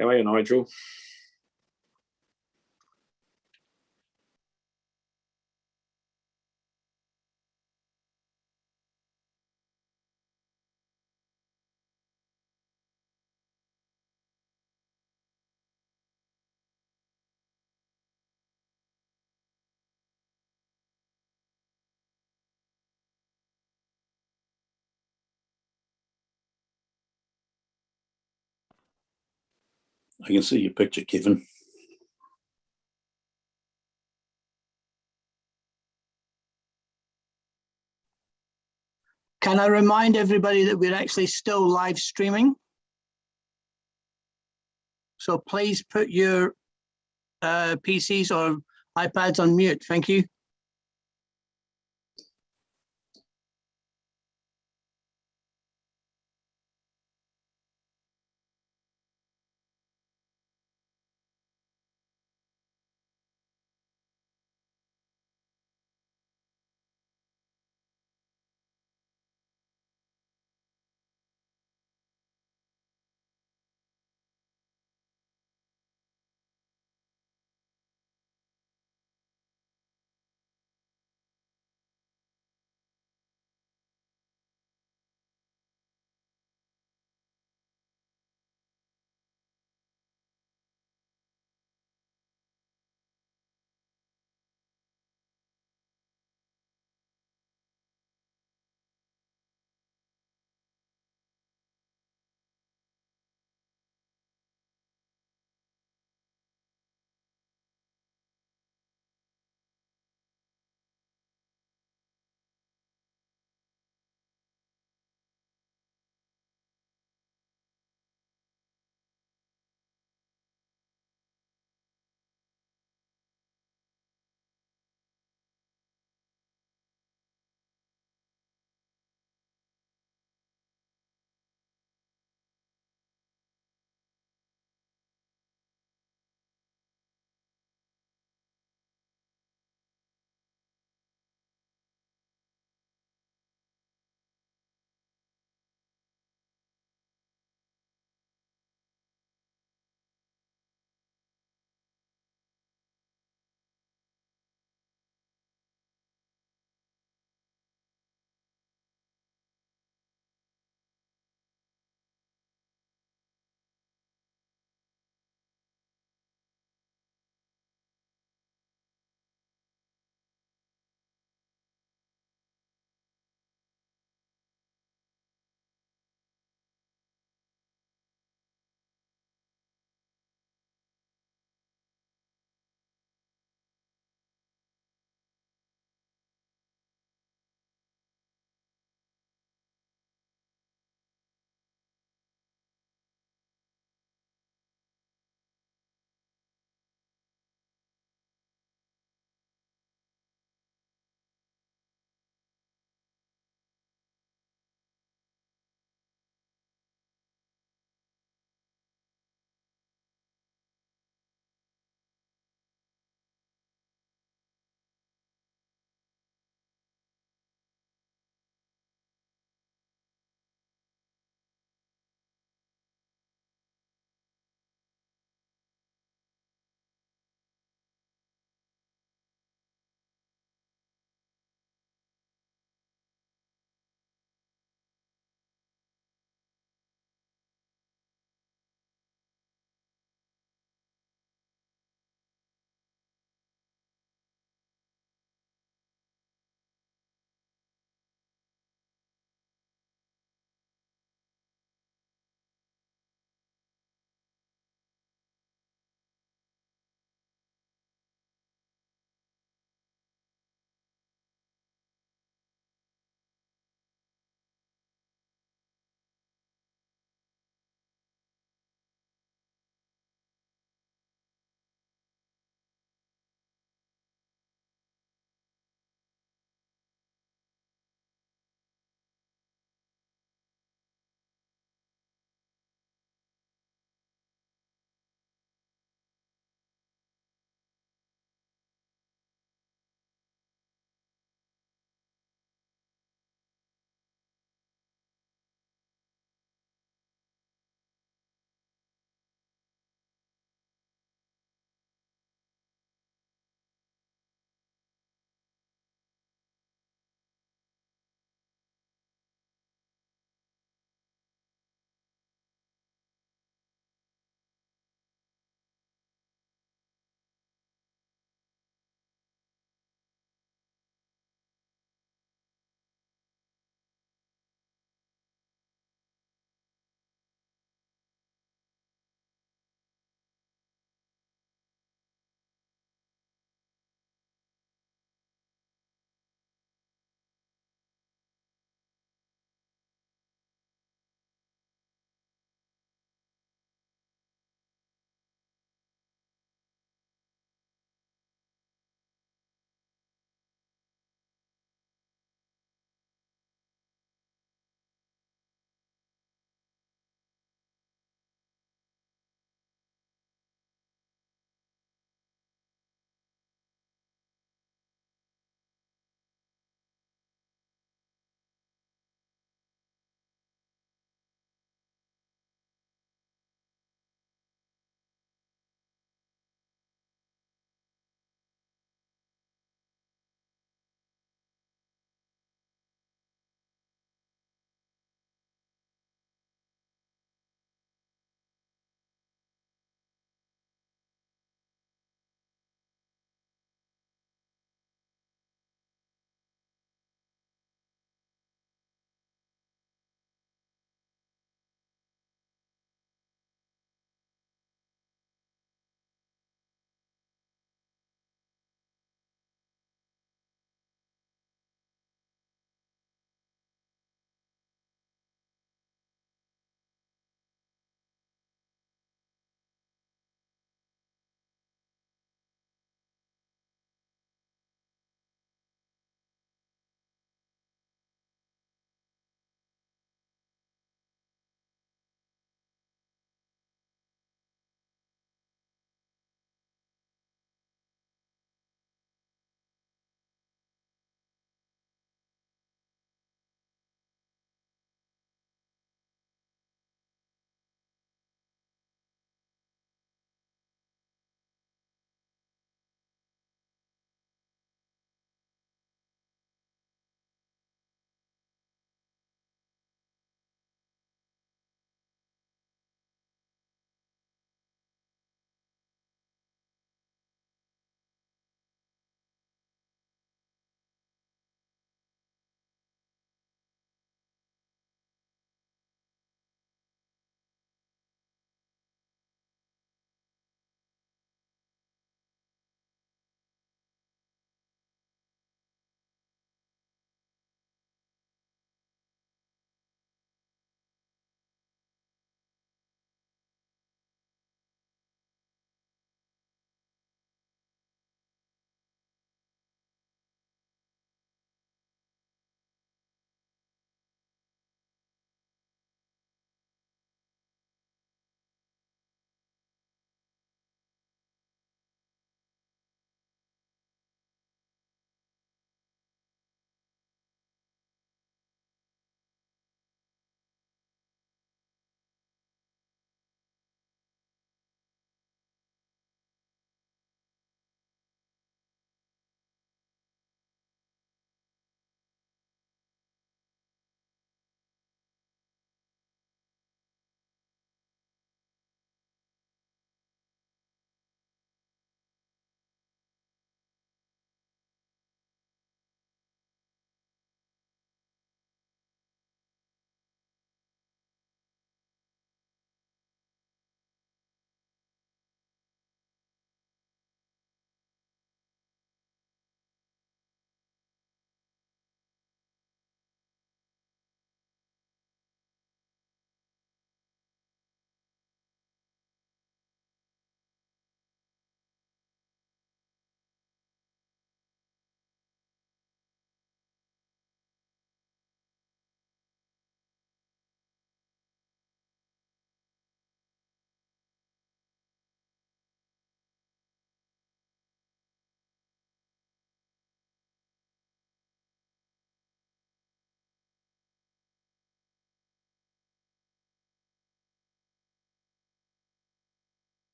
How are you, Nigel?
I can see your picture, Kevin.
Can I remind everybody that we're actually still live streaming? So please put your PCs or iPads on mute. Thank you.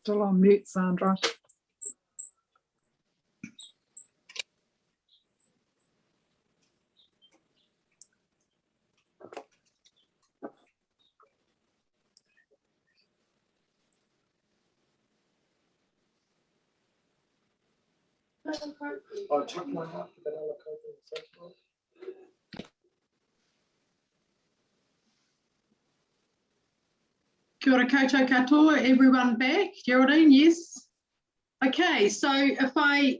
Still on mute, Sandra.
Kia ora koutou katoa, everyone back. Geraldine, yes? Okay, so if I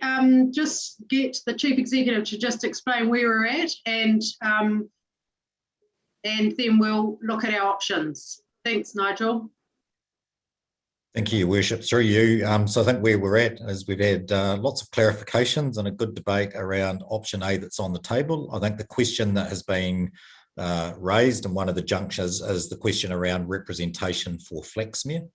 just get the Chief Executive to just explain where we're at and then we'll look at our options. Thanks, Nigel.
Thank you, Your Worship. Through you. So I think where we're at is we've had lots of clarifications and a good debate around option A that's on the table. I think the question that has been raised in one of the junctures is the question around representation for Flaxmere.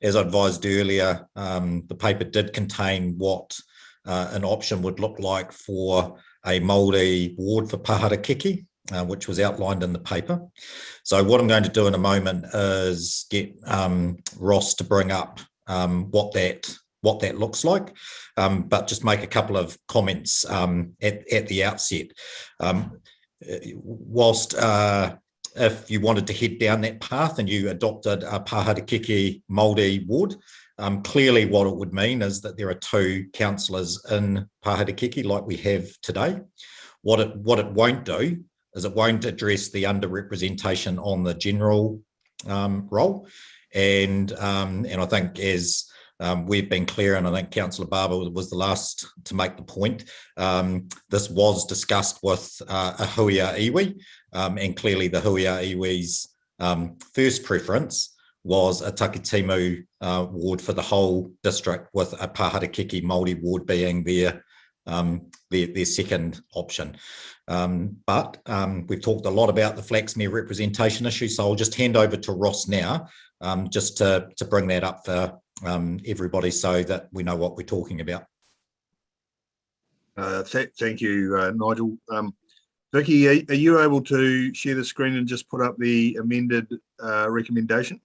As I advised earlier, the paper did contain what an option would look like for a Māori ward for Paharakiki, which was outlined in the paper. So what I'm going to do in a moment is get Ross to bring up what that looks like, but just make a couple of comments at the outset. Whilst if you wanted to head down that path and you adopted a Paharakiki Māori ward, clearly what it would mean is that there are 2 councillors in Paharakiki like we have today. What it won't do is it won't address the underrepresentation on the general role. And I think as we've been clear, and I think Councillor Barber was the last to make the point, this was discussed with a Huia iwi, and clearly the Huia iwi's first preference was a Takitimu ward for the whole district, with a Paharakiki Māori ward being their second option. But we've talked a lot about the Flaxmere representation issue, so I'll just hand over to Ross now, just to bring that up for everybody so that we know what we're talking about.
Thank you, Nigel. Vicky, are you able to share the screen and just put up the amended recommendation?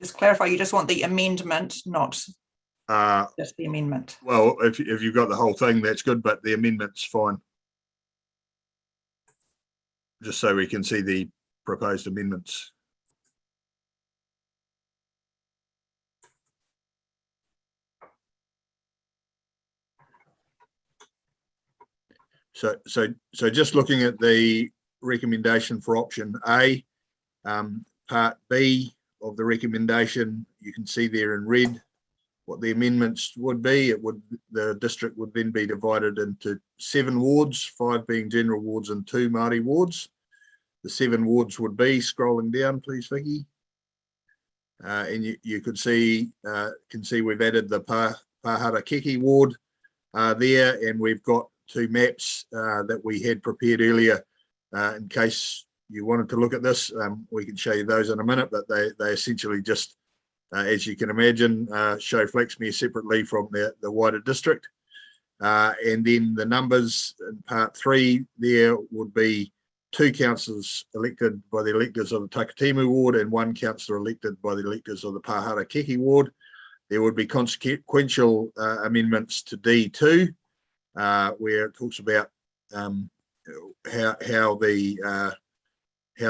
Just clarify, you just want the amendment, not just the amendment.
Well, if you've got the whole thing, that's good, but the amendment's fine. Just so we can see the proposed amendments. So just looking at the recommendation for option A, part B of the recommendation, you can see there in red what the amendments would be. The district would then be divided into 7 wards, 5 being general wards and 2 Māori wards. The 7 wards would be, scrolling down, please, Vicky. And you could see, we've added the Paharakiki ward there, and we've got 2 maps that we had prepared earlier. In case you wanted to look at this, we can show you those in a minute, but they essentially just, as you can imagine, show Flaxmere separately from the wider district. And then the numbers in part 3 there would be 2 councillors elected by the electors of the Takitimu ward and 1 councillor elected by the electors of the Paharakiki ward. There would be consequential amendments to D2, where it talks about how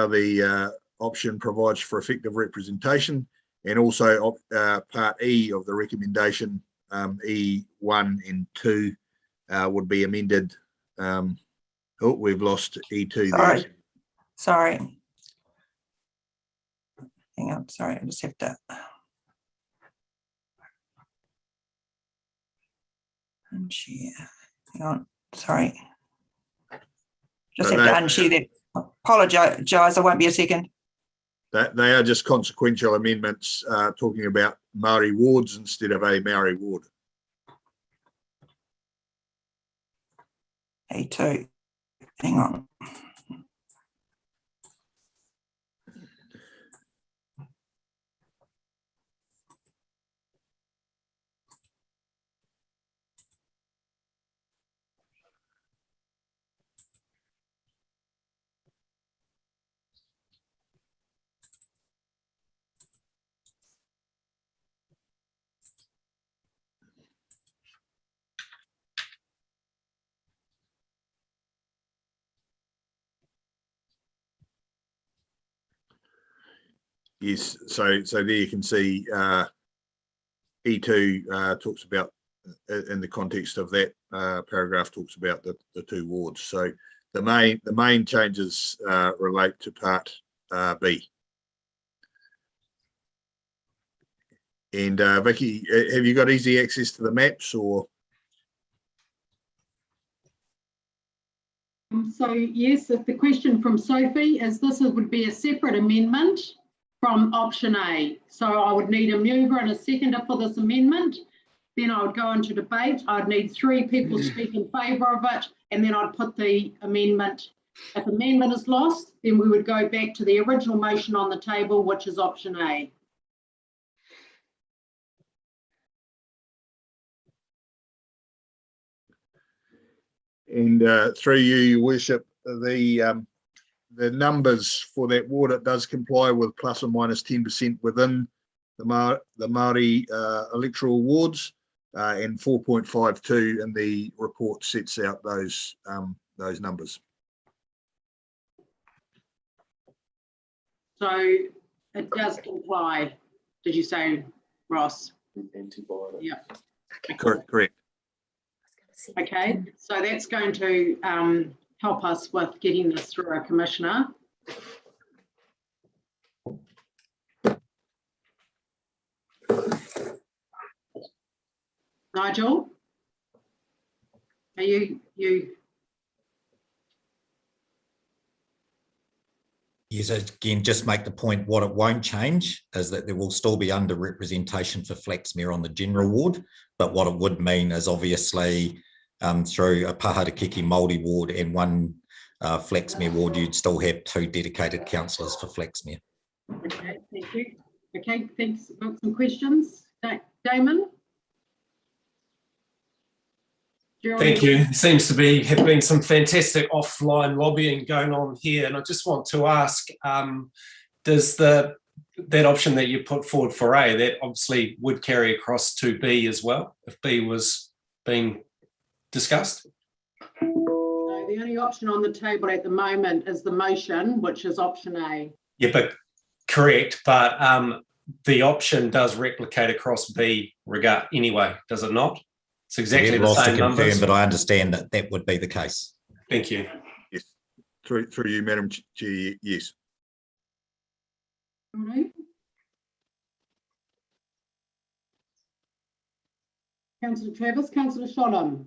the option provides for effective representation, and also part E of the recommendation, E1 and 2 would be amended. Oh, we've lost E2 there.
Sorry. Hang on, sorry, I just have to. Unshare. Hang on, sorry. Just have to unshare that. Apologise, I won't be a second.
They are just consequential amendments talking about Māori wards instead of a Māori ward.
A2. Hang on.
Yes, so there you can see E2 talks about, in the context of that paragraph, talks about the two wards. So the main changes relate to part B. And Vicky, have you got easy access to the maps, or?
So yes, if the question from Sophie is this would be a separate amendment from option A. So I would need a mover and a seconder for this amendment. Then I would go into debate. I'd need 3 people to speak in favour of it, and then I'd put the amendment. If amendment is lost, then we would go back to the original motion on the table, which is option A.
And through you, Your Worship, the numbers for that ward, it does comply with plus or minus 10% within the Māori electoral wards, and 4.52 in the report sets out those numbers.
So it does comply, did you say, Ross? Yeah.
Correct.
Okay, so that's going to help us with getting this through our commissioner. Nigel, are you?
Yes, again, just make the point, what it won't change is that there will still be underrepresentation for Flaxmere on the general ward, but what it would mean is obviously through a Paharakiki Māori ward and one Flaxmere ward, you'd still have 2 dedicated councillors for Flaxmere.
Okay, thank you. Okay, thanks. Some questions? Damon?
Thank you. There seems to have been some fantastic offline lobbying going on here, and I just want to ask, does that option that you put forward for A, that obviously would carry across to B as well, if B was being discussed?
No, the only option on the table at the moment is the motion, which is option A.
Yeah, but correct, but the option does replicate across B anyway, does it not? It's exactly the same numbers.
But I understand that that would be the case.
Thank you.
Yes, through you, Madam Chair, yes.
Right. Councillor Travis, Councillor Sholem.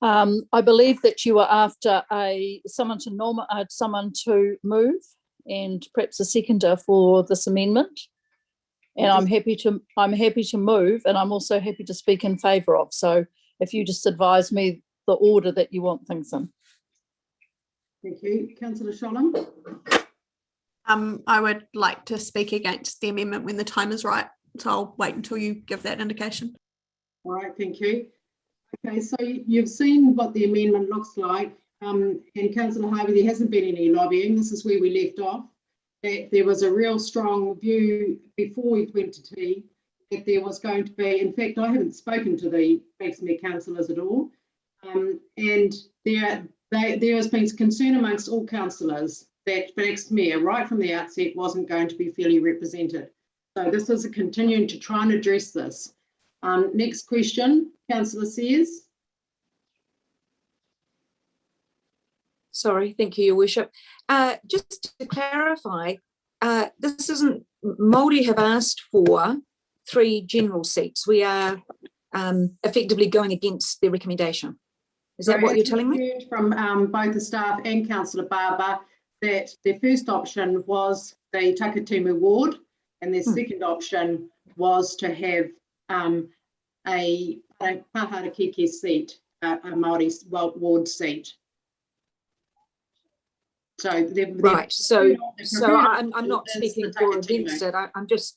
I believe that you are after someone to move and perhaps a seconder for this amendment. And I'm happy to move, and I'm also happy to speak in favour of. So if you just advise me the order that you want things in.
Thank you. Councillor Sholem.
I would like to speak against the amendment when the time is right. So I'll wait until you give that indication.
All right, thank you. Okay, so you've seen what the amendment looks like. And Councillor Harvey, there hasn't been any lobbying. This is where we left off. That there was a real strong view before we went to tea that there was going to be, in fact, I haven't spoken to the Flaxmere councillors at all, and there has been concern amongst all councillors that Flaxmere, right from the outset, wasn't going to be fairly represented. So this is a continuing to try and address this. Next question, Councillor Sears.
Sorry, thank you, Your Worship. Just to clarify, this isn't, Māori have asked for 3 general seats. We are effectively going against their recommendation. Is that what you're telling me?
From both the staff and Councillor Barber, that their first option was the Takatimu ward, and their second option was to have a Paharakiki seat, a Māori ward seat. So
right. So I'm not speaking for or against it. I'm just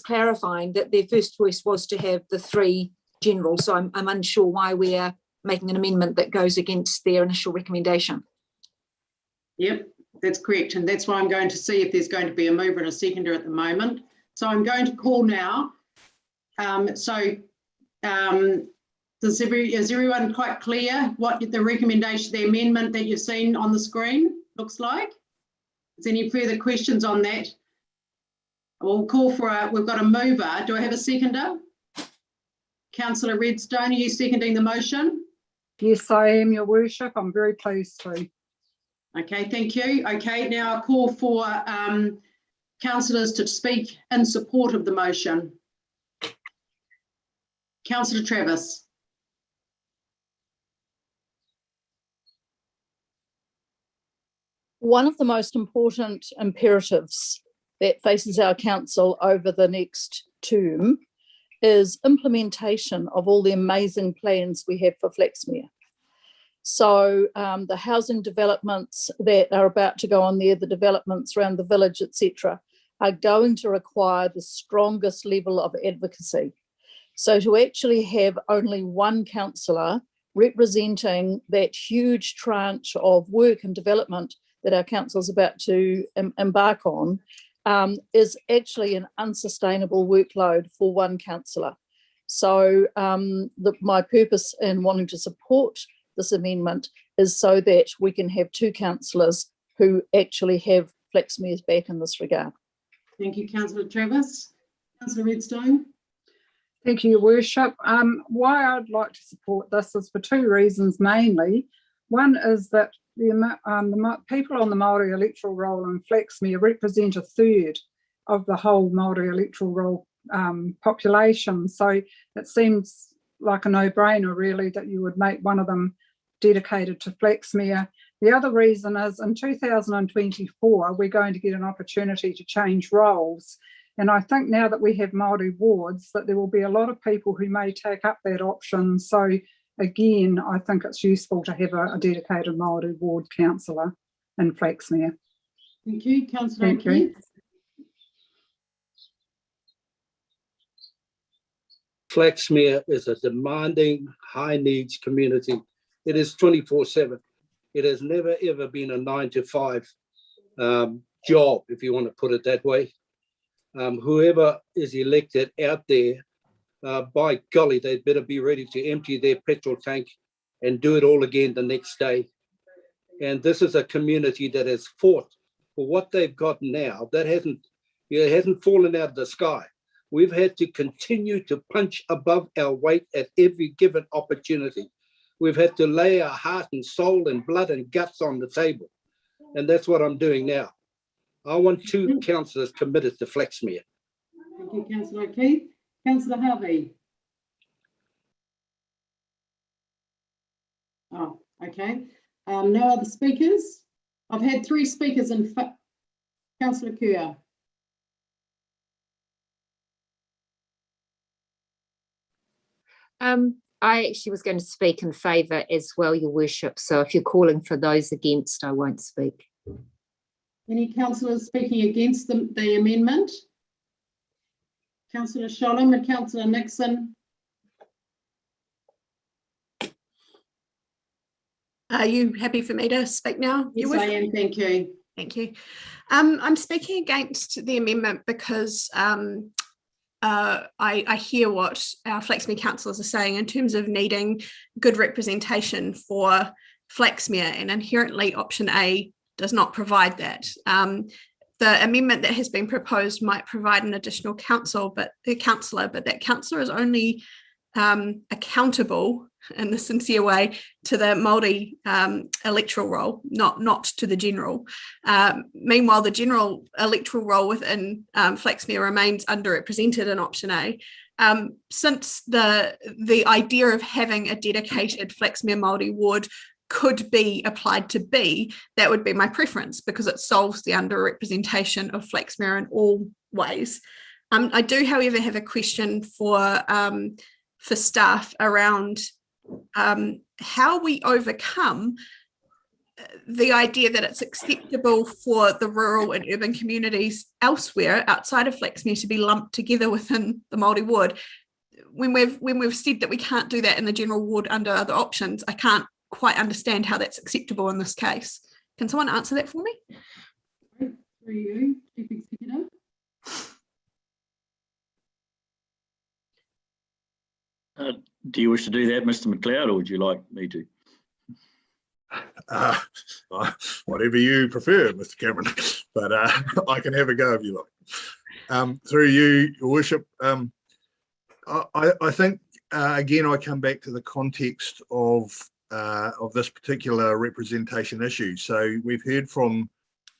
clarifying that their first choice was to have the 3 general. So I'm unsure why we are making an amendment that goes against their initial recommendation.
Yep, that's correct, and that's why I'm going to see if there's going to be a mover and a seconder at the moment. So I'm going to call now. Is everyone quite clear what the recommendation, the amendment that you've seen on the screen looks like? Is there any further questions on that? We'll call for we've got a mover. Do I have a seconder? Councillor Redstone, are you seconding the motion?
Yes, I am, Your Worship. I'm very pleased to.
Okay, thank you. Okay, now I'll call for councillors to speak in support of the motion. Councillor Travis.
One of the most important imperatives that faces our council over the next term is implementation of all the amazing plans we have for Flaxmere. So the housing developments that are about to go on there, the developments around the village, etc., are going to require the strongest level of advocacy. So to actually have only one councillor representing that huge tranche of work and development that our council is about to embark on is actually an unsustainable workload for one councillor. So my purpose in wanting to support this amendment is so that we can have two councillors who actually have Flaxmere's back in this regard.
Thank you, Councillor Travis. Councillor Redstone.
Thank you, Your Worship. Why I'd like to support this is for two reasons mainly. One is that the people on the Māori electoral roll in Flaxmere represent a third of the whole Māori electoral roll population. So it seems like a no-brainer really that you would make one of them dedicated to Flaxmere. The other reason is in 2024, we're going to get an opportunity to change roles. And I think now that we have Māori wards, that there will be a lot of people who may take up that option. So again, I think it's useful to have a dedicated Māori ward councillor in Flaxmere.
Thank you, Councillor.
Thank you.
Flaxmere is a demanding, high needs community. It is 24/7. It has never ever been a 9-to-5 job, if you want to put it that way. Whoever is elected out there, by golly, they'd better be ready to empty their petrol tank and do it all again the next day. And this is a community that has fought for what they've got now. That hasn't fallen out of the sky. We've had to continue to punch above our weight at every given opportunity. We've had to lay our heart and soul and blood and guts on the table. And that's what I'm doing now. I want two councillors committed to Flaxmere.
Thank you, Councillor Keith. Councillor Harvey. Oh, okay. No other speakers. I've had three speakers in Councillor Kerr.
I actually was going to speak in favour as well, Your Worship. So if you're calling for those against, I won't speak.
Any councillors speaking against the amendment? Councillor Sholem and Councillor Nixon.
Are you happy for me to speak now?
Yes, I am. Thank you.
Thank you. I'm speaking against the amendment because I hear what our Flaxmere councillors are saying in terms of needing good representation for Flaxmere, and inherently option A does not provide that. The amendment that has been proposed might provide an additional councillor, but that councillor is only accountable in the sincere way to the Māori electoral roll, not to the general. Meanwhile, the general electoral roll within Flaxmere remains underrepresented in option A. Since the idea of having a dedicated Flaxmere Māori ward could be applied to B, that would be my preference because it solves the underrepresentation of Flaxmere in all ways. I do, however, have a question for staff around how we overcome the idea that it's acceptable for the rural and urban communities elsewhere outside of Flaxmere to be lumped together within the Māori ward. When we've said that we can't do that in the general ward under other options, I can't quite understand how that's acceptable in this case. Can someone answer that for me?
For you, Chief Executive.
Do you wish to do that, Mr. McLeod, or would you like me to?
Whatever you prefer, Mr. Cameron, but I can have a go if you like. Through you, Your Worship, I think, again, I come back to the context of this particular representation issue. So we've heard from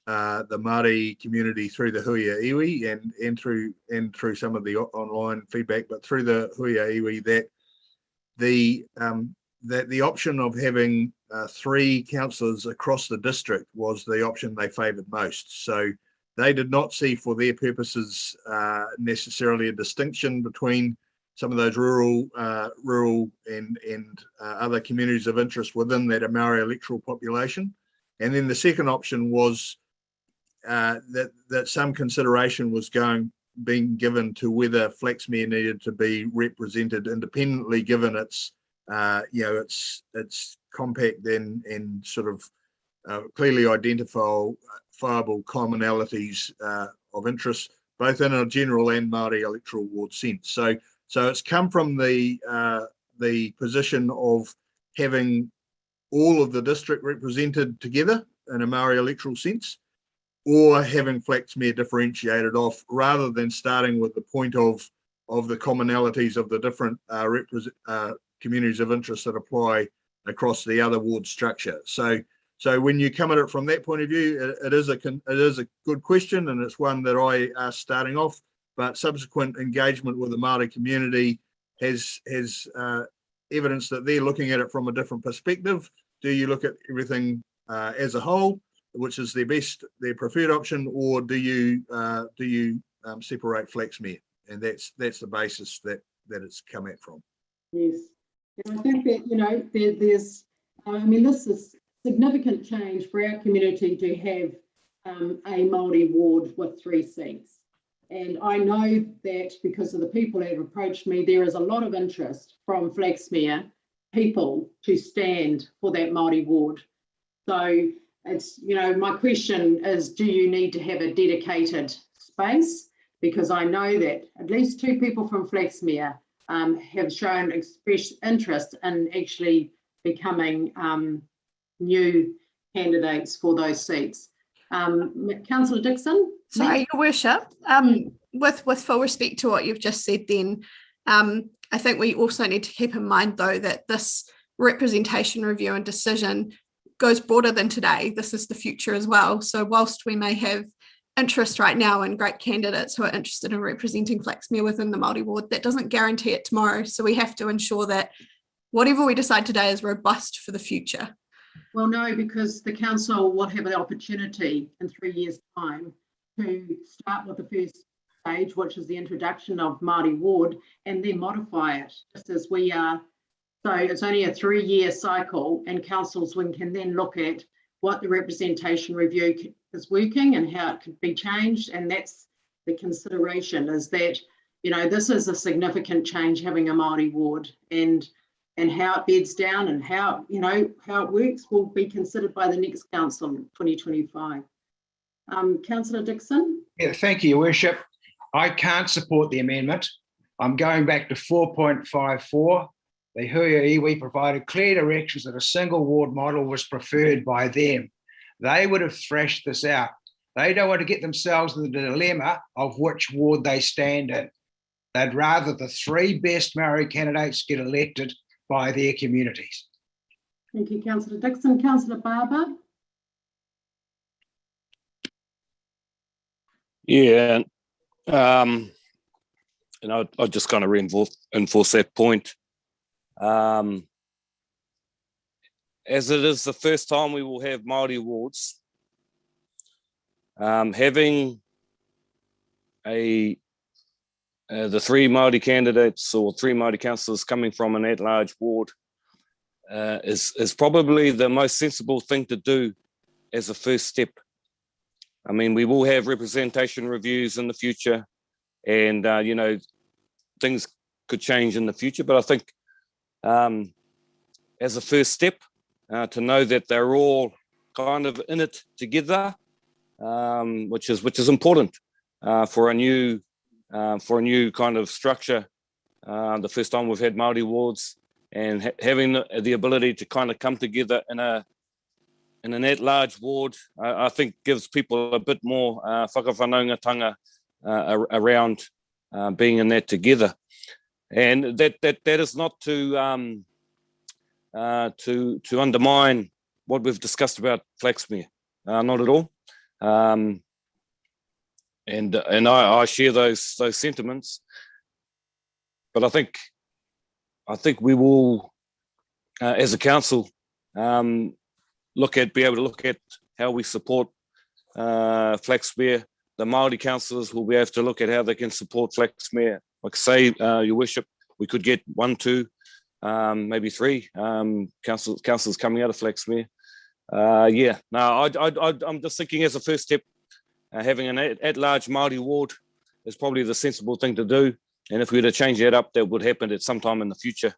the Māori community through the Huia Iwi and through some of the online feedback, but through the Huia Iwi that the option of having 3 councillors across the district was the option they favoured most. So they did not see for their purposes necessarily a distinction between some of those rural and other communities of interest within that Maori electoral population. And then the second option was that some consideration was being given to whether Flaxmere needed to be represented independently, given its compact and sort of clearly identifiable commonalities of interest, both in a general and Māori electoral ward sense. So it's come from the position of having all of the district represented together in a Māori electoral sense, or having Flaxmere differentiated off, rather than starting with the point of the commonalities of the different communities of interest that apply across the other ward structure. So when you come at it from that point of view, it is a good question, and it's one that I asked starting off. But subsequent engagement with the Māori community has evidence that they're looking at it from a different perspective. Do you look at everything as a whole, which is their preferred option, or do you separate Flaxmere? And that's the basis that it's come at from.
Yes, and I think that there's this is significant change for our community to have a Māori ward with 3 seats. And I know that because of the people that have approached me, there is a lot of interest from Flaxmere people to stand for that Māori ward. So it's, my question is, do you need to have a dedicated space? Because I know that at least 2 people from Flaxmere have shown expressed interest in actually becoming new candidates for those seats. Councillor Dixon?
Sorry, Your Worship, with full respect to what you've just said then, I think we also need to keep in mind, though, that this representation review and decision goes broader than today. This is the future as well. So whilst we may have interest right now in great candidates who are interested in representing Flaxmere within the Māori ward, that doesn't guarantee it tomorrow. So we have to ensure that whatever we decide today is robust for the future.
Well, no, because the council will have the opportunity in 3 years' time to start with the first stage, which is the introduction of Māori ward, and then modify it just as we are. So it's only a 3-year cycle, and councils can then look at what the representation review is working and how it could be changed. And that's the consideration, is that, this is a significant change, having a Māori ward, and how it beds down and how it works will be considered by the next council in 2025. Councillor Dixon?
Yeah, thank you, Your Worship. I can't support the amendment. I'm going back to 4.54. The Huia Iwi provided clear directions that a single ward model was preferred by them. They would have thrashed this out. They don't want to get themselves in the dilemma of which ward they stand in. They'd rather the 3 best Maori candidates get elected by their communities.
Thank you, Councillor Dixon. Councillor Barber?
Yeah, and I just kind of reinforce that point. As it is the first time we will have Māori awards, having the 3 Māori candidates or 3 Māori councillors coming from an at-large ward is probably the most sensible thing to do as a first step. I mean, we will have representation reviews in the future, and things could change in the future. But I think as a first step, to know that they're all kind of in it together, which is important for a new kind of structure The first time we've had Māori wards, and having the ability to kind of come together in an at-large ward, I think gives people a bit more whakawhanaungatanga around being in that together. And that is not to undermine what we've discussed about Flaxmere, not at all. And I share those sentiments, but I think we will, as a council, be able to look at how we support Flaxmere. The Māori councillors will be able to look at how they can support Flaxmere. Like I say, Your Worship, we could get 1, 2, maybe 3 councillors coming out of Flaxmere. Yeah, no, I'm just thinking as a first step, having an at-large Māori ward is probably the sensible thing to do. And if we were to change that up, that would happen at some time in the future.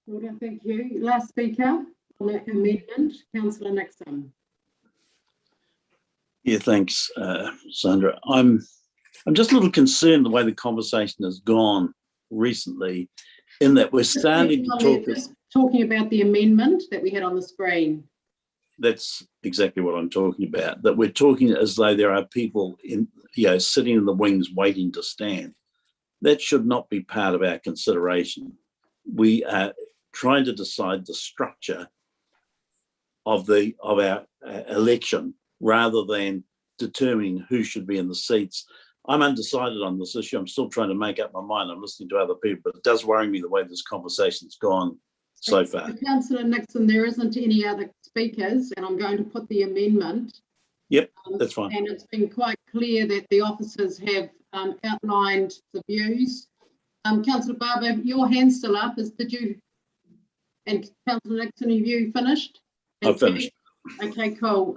Well, thank you. Last speaker on that amendment, Councillor Nixon.
Yeah, thanks, Sandra. I'm just a little concerned the way the conversation has gone recently, in that we're starting to talk.
Just talking about the amendment that we had on the screen.
That's exactly what I'm talking about. That we're talking as though there are people sitting in the wings waiting to stand. That should not be part of our consideration. We are trying to decide the structure of our election, rather than determining who should be in the seats. I'm undecided on this issue. I'm still trying to make up my mind. I'm listening to other people, but it does worry me the way this conversation's gone so far.
Councillor Nixon, there isn't any other speakers, and I'm going to put the amendment.
Yep, that's fine.
And it's been quite clear that the officers have outlined the views. Councillor Barber, your hand's still up. Did you? And Councillor Nixon, have you finished?
I've finished.
Okay, cool.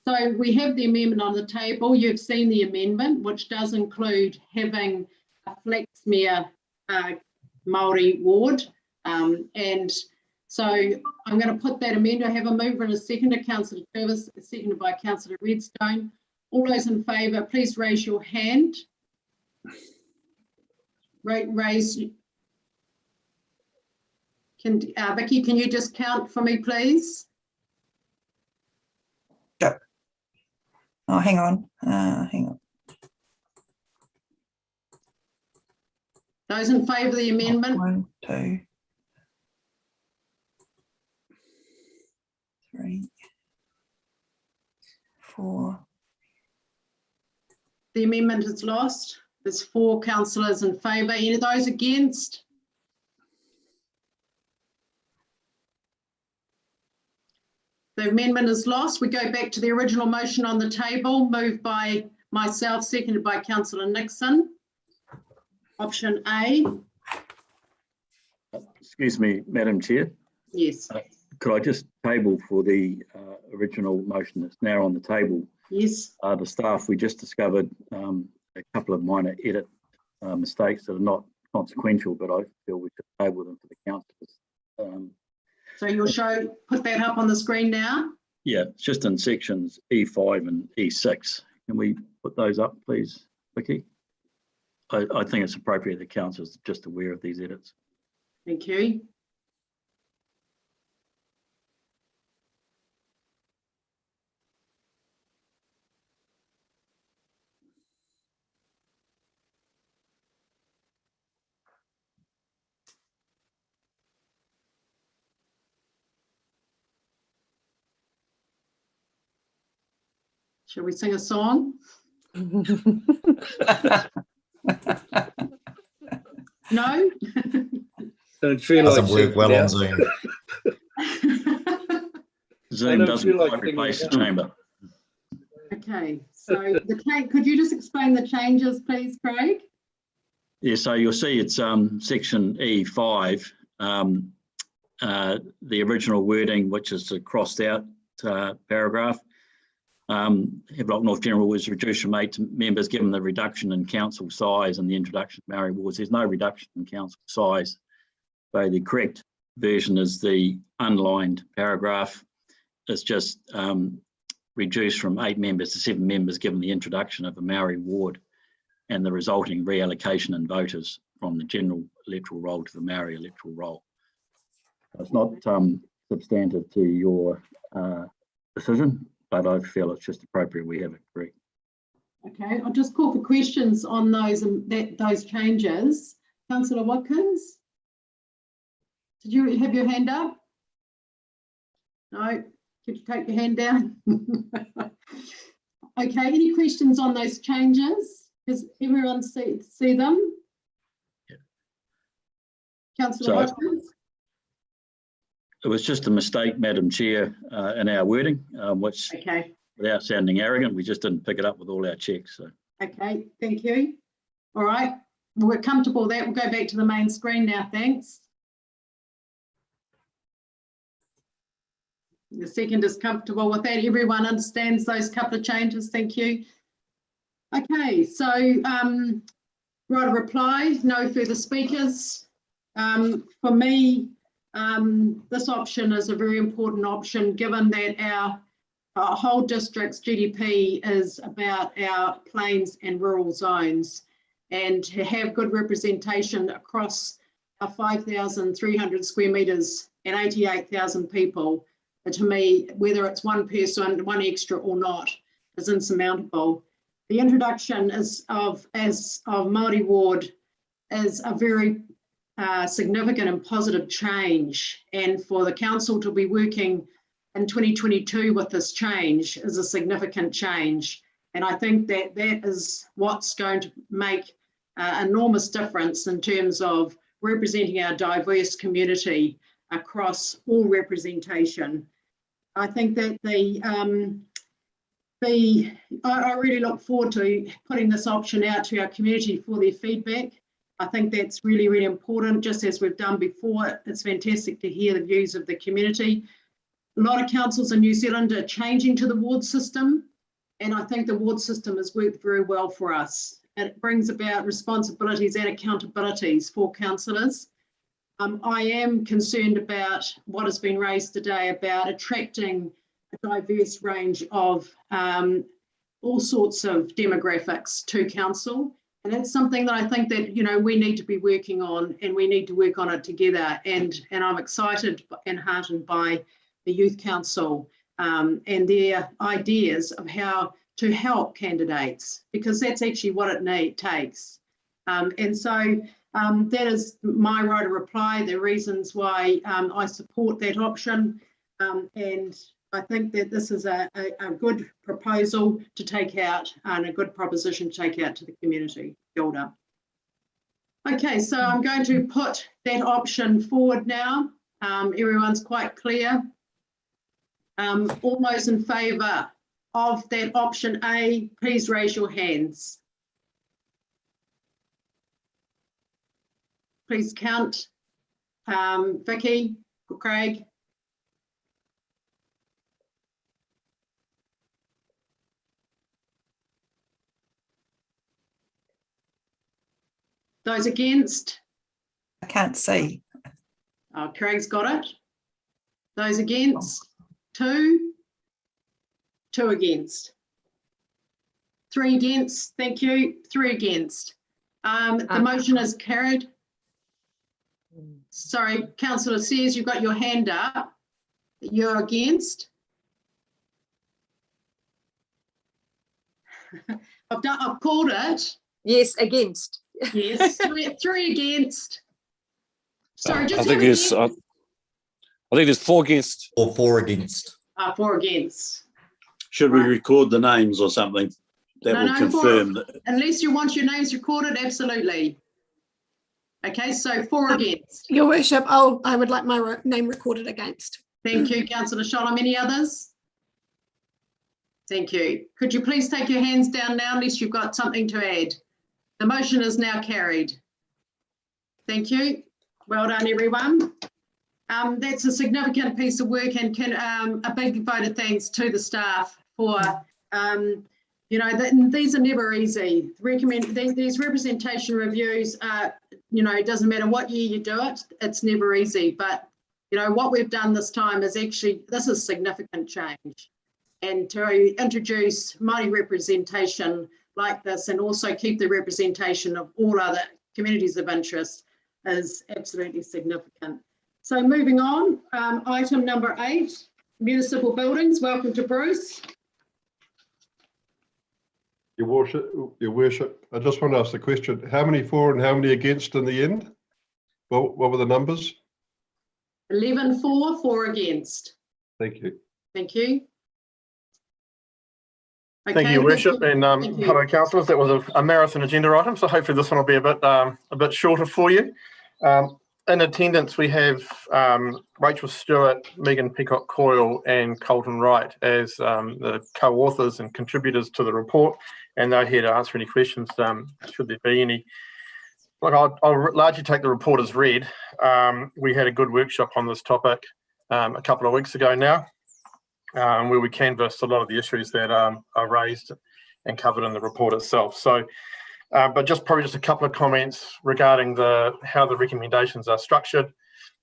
So we have the amendment on the table. You've seen the amendment, which does include having a Flaxmere Māori ward. And so I'm going to put that amendment. I have a mover and a seconder, Councillor Jervis, seconded by Councillor Redstone. All those in favour, please raise your hand. Vicky, can you just count for me, please?
Yep. Oh, hang on. Hang on.
Those in favour of the amendment?
1, 2, 3, 4.
The amendment is lost. There's 4 councillors in favour. Any of those against? The amendment is lost. We go back to the original motion on the table, moved by myself, seconded by Councillor Nixon. Option A.
Excuse me, Madam Chair.
Yes.
Could I just table for the original motion that's now on the table?
Yes.
The staff, we just discovered a couple of minor edit mistakes that are not consequential, but I feel we should table them for the councillors.
So you'll put that up on the screen now?
Yeah, it's just in sections E5 and E6. Can we put those up, please, Vicky? I think it's appropriate that councillors are just aware of these edits.
Thank you. Shall we sing a song? No?
Don't feel
Doesn't
like
work well on Zoom.
Zoom doesn't quite replace the chamber.
Okay, so could you just explain the changes, please, Craig?
Yeah, so you'll see it's section E5, the original wording, which is a crossed out paragraph. Havelock North General was reduced from 8 members given the reduction in council size and the introduction of Māori wards. There's no reduction in council size. So the correct version is the underlined paragraph. It's just reduced from 8 members to 7 members given the introduction of a Māori ward. and the resulting reallocation in voters from the general electoral roll to the Maori electoral roll. It's not substantive to your decision, but I feel it's just appropriate we have it correct.
Okay, I'll just call for questions on those those changes. Councillor Watkins, did you have your hand up? No, could you take your hand down? Okay, any questions on those changes? Does everyone see them?
Yeah.
Councillor Watkins?
It was just a mistake, Madam Chair, in our wording, which, without sounding arrogant, we just didn't pick it up with all our checks. So.
Okay, thank you. All right, we're comfortable with that. We'll go back to the main screen now, thanks. The second is comfortable with that. Everyone understands those couple of changes, thank you. Okay, so right of reply, no further speakers. For me, this option is a very important option given that our whole district's GDP is about our plains and rural zones, and to have good representation across our 5,300 square metres and 88,000 people, to me, whether it's one person, one extra or not, is insurmountable. The introduction of Māori ward is a very significant and positive change, and for the council to be working in 2022 with this change is a significant change, and I think that that is what's going to make enormous difference in terms of representing our diverse community across all representation. I think that I really look forward to putting this option out to our community for their feedback. I think that's really, really important, just as we've done before. It's fantastic to hear the views of the community. A lot of councils in New Zealand are changing to the ward system, and I think the ward system has worked very well for us. It brings about responsibilities and accountabilities for councillors. I am concerned about what has been raised today about attracting a diverse range of all sorts of demographics to council. And that's something that I think that, you know, we need to be working on, and we need to work on it together. And I'm excited and heartened by the Youth Council and their ideas of how to help candidates, because that's actually what it takes. And so that is my right of reply, the reasons why I support that option. And I think that this is a good proposal to take out and a good proposition to take out to the community. Kia ora. Okay, so I'm going to put that option forward now. Everyone's quite clear. All those in favour of that option A, please raise your hands. Please count. Vicky, Craig. Those against?
I can't see.
Oh, Craig's got it. Those against? 2. 2 against. 3 against. Thank you. 3 against. The motion is carried. Sorry, Councillor Sears, you've got your hand up. You're against? I've called it.
Yes, against.
Yes, 3 against. Sorry, just
I think there's 4 against.
Or 4 against.
4 against.
Should we record the names or something? That will confirm that.
Unless you want your names recorded, absolutely. Okay, so 4 against.
Your Worship, I would like my name recorded against.
Thank you, Councillor Sholem. Any others? Thank you. Could you please take your hands down now unless you've got something to add? The motion is now carried. Thank you. Well done, everyone. That's a significant piece of work, and a big vote of thanks to the staff for, you know, these are never easy. These representation reviews are, you know, it doesn't matter what year you do it, it's never easy. But, you know, what we've done this time is actually, this is significant change. And to introduce Māori representation like this and also keep the representation of all other communities of interest is absolutely significant. So moving on, item number 8, municipal buildings. Welcome to Bruce.
Your worship, I just want to ask the question, how many for and how many against in the end? What were the numbers?
11 for, 4 against.
Thank you.
Thank you.
Thank you, Your Worship, and hello, councillors. That was a marathon agenda item, so hopefully this one will be a bit shorter for you. In attendance, we have Rachel Stewart, Megan Peacock-Coyle, and Colton Wright as the co-authors and contributors to the report, and they're here to answer any questions should there be any. Look, I'll largely take the report as read. We had a good workshop on this topic a couple of weeks ago now, where we canvassed a lot of the issues that are raised and covered in the report itself. So, but probably just a couple of comments regarding how the recommendations are structured.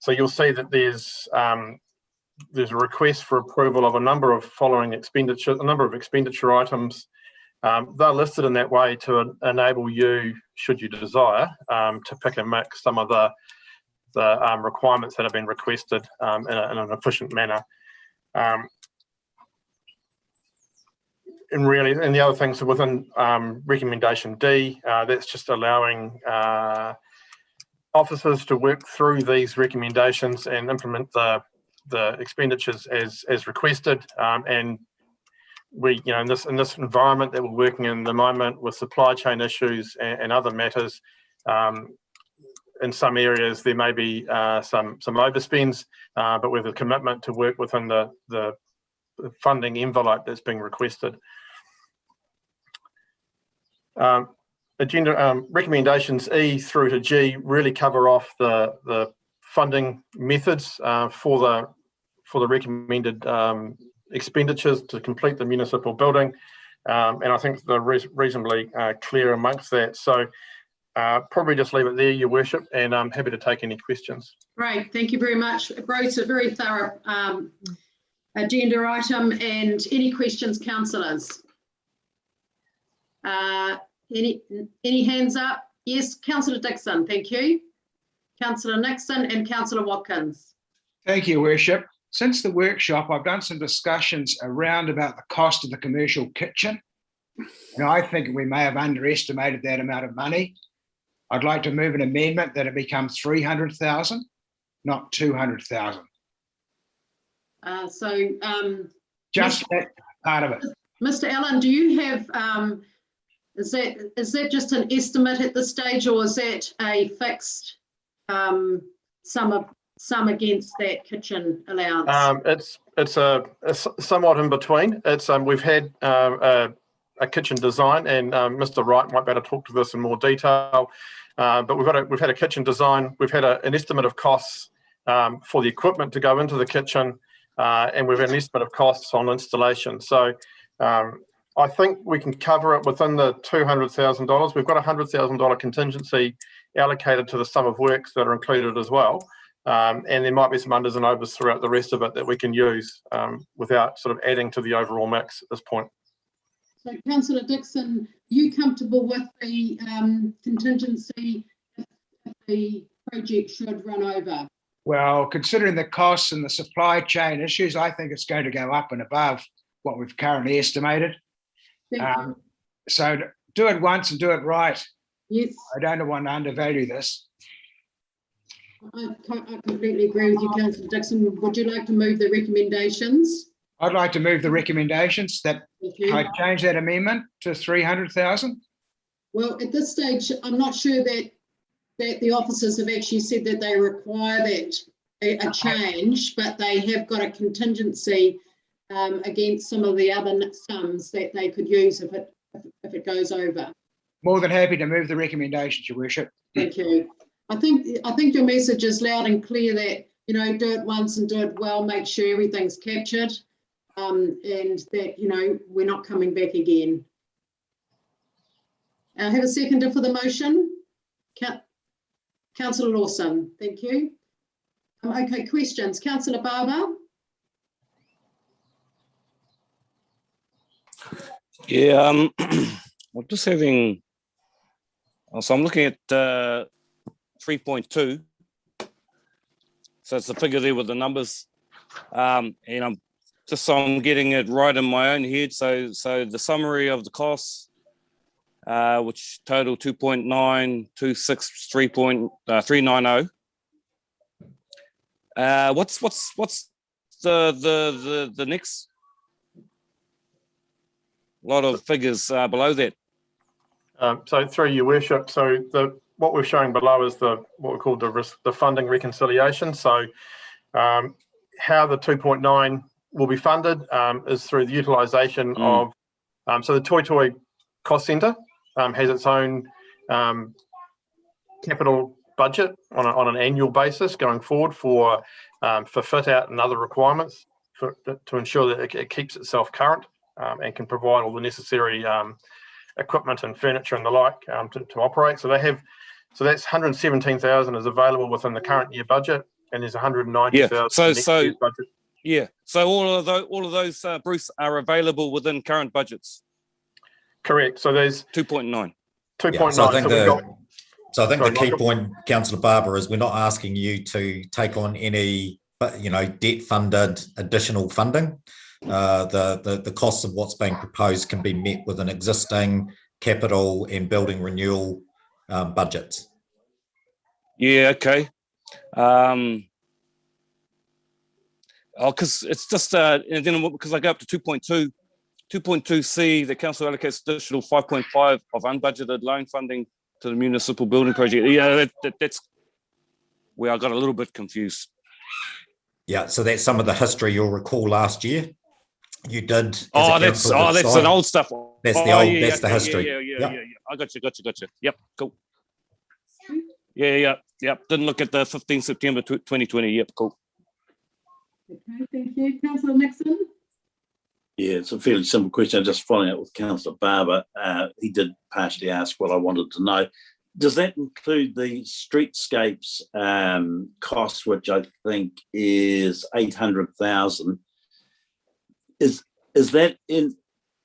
So you'll see that there's a request for approval of a number of expenditure items. They're listed in that way to enable you, should you desire, to pick and mix some of the requirements that have been requested in an efficient manner. And the other things within recommendation D, that's just allowing officers to work through these recommendations and implement the expenditures as requested. And we, in this environment that we're working in the moment with supply chain issues and other matters, in some areas there may be some overspends, but with a commitment to work within the funding envelope that's being requested. Recommendations E through to G really cover off the funding methods for the recommended expenditures to complete the municipal building, and I think they're reasonably clear amongst that. So probably just leave it there, Your Worship, and I'm happy to take any questions.
Great, thank you very much. Bruce, a very thorough agenda item. And any questions, councillors? Any hands up? Yes, Councillor Dixon, thank you. Councillor Nixon and Councillor Watkins.
Thank you, Worship. Since the workshop, I've done some discussions around about the cost of the commercial kitchen. And I think we may have underestimated that amount of money. I'd like to move an amendment that it becomes 300,000, not 200,000. Just that part of it.
Mr. Allen, do you have, is that just an estimate at this stage, or is that a fixed sum against that kitchen allowance?
It's somewhat in between. It's we've had a kitchen design, and Mr. Wright might be able to talk to this in more detail. But we've had a kitchen design. We've had an estimate of costs for the equipment to go into the kitchen, and we've had an estimate of costs on installation. So I think we can cover it within the $200,000. We've got a $100,000 contingency allocated to the sum of works that are included as well. And there might be some unders and overs throughout the rest of it that we can use without sort of adding to the overall mix at this point.
So, Councillor Dixon, are you comfortable with the contingency if the project should run over?
Well, considering the costs and the supply chain issues, I think it's going to go up and above what we've currently estimated. So do it once and do it right.
Yes.
I don't want to undervalue this.
I completely agree with you, Councillor Dixon. Would you like to move the recommendations?
I'd like to move the recommendations that I change that amendment to 300,000.
Well, at this stage, I'm not sure that the officers have actually said that they require that a change, but they have got a contingency against some of the other sums that they could use if it goes over.
More than happy to move the recommendations, Your Worship.
Thank you. I think your message is loud and clear that, do it once and do it well, make sure everything's captured, and that, we're not coming back again. I have a seconder for the motion. Councillor Lawson, thank you. Okay, questions. Councillor Barber.
Yeah, I'm just having, so I'm looking at 3.2. So it's the figure there with the numbers. And I'm just so I'm getting it right in my own head. So the summary of the costs, which total 2.9263.390. What's the next lot of figures below that?
So through your worship, so what we're showing below is what we call the funding reconciliation. So how the 2.9 will be funded is through the utilisation of, so the Toi Toi Cost Centre has its own capital budget on an annual basis going forward for fit out and other requirements to ensure that it keeps itself current and can provide all the necessary equipment and furniture and the like to operate. So that's 117,000 is available within the current year budget, and there's 190,000 next year's budget.
Yeah. So all of those, Bruce, are available within current budgets.
Correct. So there's
2.9.
2.9.
So I think the key point, Councillor Barber, is we're not asking you to take on any, debt funded additional funding. The costs of what's being proposed can be met with an existing capital and building renewal budgets.
Yeah, okay. Because it's just, and then because I go up to 2.2C, the council allocates additional 5.5 of unbudgeted loan funding to the municipal building project. Yeah, that's where I got a little bit confused.
Yeah, so that's some of the history you'll recall last year. You did.
That's an old stuff.
That's the old. That's the history.
Yeah. I got you. Yep, cool. Yeah. Didn't look at the 15th September 2020. Yep, cool.
Okay, thank you. Councillor Nixon.
Yeah, it's a fairly simple question. Just following up with Councillor Barber. He did partially ask what I wanted to know. Does that include the streetscapes cost, which I think is 800,000? Is that in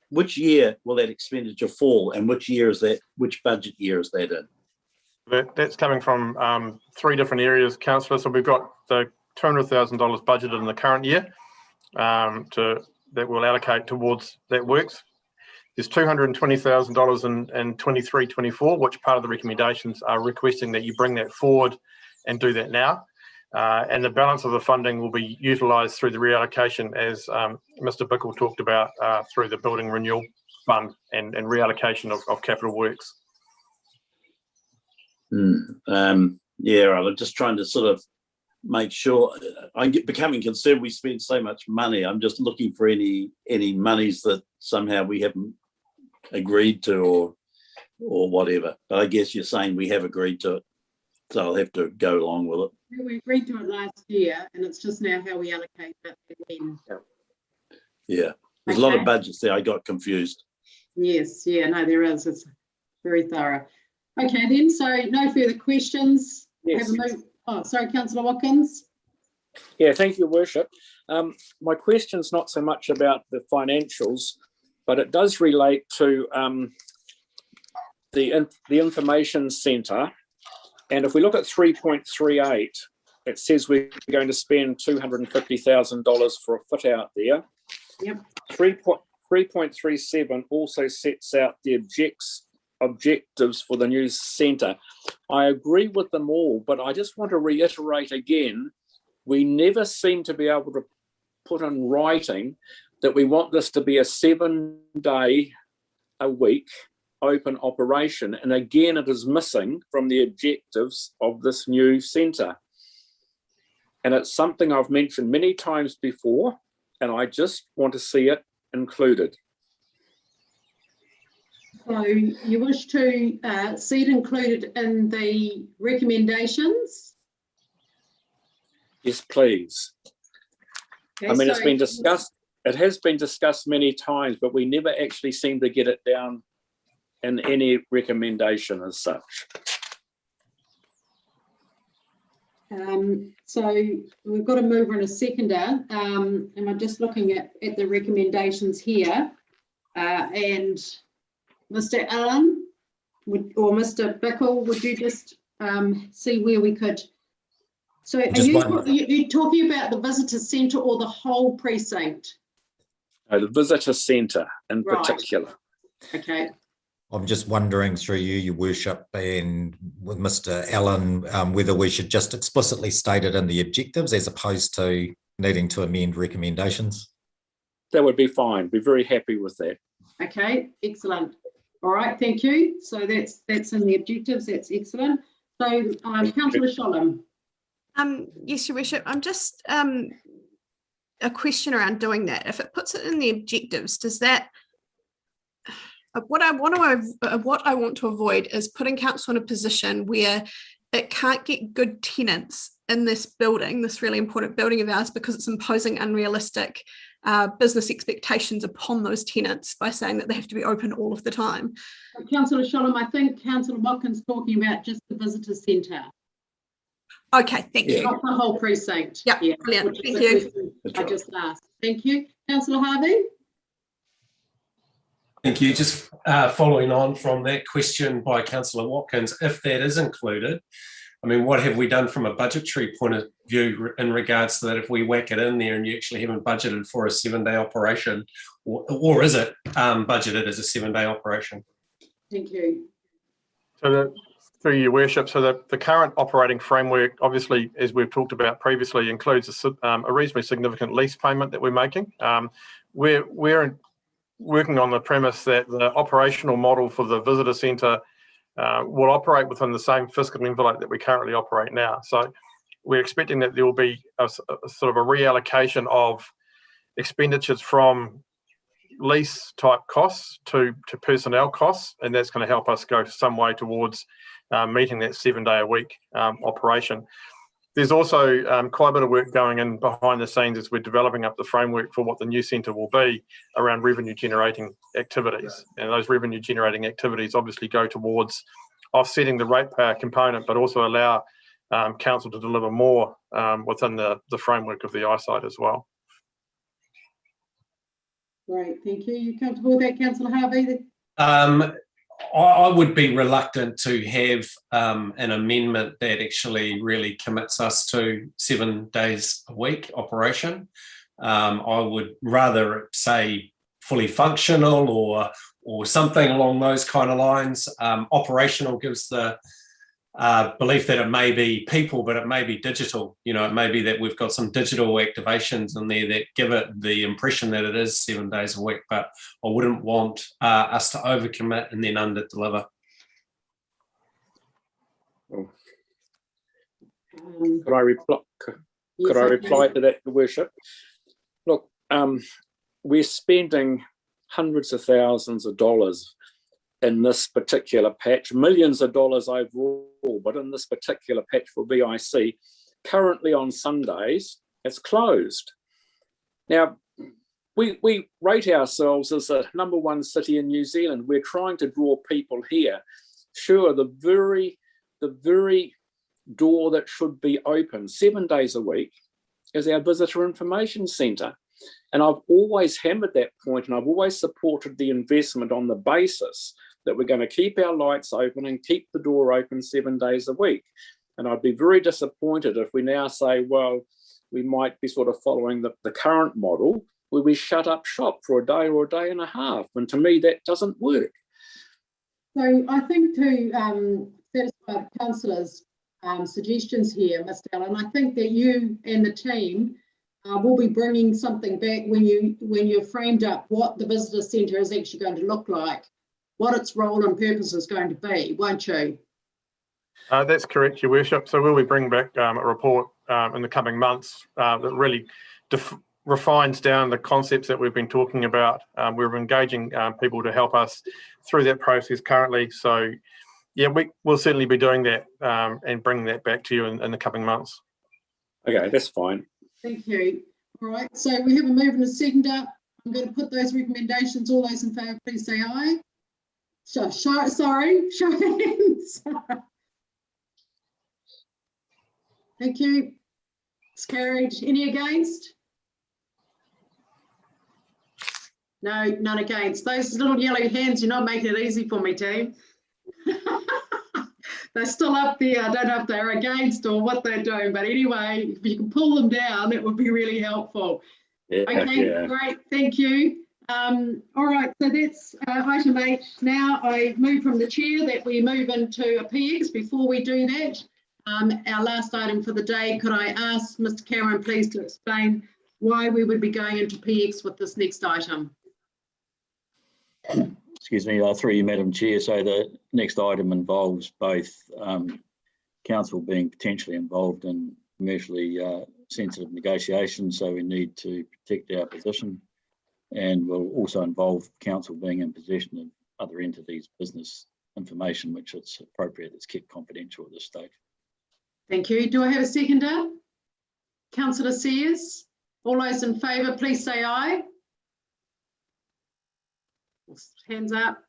which year will that expenditure fall, and which year is that? Which budget year is that in?
That's coming from three different areas, Councillor. So we've got the $200,000 budgeted in the current year that we'll allocate towards that works. There's $220,000 in 23-24, which part of the recommendations are requesting that you bring that forward and do that now. And the balance of the funding will be utilised through the reallocation, as Mr. Bickle talked about, through the Building Renewal Fund and reallocation of capital works.
I'm just trying to sort of make sure. I'm becoming concerned we spend so much money. I'm just looking for any monies that somehow we haven't agreed to or whatever. But I guess you're saying we have agreed to it, so I'll have to go along with it.
We agreed to it last year, and it's just now how we allocate it again.
Yeah, there's a lot of budgets there. I got confused.
Yes, no, there is. It's very thorough. Okay, then. So no further questions.
Yes.
Sorry, Councillor Watkins.
Yeah, thank you, Worship. My question's not so much about the financials, but it does relate to the information centre. And if we look at 3.38, it says we're going to spend $250,000 for a fit out there.
Yep.
3.37 also sets out the objectives for the new centre. I agree with them all, but I just want to reiterate again, we never seem to be able to put in writing that we want this to be a 7-day-a-week open operation. And again, it is missing from the objectives of this new centre. And it's something I've mentioned many times before, and I just want to see it included.
So you wish to see it included in the recommendations?
Yes, please.
Okay,
I mean,
so
it's been discussed. It has been discussed many times, but we never actually seem to get it down in any recommendation as such.
So we've got a mover and a seconder, and I'm just looking at the recommendations here, and Mr. Allen or Mr. Bickle, would you just see where we could? So are you talking about the visitor centre or the whole precinct?
No, the visitor centre in
Right.
particular.
Okay.
I'm just wondering through you, Your Worship, and with Mr. Allen, whether we should just explicitly state it in the objectives as opposed to needing to amend recommendations.
That would be fine. Be very happy with that.
Okay, excellent. All right, thank you. So that's in the objectives. That's excellent. So, Councillor Sholem.
Yes, Your Worship. I'm just a question around doing that. If it puts it in the objectives, does that? What I want to avoid is putting council in a position where it can't get good tenants in this building, this really important building of ours, because it's imposing unrealistic business expectations upon those tenants by saying that they have to be open all of the time.
Councillor Sholem, I think Councillor Watkins talking about just the visitor centre.
Okay, thank you.
Not the whole precinct.
Yeah, brilliant. Thank you.
I just asked. Thank you. Councillor Harvey.
Thank you. Just following on from that question by Councillor Watkins, if that is included, I mean, what have we done from a budgetary point of view in regards to that? If we whack it in there and you actually haven't budgeted for a 7-day operation, or is it budgeted as a 7-day operation?
Thank you.
So through Your Worship, so the current operating framework, obviously, as we've talked about previously, includes a reasonably significant lease payment that we're making. We're working on the premise that the operational model for the visitor centre will operate within the same fiscal envelope that we currently operate now. So we're expecting that there will be a sort of a reallocation of expenditures from lease type costs to personnel costs, and that's going to help us go some way towards meeting that 7-day-a-week operation. There's also quite a bit of work going in behind the scenes as we're developing up the framework for what the new centre will be around revenue generating activities. And those revenue generating activities obviously go towards offsetting the ratepayer component, but also allow council to deliver more within the framework of the eyesight as well.
Great, thank you. You comfortable with that, Councillor Harvey?
I would be reluctant to have an amendment that actually really commits us to 7 days a week operation. I would rather say fully functional or something along those kind of lines. Operational gives the belief that it may be people, but it may be digital. You know, it may be that we've got some digital activations in there that give it the impression that it is 7 days a week, but I wouldn't want us to overcommit and then under-deliver.
Could I reply? Could I reply to that, Your Worship? Look, we're spending hundreds of thousands of dollars in this particular patch, millions of dollars overall, but in this particular patch for VIC, currently on Sundays, it's closed. Now, we rate ourselves as the #1 city in New Zealand. We're trying to draw people here. Sure, the very door that should be open 7 days a week is our visitor information centre. And I've always hammered that point, and I've always supported the investment on the basis that we're going to keep our lights open and keep the door open 7 days a week. And I'd be very disappointed if we now say, well, we might be sort of following the current model where we shut up shop for a day or a day and a half. And to me, that doesn't work.
So I think to satisfy the councillors' suggestions here, Mr. Allen, I think that you and the team will be bringing something back when you've framed up what the visitor centre is actually going to look like, what its role and purpose is going to be, won't you?
That's correct, Your Worship. So we'll be bringing back a report in the coming months that really refines down the concepts that we've been talking about. We're engaging people to help us through that process currently. So yeah, we'll certainly be doing that and bringing that back to you in the coming months.
Okay, that's fine.
Thank you. All right, so we have a mover and a seconder. I'm going to put those recommendations. All those in favour, please say aye. Sorry, show hands. Thank you. It's carried. Any against? No, none against. Those little yellow hands, you're not making it easy for me, team. They're still up there. I don't know if they're against or what they're doing, but anyway, if you can pull them down, it would be really helpful.
Yeah,
Okay,
yeah.
great, thank you. All right, so that's item 8. Now I move from the chair that we move into a PX. Before we do that, our last item for the day, could I ask Mr. Cameron please to explain why we would be going into PX with this next item?
Excuse me, through you, Madam Chair. So the next item involves both council being potentially involved in commercially sensitive negotiations, so we need to protect our position, and will also involve council being in possession of other entities' business information, which it's appropriate it's kept confidential at this stage.
Thank you. Do I have a seconder? Councillor Sears. All those in favour, please say aye. Hands up.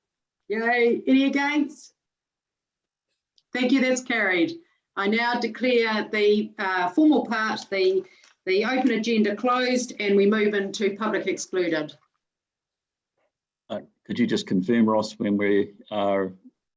Yay. Any against? Thank you. That's carried. I now declare the formal part, the open agenda closed, and we move into public excluded.
Could you just confirm, Ross, when we are